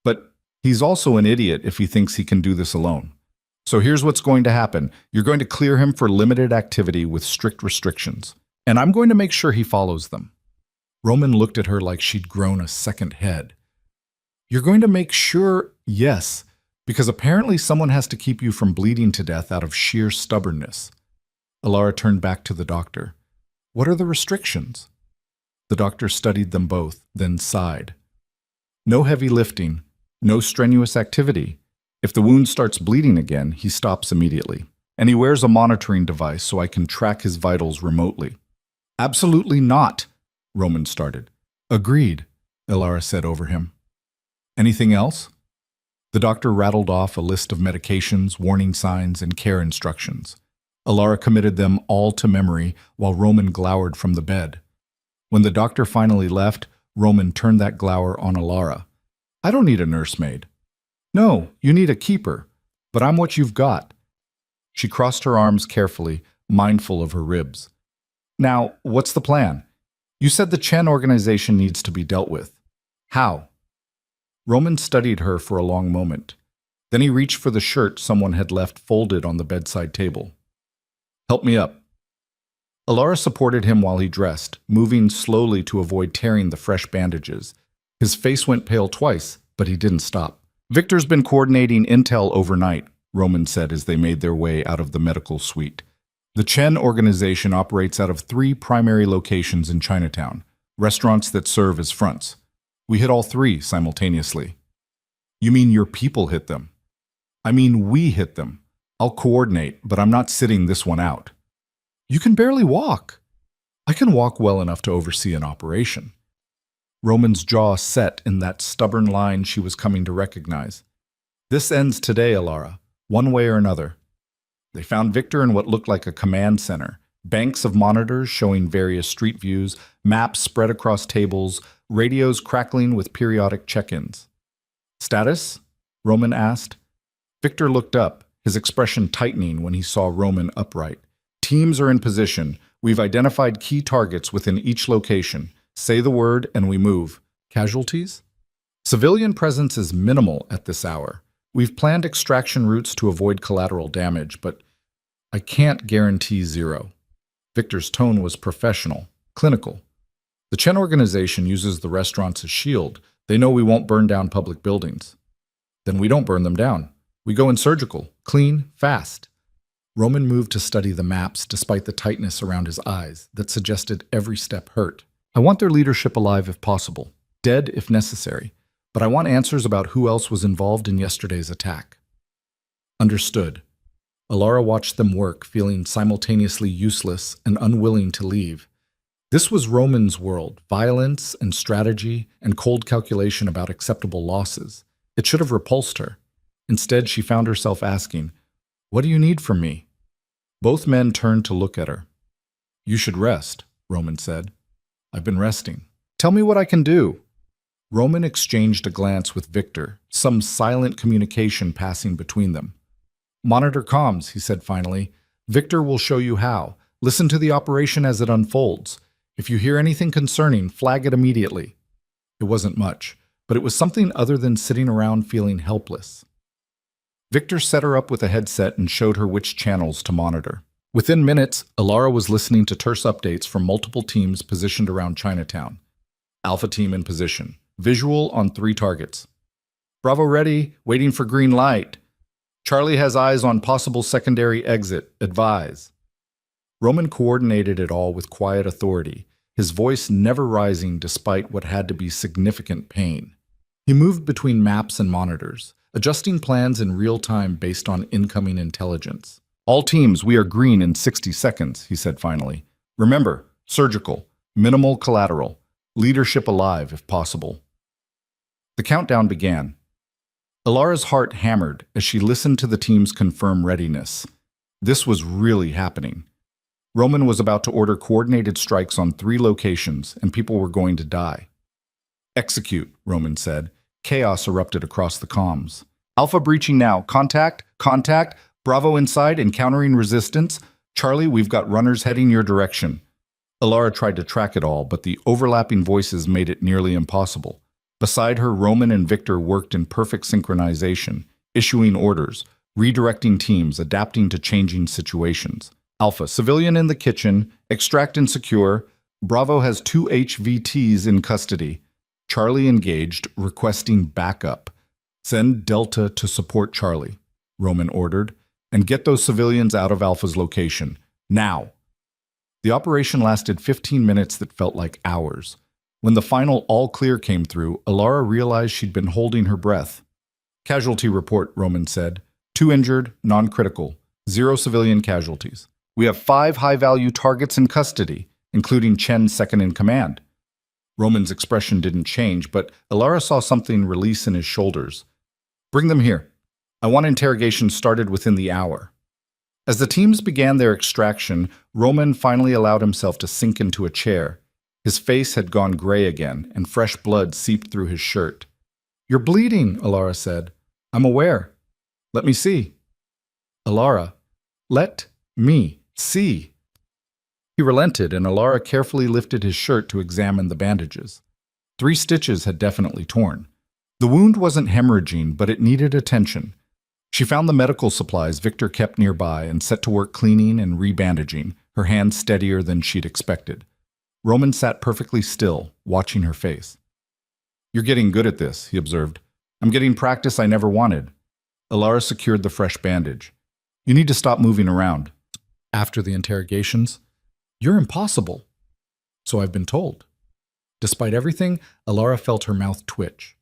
But he's also an idiot if he thinks he can do this alone. So here's what's going to happen. You're going to clear him for limited activity with strict restrictions. And I'm going to make sure he follows them. Roman looked at her like she'd grown a second head. You're going to make sure, yes, because apparently someone has to keep you from bleeding to death out of sheer stubbornness. Alara turned back to the doctor. What are the restrictions? The doctor studied them both, then sighed. No heavy lifting, no strenuous activity. If the wound starts bleeding again, he stops immediately. And he wears a monitoring device so I can track his vitals remotely. Absolutely not, Roman started. Agreed, Alara said over him. Anything else? The doctor rattled off a list of medications, warning signs, and care instructions. Alara committed them all to memory while Roman glowered from the bed. When the doctor finally left, Roman turned that glower on Alara. I don't need a nursemaid. No, you need a keeper, but I'm what you've got. She crossed her arms carefully, mindful of her ribs. Now, what's the plan? You said the Chen organization needs to be dealt with. How? Roman studied her for a long moment. Then he reached for the shirt someone had left folded on the bedside table. Help me up. Alara supported him while he dressed, moving slowly to avoid tearing the fresh bandages. His face went pale twice, but he didn't stop. Victor's been coordinating intel overnight, Roman said as they made their way out of the medical suite. The Chen organization operates out of 3 primary locations in Chinatown, restaurants that serve as fronts. We hit all 3 simultaneously. You mean your people hit them? I mean we hit them. I'll coordinate, but I'm not sitting this one out. You can barely walk. I can walk well enough to oversee an operation. Roman's jaw set in that stubborn line she was coming to recognize. This ends today, Alara, one way or another. They found Victor in what looked like a command center, banks of monitors showing various street views, maps spread across tables, radios crackling with periodic check-ins. Status? Roman asked. Victor looked up, his expression tightening when he saw Roman upright. Teams are in position. We've identified key targets within each location. Say the word and we move. Casualties? Civilian presence is minimal at this hour. We've planned extraction routes to avoid collateral damage, but I can't guarantee 0. Victor's tone was professional, clinical. The Chen organization uses the restaurants as shield. They know we won't burn down public buildings. Then we don't burn them down. We go in surgical, clean, fast. Roman moved to study the maps despite the tightness around his eyes that suggested every step hurt. I want their leadership alive if possible, dead if necessary, but I want answers about who else was involved in yesterday's attack. Understood. Alara watched them work, feeling simultaneously useless and unwilling to leave. This was Roman's world, violence and strategy and cold calculation about acceptable losses. It should have repulsed her. Instead, she found herself asking, "What do you need from me?" Both men turned to look at her. "You should rest," Roman said. "I've been resting. Tell me what I can do." Roman exchanged a glance with Victor, some silent communication passing between them. "Monitor comms," he said finally. "Victor will show you how. Listen to the operation as it unfolds. If you hear anything concerning, flag it immediately." It wasn't much, but it was something other than sitting around feeling helpless. Victor set her up with a headset and showed her which channels to monitor. Within minutes, Alara was listening to terse updates from multiple teams positioned around Chinatown. Alpha team in position. Visual on 3 targets. Bravo ready, waiting for green light. Charlie has eyes on possible secondary exit. Advise. Roman coordinated it all with quiet authority, his voice never rising despite what had to be significant pain. He moved between maps and monitors, adjusting plans in real time based on incoming intelligence. All teams, we are green in 60 seconds, he said finally. Remember, surgical, minimal collateral, leadership alive if possible. The countdown began. Alara's heart hammered as she listened to the team's confirm readiness. This was really happening. Roman was about to order coordinated strikes on 3 locations, and people were going to die. Execute, Roman said. Chaos erupted across the comms. Alpha breaching now. Contact, contact. Bravo inside, encountering resistance. Charlie, we've got runners heading your direction. Alara tried to track it all, but the overlapping voices made it nearly impossible. Beside her, Roman and Victor worked in perfect synchronization, issuing orders, redirecting teams, adapting to changing situations. Alpha, civilian in the kitchen, extract and secure. Bravo has 2 HVTs in custody. Charlie engaged, requesting backup. Send Delta to support Charlie, Roman ordered, and get those civilians out of Alpha's location. Now. The operation lasted 15 minutes that felt like hours. When the final all clear came through, Alara realized she'd been holding her breath. Casualty report, Roman said. 2 injured, non-critical. 0 civilian casualties. We have 5 high-value targets in custody, including Chen's second in command. Roman's expression didn't change, but Alara saw something release in his shoulders. Bring them here. I want interrogation started within the hour. As the teams began their extraction, Roman finally allowed himself to sink into a chair. His face had gone gray again, and fresh blood seeped through his shirt. You're bleeding, Alara said. I'm aware. Let me see. Alara, let me see. He relented, and Alara carefully lifted his shirt to examine the bandages. 3 stitches had definitely torn. The wound wasn't hemorrhaging, but it needed attention. She found the medical supplies Victor kept nearby and set to work cleaning and rebandaging, her hands steadier than she'd expected. Roman sat perfectly still, watching her face. You're getting good at this, he observed. I'm getting practice I never wanted. Alara secured the fresh bandage. You need to stop moving around. After the interrogations, you're impossible. So I've been told. Despite everything, Alara felt her mouth twitch.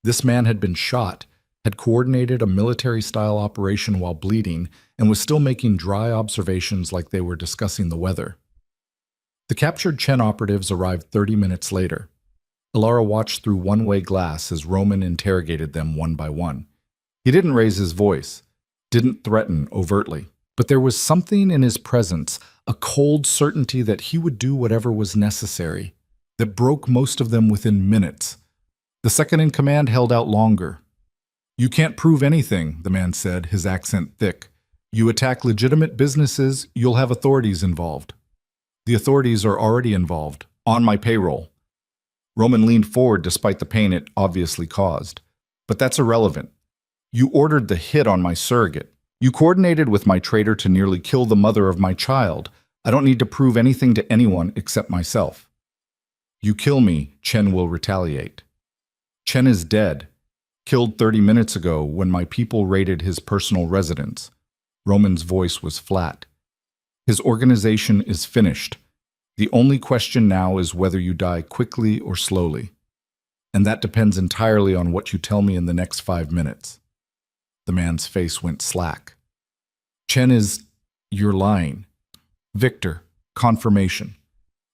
This man had been shot, had coordinated a military-style operation while bleeding, and was still making dry observations like they were discussing the weather. The captured Chen operatives arrived 30 minutes later. Alara watched through one-way glass as Roman interrogated them one by one. He didn't raise his voice, didn't threaten overtly, but there was something in his presence, a cold certainty that he would do whatever was necessary, that broke most of them within minutes. The second in command held out longer. You can't prove anything, the man said, his accent thick. You attack legitimate businesses, you'll have authorities involved. The authorities are already involved, on my payroll. Roman leaned forward despite the pain it obviously caused. But that's irrelevant. You ordered the hit on my surrogate. You coordinated with my traitor to nearly kill the mother of my child. I don't need to prove anything to anyone except myself. You kill me, Chen will retaliate. Chen is dead. Killed 30 minutes ago when my people raided his personal residence. Roman's voice was flat. His organization is finished. The only question now is whether you die quickly or slowly. And that depends entirely on what you tell me in the next 5 minutes. The man's face went slack. Chen is... You're lying. Victor, confirmation.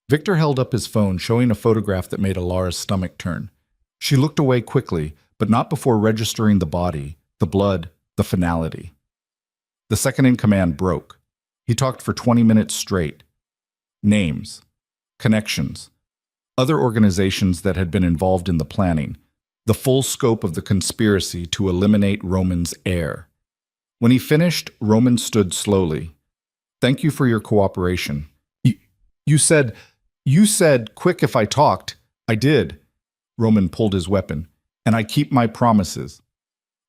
Victor held up his phone, showing a photograph that made Alara's stomach turn. She looked away quickly, but not before registering the body, the blood, the finality. The second in command broke. He talked for 20 minutes straight. Names, connections, other organizations that had been involved in the planning, the full scope of the conspiracy to eliminate Roman's heir. When he finished, Roman stood slowly. Thank you for your cooperation. You said, quick if I talked. I did. Roman pulled his weapon. And I keep my promises.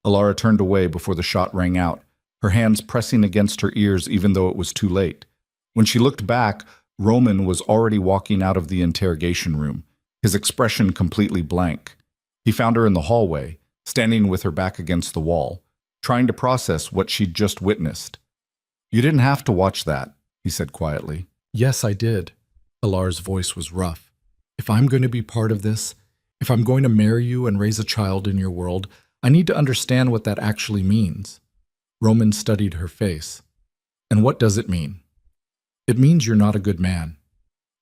Alara turned away before the shot rang out, her hands pressing against her ears even though it was too late. When she looked back, Roman was already walking out of the interrogation room, his expression completely blank. He found her in the hallway, standing with her back against the wall, trying to process what she'd just witnessed. "You didn't have to watch that," he said quietly. "Yes, I did." Alar's voice was rough. "If I'm going to be part of this, if I'm going to marry you and raise a child in your world, I need to understand what that actually means." Roman studied her face. "And what does it mean?" "It means you're not a good man.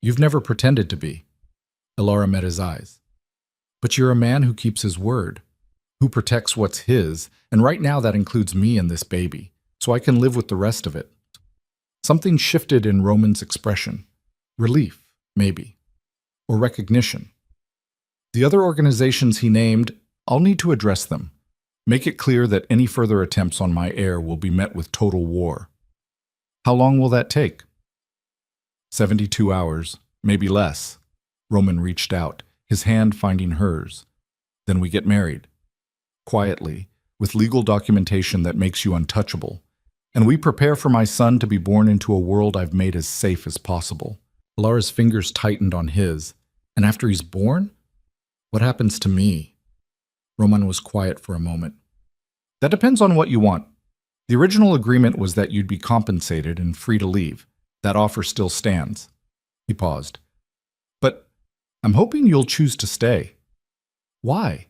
You've never pretended to be." Alara met his eyes. "But you're a man who keeps his word, who protects what's his, and right now that includes me and this baby, so I can live with the rest of it." Something shifted in Roman's expression. Relief, maybe. Or recognition. "The other organizations he named, I'll need to address them. Make it clear that any further attempts on my heir will be met with total war." "How long will that take?" 72 hours, maybe less. Roman reached out, his hand finding hers. "Then we get married. Quietly, with legal documentation that makes you untouchable. And we prepare for my son to be born into a world I've made as safe as possible." Alara's fingers tightened on his. "And after he's born? What happens to me?" Roman was quiet for a moment. "That depends on what you want. The original agreement was that you'd be compensated and free to leave. That offer still stands." He paused. "But I'm hoping you'll choose to stay." "Why?"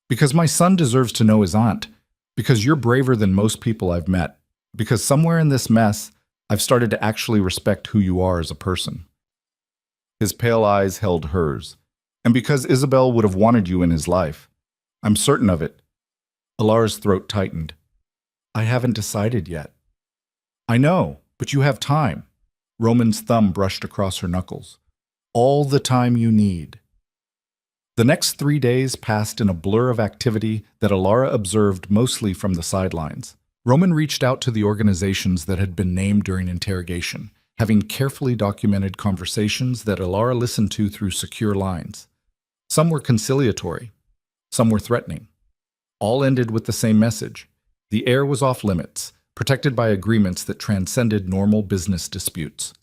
"Because my son deserves to know his aunt. Because you're braver than most people I've met. Because somewhere in this mess, I've started to actually respect who you are as a person." His pale eyes held hers. "And because Isabel would have wanted you in his life. I'm certain of it." Alara's throat tightened. "I haven't decided yet." "I know, but you have time." Roman's thumb brushed across her knuckles. "All the time you need." The next 3 days passed in a blur of activity that Alara observed mostly from the sidelines. Roman reached out to the organizations that had been named during interrogation, having carefully documented conversations that Alara listened to through secure lines. Some were conciliatory, some were threatening. All ended with the same message. The heir was off limits, protected by agreements that transcended normal business disputes.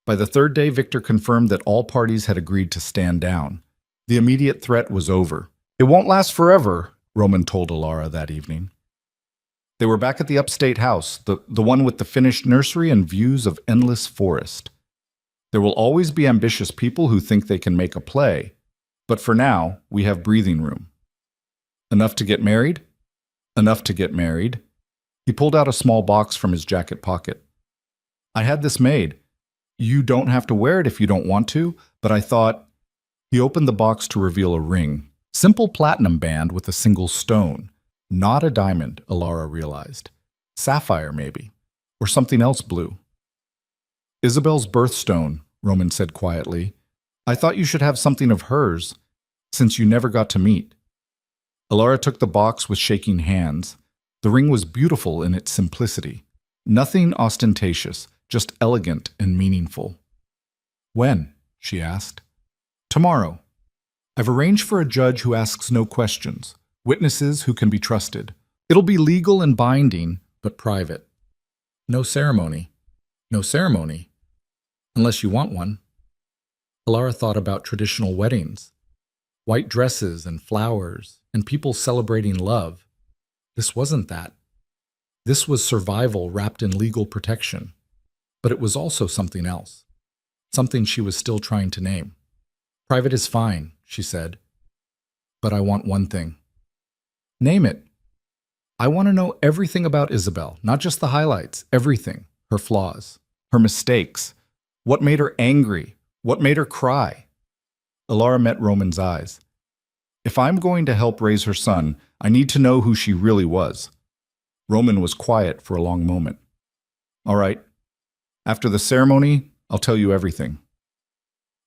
By the third day, Victor confirmed that all parties had agreed to stand down. The immediate threat was over. "It won't last forever," Roman told Alara that evening. They were back at the upstate house, the one with the finished nursery and views of endless forest. "There will always be ambitious people who think they can make a play, but for now, we have breathing room." "Enough to get married?" "Enough to get married." He pulled out a small box from his jacket pocket. "I had this made. You don't have to wear it if you don't want to, but I thought..." He opened the box to reveal a ring. Simple platinum band with a single stone. Not a diamond, Alara realized. Sapphire, maybe. Or something else blue. "Isabel's birthstone," Roman said quietly. "I thought you should have something of hers, since you never got to meet." Alara took the box with shaking hands. The ring was beautiful in its simplicity. Nothing ostentatious, just elegant and meaningful. "When?" she asked. "Tomorrow. I've arranged for a judge who asks no questions, witnesses who can be trusted. It'll be legal and binding, but private. No ceremony." "No ceremony? Unless you want one." Alara thought about traditional weddings. White dresses and flowers, and people celebrating love. This wasn't that. This was survival wrapped in legal protection. But it was also something else. Something she was still trying to name. "Private is fine," she said. "But I want one thing." "Name it." "I want to know everything about Isabel, not just the highlights, everything. Her flaws, her mistakes, what made her angry, what made her cry." Alara met Roman's eyes. "If I'm going to help raise her son, I need to know who she really was." Roman was quiet for a long moment. "All right. After the ceremony, I'll tell you everything."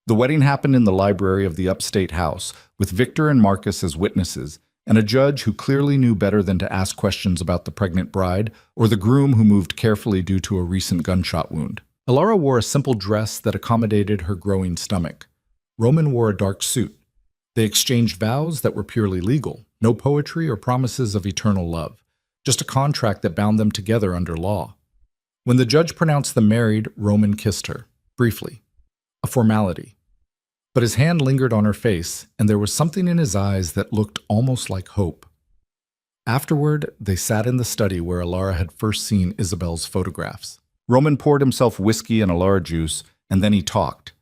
The wedding happened in the library of the upstate house, with Victor and Marcus as witnesses, and a judge who clearly knew better than to ask questions about the pregnant bride or the groom who moved carefully due to a recent gunshot wound. Alara wore a simple dress that accommodated her growing stomach. Roman wore a dark suit. They exchanged vows that were purely legal, no poetry or promises of eternal love, just a contract that bound them together under law. When the judge pronounced them married, Roman kissed her, briefly, a formality. But his hand lingered on her face, and there was something in his eyes that looked almost like hope. Afterward, they sat in the study where Alara had first seen Isabel's photographs. Roman poured himself whiskey and Alara juice, and then he talked.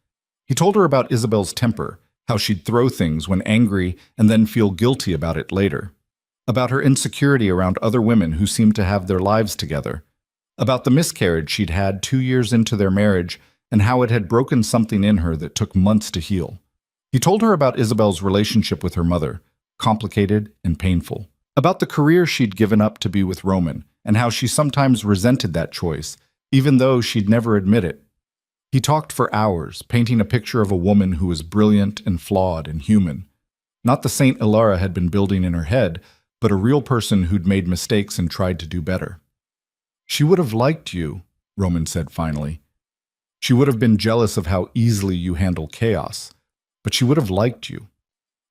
He told her about Isabel's temper, how she'd throw things when angry and then feel guilty about it later. About her insecurity around other women who seemed to have their lives together. About the miscarriage she'd had 2 years into their marriage and how it had broken something in her that took months to heal. He told her about Isabel's relationship with her mother, complicated and painful. About the career she'd given up to be with Roman and how she sometimes resented that choice, even though she'd never admit it. He talked for hours, painting a picture of a woman who was brilliant and flawed and human. Not the saint Alara had been building in her head, but a real person who'd made mistakes and tried to do better. She would have liked you, Roman said finally. She would have been jealous of how easily you handle chaos, but she would have liked you.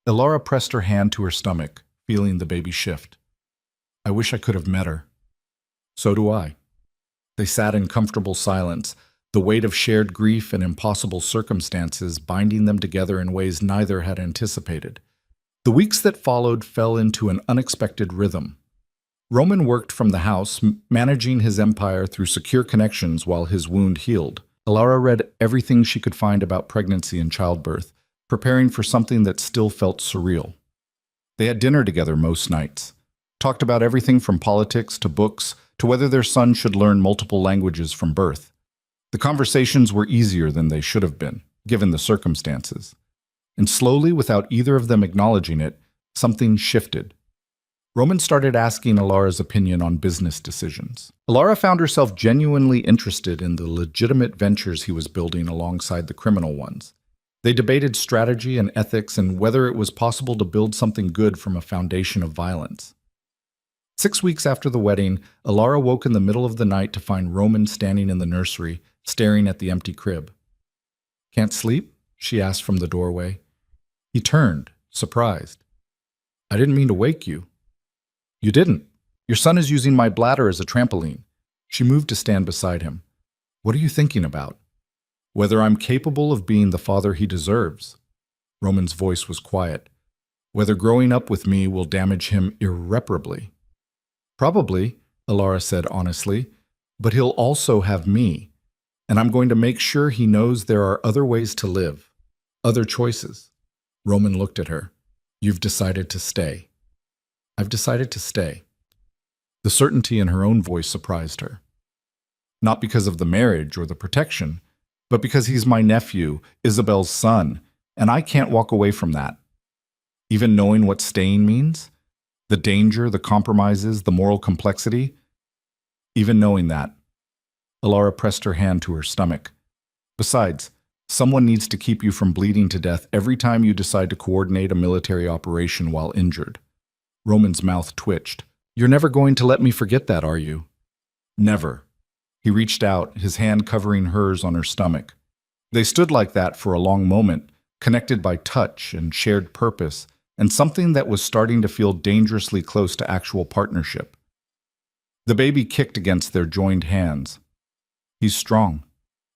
Alara pressed her hand to her stomach, feeling the baby shift. I wish I could have met her. So do I. They sat in comfortable silence, the weight of shared grief and impossible circumstances binding them together in ways neither had anticipated. The weeks that followed fell into an unexpected rhythm. Roman worked from the house, managing his empire through secure connections while his wound healed. Alara read everything she could find about pregnancy and childbirth, preparing for something that still felt surreal. They had dinner together most nights, talked about everything from politics to books to whether their son should learn multiple languages from birth. The conversations were easier than they should have been, given the circumstances. And slowly, without either of them acknowledging it, something shifted. Roman started asking Alara's opinion on business decisions. Alara found herself genuinely interested in the legitimate ventures he was building alongside the criminal ones. They debated strategy and ethics and whether it was possible to build something good from a foundation of violence. 6 weeks after the wedding, Alara woke in the middle of the night to find Roman standing in the nursery, staring at the empty crib. Can't sleep? She asked from the doorway. He turned, surprised. I didn't mean to wake you. You didn't. Your son is using my bladder as a trampoline. She moved to stand beside him. What are you thinking about? Whether I'm capable of being the father he deserves. Roman's voice was quiet. Whether growing up with me will damage him irreparably. Probably, Alara said honestly, but he'll also have me. And I'm going to make sure he knows there are other ways to live, other choices. Roman looked at her. You've decided to stay. I've decided to stay. The certainty in her own voice surprised her. Not because of the marriage or the protection, but because he's my nephew, Isabel's son, and I can't walk away from that. Even knowing what staying means, the danger, the compromises, the moral complexity, even knowing that. Alara pressed her hand to her stomach. Besides, someone needs to keep you from bleeding to death every time you decide to coordinate a military operation while injured. Roman's mouth twitched. You're never going to let me forget that, are you? Never. He reached out, his hand covering hers on her stomach. They stood like that for a long moment, connected by touch and shared purpose, and something that was starting to feel dangerously close to actual partnership. The baby kicked against their joined hands. He's strong,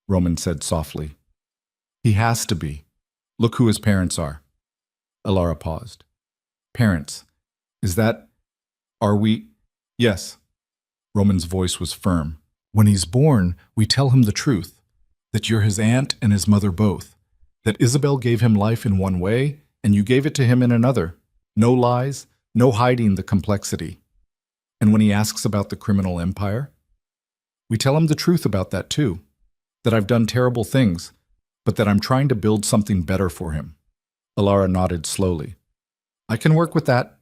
Roman said softly. He has to be. Look who his parents are. Alara paused. Parents. Is that... Are we... Yes. Roman's voice was firm. When he's born, we tell him the truth. That you're his aunt and his mother both. That Isabel gave him life in one way, and you gave it to him in another. No lies, no hiding the complexity. And when he asks about the criminal empire, we tell him the truth about that too. That I've done terrible things, but that I'm trying to build something better for him. Alara nodded slowly. I can work with that.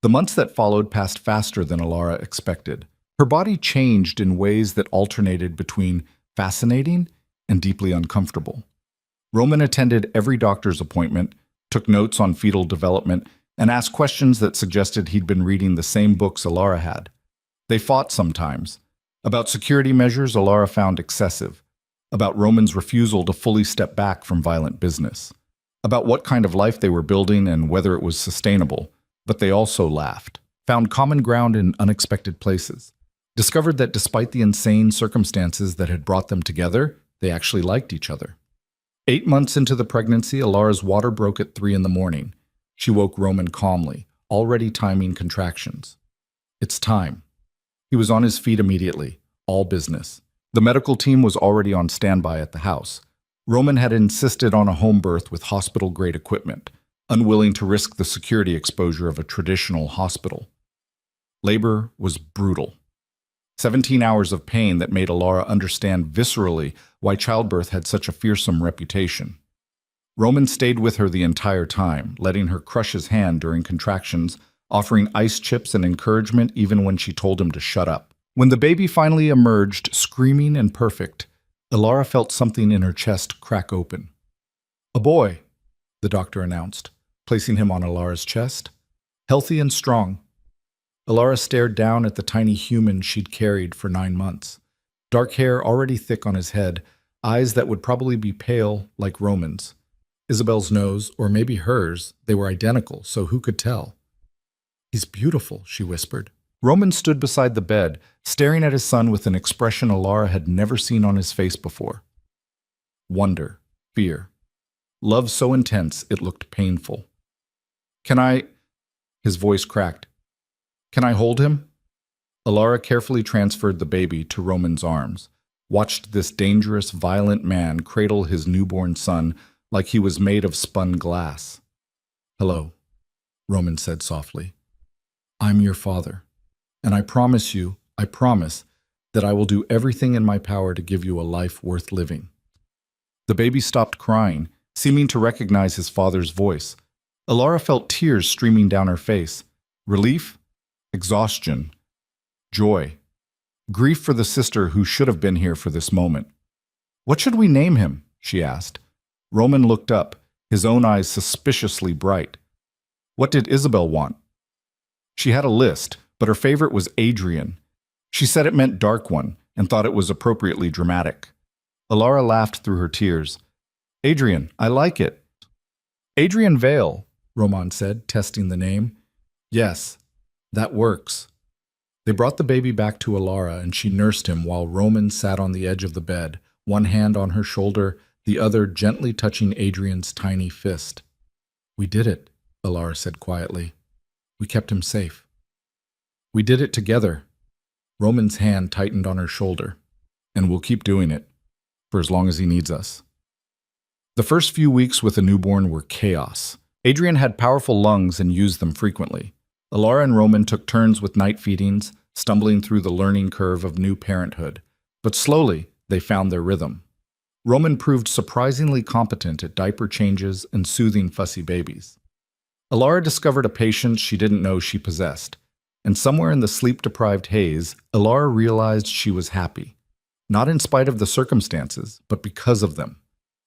The months that followed passed faster than Alara expected. Her body changed in ways that alternated between fascinating and deeply uncomfortable. Roman attended every doctor's appointment, took notes on fetal development, and asked questions that suggested he'd been reading the same books Alara had. They fought sometimes. About security measures Alara found excessive. About Roman's refusal to fully step back from violent business. About what kind of life they were building and whether it was sustainable. But they also laughed, found common ground in unexpected places. discovered that despite the insane circumstances that had brought them together, they actually liked each other. 8 months into the pregnancy, Alara's water broke at 3 in the morning. She woke Roman calmly, already timing contractions. It's time. He was on his feet immediately, all business. The medical team was already on standby at the house. Roman had insisted on a home birth with hospital-grade equipment, unwilling to risk the security exposure of a traditional hospital. Labor was brutal. 17 hours of pain that made Alara understand viscerally why childbirth had such a fearsome reputation. Roman stayed with her the entire time, letting her crush his hand during contractions, offering ice chips and encouragement even when she told him to shut up. When the baby finally emerged, screaming and perfect, Alara felt something in her chest crack open. "A boy," the doctor announced, placing him on Alara's chest. "Healthy and strong." Alara stared down at the tiny human she'd carried for 9 months. Dark hair already thick on his head, eyes that would probably be pale like Roman's. Isabel's nose, or maybe hers, they were identical, so who could tell? "He's beautiful," she whispered. Roman stood beside the bed, staring at his son with an expression Alara had never seen on his face before. Wonder, fear, love so intense it looked painful. "Can I—" His voice cracked. "Can I hold him?" Alara carefully transferred the baby to Roman's arms, watched this dangerous, violent man cradle his newborn son like he was made of spun glass. "Hello," Roman said softly. "I'm your father, and I promise, that I will do everything in my power to give you a life worth living." The baby stopped crying, seeming to recognize his father's voice. Alara felt tears streaming down her face. Relief, exhaustion, joy, grief for the sister who should have been here for this moment. "What should we name him?" she asked. Roman looked up, his own eyes suspiciously bright. What did Isabel want? She had a list, but her favorite was Adrian. She said it meant dark one and thought it was appropriately dramatic. Alara laughed through her tears. "Adrian, I like it." "Adrian Vale," Roman said, testing the name. "Yes, that works." They brought the baby back to Alara and she nursed him while Roman sat on the edge of the bed, one hand on her shoulder, the other gently touching Adrian's tiny fist. "We did it," Alara said quietly. "We kept him safe." "We did it together." Roman's hand tightened on her shoulder. "And we'll keep doing it, for as long as he needs us." The first few weeks with a newborn were chaos. Adrian had powerful lungs and used them frequently. Alara and Roman took turns with night feedings, stumbling through the learning curve of new parenthood. But slowly, they found their rhythm. Roman proved surprisingly competent at diaper changes and soothing fussy babies. Alara discovered a patience she didn't know she possessed. And somewhere in the sleep-deprived haze, Alara realized she was happy. Not in spite of the circumstances, but because of them.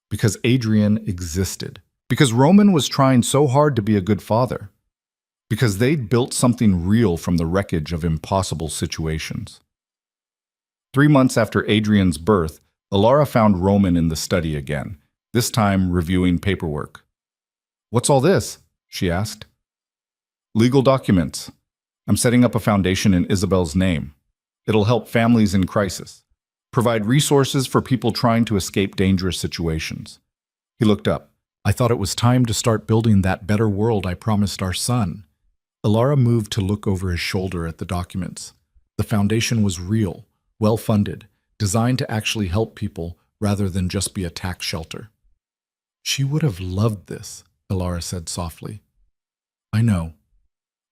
Because Adrian existed. Because Roman was trying so hard to be a good father. Because they'd built something real from the wreckage of impossible situations. 3 months after Adrian's birth, Alara found Roman in the study again, this time reviewing paperwork. "What's all this?" she asked. "Legal documents. I'm setting up a foundation in Isabel's name. It'll help families in crisis, provide resources for people trying to escape dangerous situations." He looked up. "I thought it was time to start building that better world I promised our son." Alara moved to look over his shoulder at the documents. The foundation was real, well-funded, designed to actually help people rather than just be a tax shelter. "She would have loved this," Alara said softly. "I know."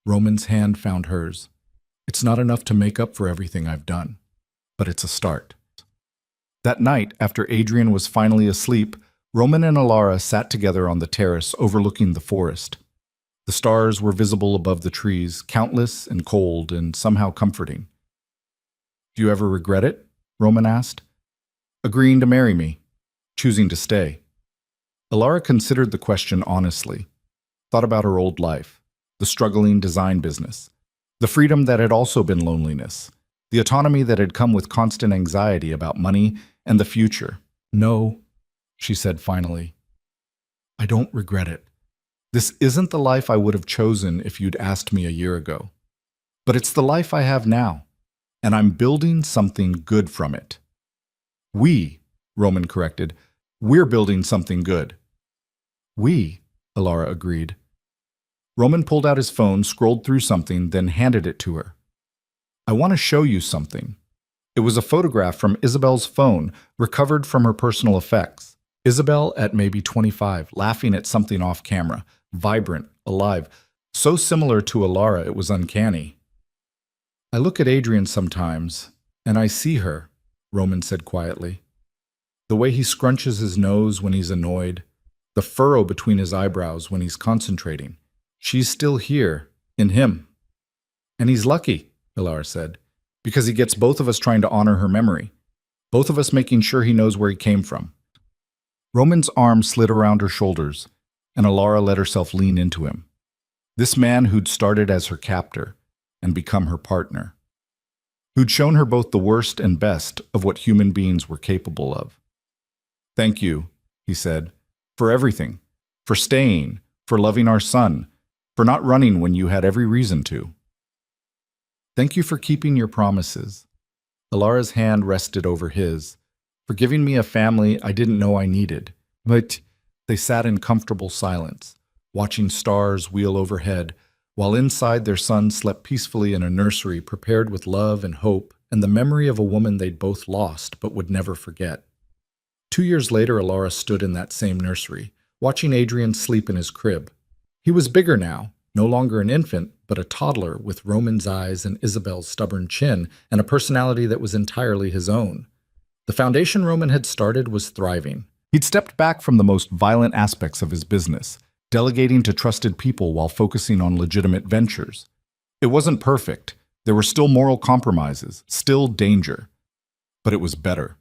Roman's hand found hers. "It's not enough to make up for everything I've done, but it's a start." That night, after Adrian was finally asleep, Roman and Alara sat together on the terrace overlooking the forest. The stars were visible above the trees, countless and cold and somehow comforting. "Do you ever regret it?" Roman asked. "Agreeing to marry me, choosing to stay." Alara considered the question honestly, thought about her old life, the struggling design business, the freedom that had also been loneliness, the autonomy that had come with constant anxiety about money and the future. "No," she said finally. "I don't regret it. This isn't the life I would have chosen if you'd asked me a year ago. But it's the life I have now. and I'm building something good from it. We, Roman corrected, we're building something good. We, Alara agreed. Roman pulled out his phone, scrolled through something, then handed it to her. I want to show you something. It was a photograph from Isabel's phone, recovered from her personal effects. Isabel at maybe 25, laughing at something off camera, vibrant, alive, so similar to Alara it was uncanny. I look at Adrian sometimes, and I see her, Roman said quietly. The way he scrunches his nose when he's annoyed, the furrow between his eyebrows when he's concentrating. She's still here, in him. And he's lucky, Alara said, because he gets both of us trying to honor her memory, both of us making sure he knows where he came from. Roman's arm slid around her shoulders, and Alara let herself lean into him. This man who'd started as her captor and become her partner, who'd shown her both the worst and best of what human beings were capable of. Thank you, he said, for everything, for staying, for loving our son, for not running when you had every reason to. Thank you for keeping your promises. Alara's hand rested over his, for giving me a family I didn't know I needed. But they sat in comfortable silence, watching stars wheel overhead, while inside their son slept peacefully in a nursery prepared with love and hope and the memory of a woman they'd both lost but would never forget. 2 years later, Alara stood in that same nursery, watching Adrian sleep in his crib. He was bigger now, no longer an infant, but a toddler with Roman's eyes and Isabel's stubborn chin and a personality that was entirely his own. The foundation Roman had started was thriving. He'd stepped back from the most violent aspects of his business, delegating to trusted people while focusing on legitimate ventures. It wasn't perfect. There were still moral compromises, still danger. But it was better.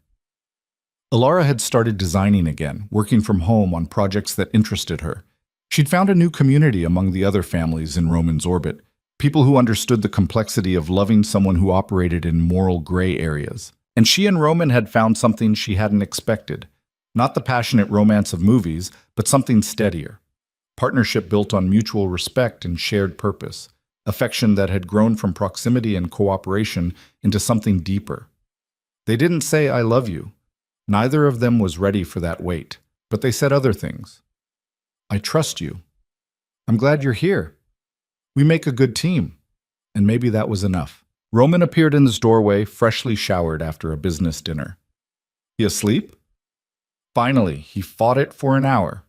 Alara had started designing again, working from home on projects that interested her. She'd found a new community among the other families in Roman's orbit, people who understood the complexity of loving someone who operated in moral gray areas. And she and Roman had found something she hadn't expected. Not the passionate romance of movies, but something steadier. Partnership built on mutual respect and shared purpose. Affection that had grown from proximity and cooperation into something deeper. They didn't say, "I love you." Neither of them was ready for that weight, but they said other things. "I trust you. I'm glad you're here. We make a good team." And maybe that was enough. Roman appeared in his doorway, freshly showered after a business dinner. He asleep? Finally, he fought it for an hour.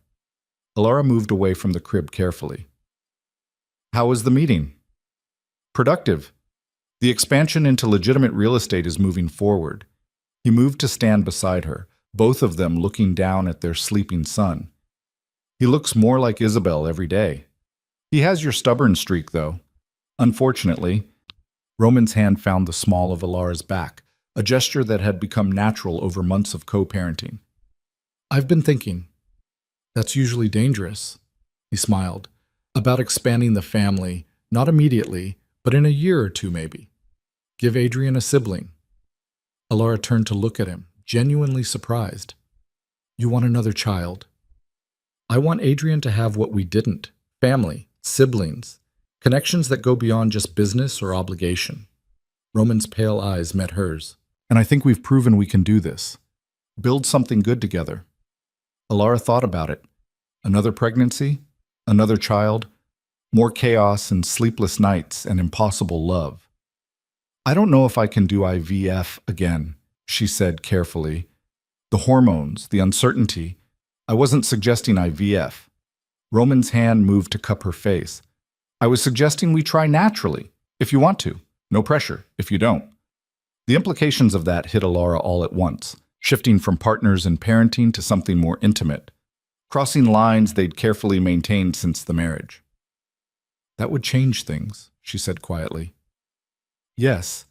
Alara moved away from the crib carefully. How was the meeting? Productive. The expansion into legitimate real estate is moving forward. He moved to stand beside her, both of them looking down at their sleeping son. He looks more like Isabel every day. He has your stubborn streak, though. Unfortunately, Roman's hand found the small of Alara's back, a gesture that had become natural over months of co-parenting. I've been thinking. That's usually dangerous, he smiled, about expanding the family, not immediately, but in a year or two maybe. Give Adrian a sibling. Alara turned to look at him, genuinely surprised. You want another child? I want Adrian to have what we didn't. Family, siblings, connections that go beyond just business or obligation. Roman's pale eyes met hers. And I think we've proven we can do this. Build something good together. Alara thought about it. Another pregnancy? Another child? More chaos and sleepless nights and impossible love. I don't know if I can do IVF again, she said carefully. The hormones, the uncertainty. I wasn't suggesting IVF. Roman's hand moved to cup her face. I was suggesting we try naturally, if you want to. No pressure, if you don't. The implications of that hit Alara all at once, shifting from partners in parenting to something more intimate, crossing lines they'd carefully maintained since the marriage. That would change things, she said quietly. Yes,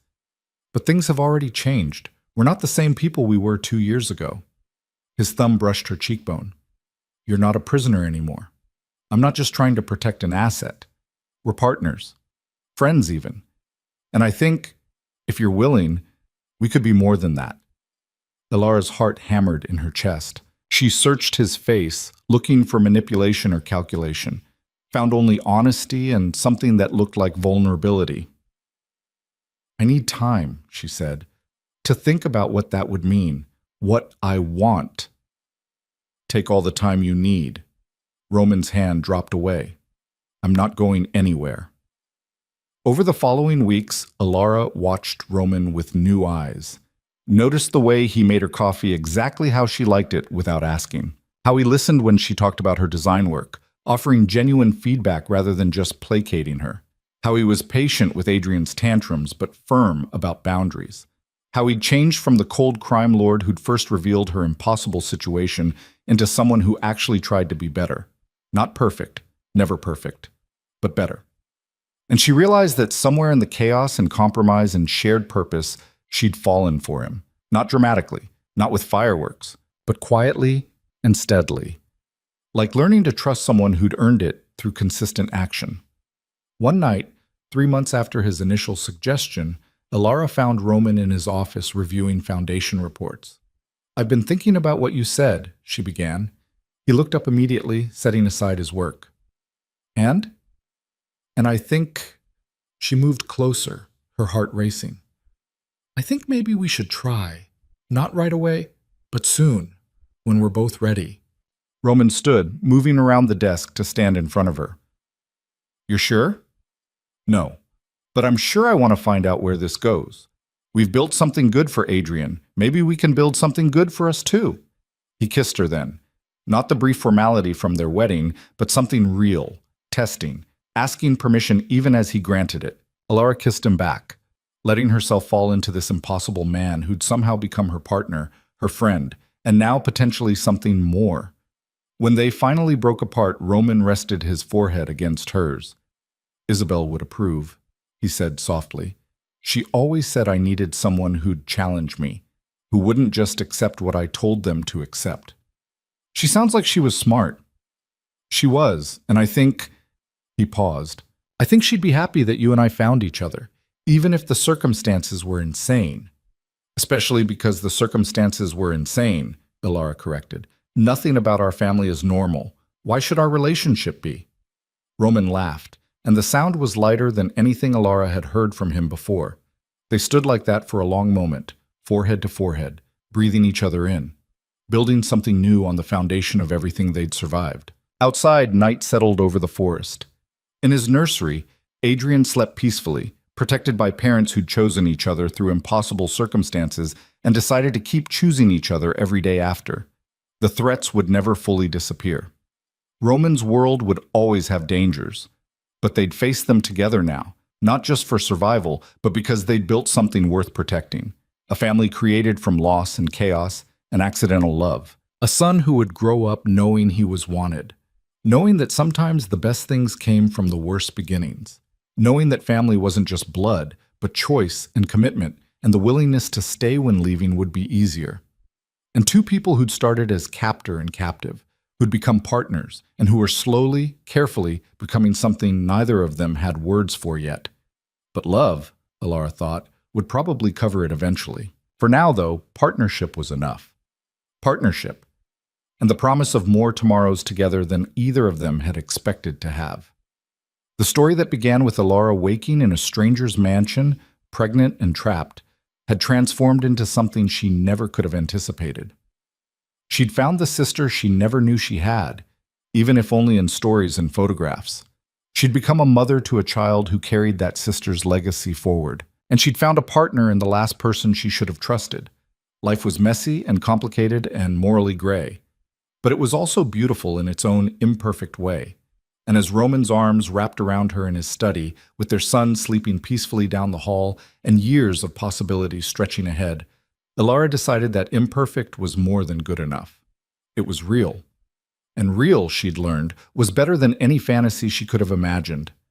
but things have already changed. We're not the same people we were 2 years ago. His thumb brushed her cheekbone. You're not a prisoner anymore. I'm not just trying to protect an asset. We're partners. Friends even. And I think, if you're willing, we could be more than that. Alara's heart hammered in her chest. She searched his face, looking for manipulation or calculation, found only honesty and something that looked like vulnerability. I need time, she said, to think about what that would mean, what I want. Take all the time you need. Roman's hand dropped away. I'm not going anywhere. Over the following weeks, Alara watched Roman with new eyes. Noticed the way he made her coffee exactly how she liked it without asking. How he listened when she talked about her design work, offering genuine feedback rather than just placating her. How he was patient with Adrian's tantrums but firm about boundaries. How he'd changed from the cold crime lord who'd first revealed her impossible situation into someone who actually tried to be better. Not perfect, never perfect, but better. And she realized that somewhere in the chaos and compromise and shared purpose, she'd fallen for him. Not dramatically, not with fireworks, but quietly and steadily. Like learning to trust someone who'd earned it through consistent action. One night, 3 months after his initial suggestion, Alara found Roman in his office reviewing foundation reports. I've been thinking about what you said, she began. He looked up immediately, setting aside his work. And I think... She moved closer, her heart racing. I think maybe we should try. Not right away, but soon, when we're both ready. Roman stood, moving around the desk to stand in front of her. You're sure? No, but I'm sure I want to find out where this goes. We've built something good for Adrian. Maybe we can build something good for us too. He kissed her then. Not the brief formality from their wedding, but something real, testing, asking permission even as he granted it. Alara kissed him back, letting herself fall into this impossible man who'd somehow become her partner, her friend, and now potentially something more. When they finally broke apart, Roman rested his forehead against hers. Isabel would approve, he said softly. She always said I needed someone who'd challenge me, who wouldn't just accept what I told them to accept. She sounds like she was smart. She was, and I think... He paused. I think she'd be happy that you and I found each other, even if the circumstances were insane. Especially because the circumstances were insane, Alara corrected. Nothing about our family is normal. Why should our relationship be? Roman laughed, and the sound was lighter than anything Alara had heard from him before. They stood like that for a long moment, forehead to forehead, breathing each other in, building something new on the foundation of everything they'd survived. Outside, night settled over the forest. In his nursery, Adrian slept peacefully, protected by parents who'd chosen each other through impossible circumstances and decided to keep choosing each other every day after. The threats would never fully disappear. Roman's world would always have dangers, but they'd face them together now, not just for survival, but because they'd built something worth protecting. A family created from loss and chaos and accidental love. A son who would grow up knowing he was wanted. Knowing that sometimes the best things came from the worst beginnings. Knowing that family wasn't just blood, but choice and commitment, and the willingness to stay when leaving would be easier. And two people who'd started as captor and captive, who'd become partners, and who were slowly, carefully becoming something neither of them had words for yet. But love, Alara thought, would probably cover it eventually. For now, though, partnership was enough. Partnership. And the promise of more tomorrows together than either of them had expected to have. The story that began with Alara waking in a stranger's mansion, pregnant and trapped, had transformed into something she never could have anticipated. She'd found the sister she never knew she had, even if only in stories and photographs. She'd become a mother to a child who carried that sister's legacy forward, and she'd found a partner in the last person she should have trusted. Life was messy and complicated and morally gray. But it was also beautiful in its own imperfect way. And as Roman's arms wrapped around her in his study, with their son sleeping peacefully down the hall and years of possibilities stretching ahead, Alara decided that imperfect was more than good enough. It was real. And real, she'd learned, was better than any fantasy she could have imagined.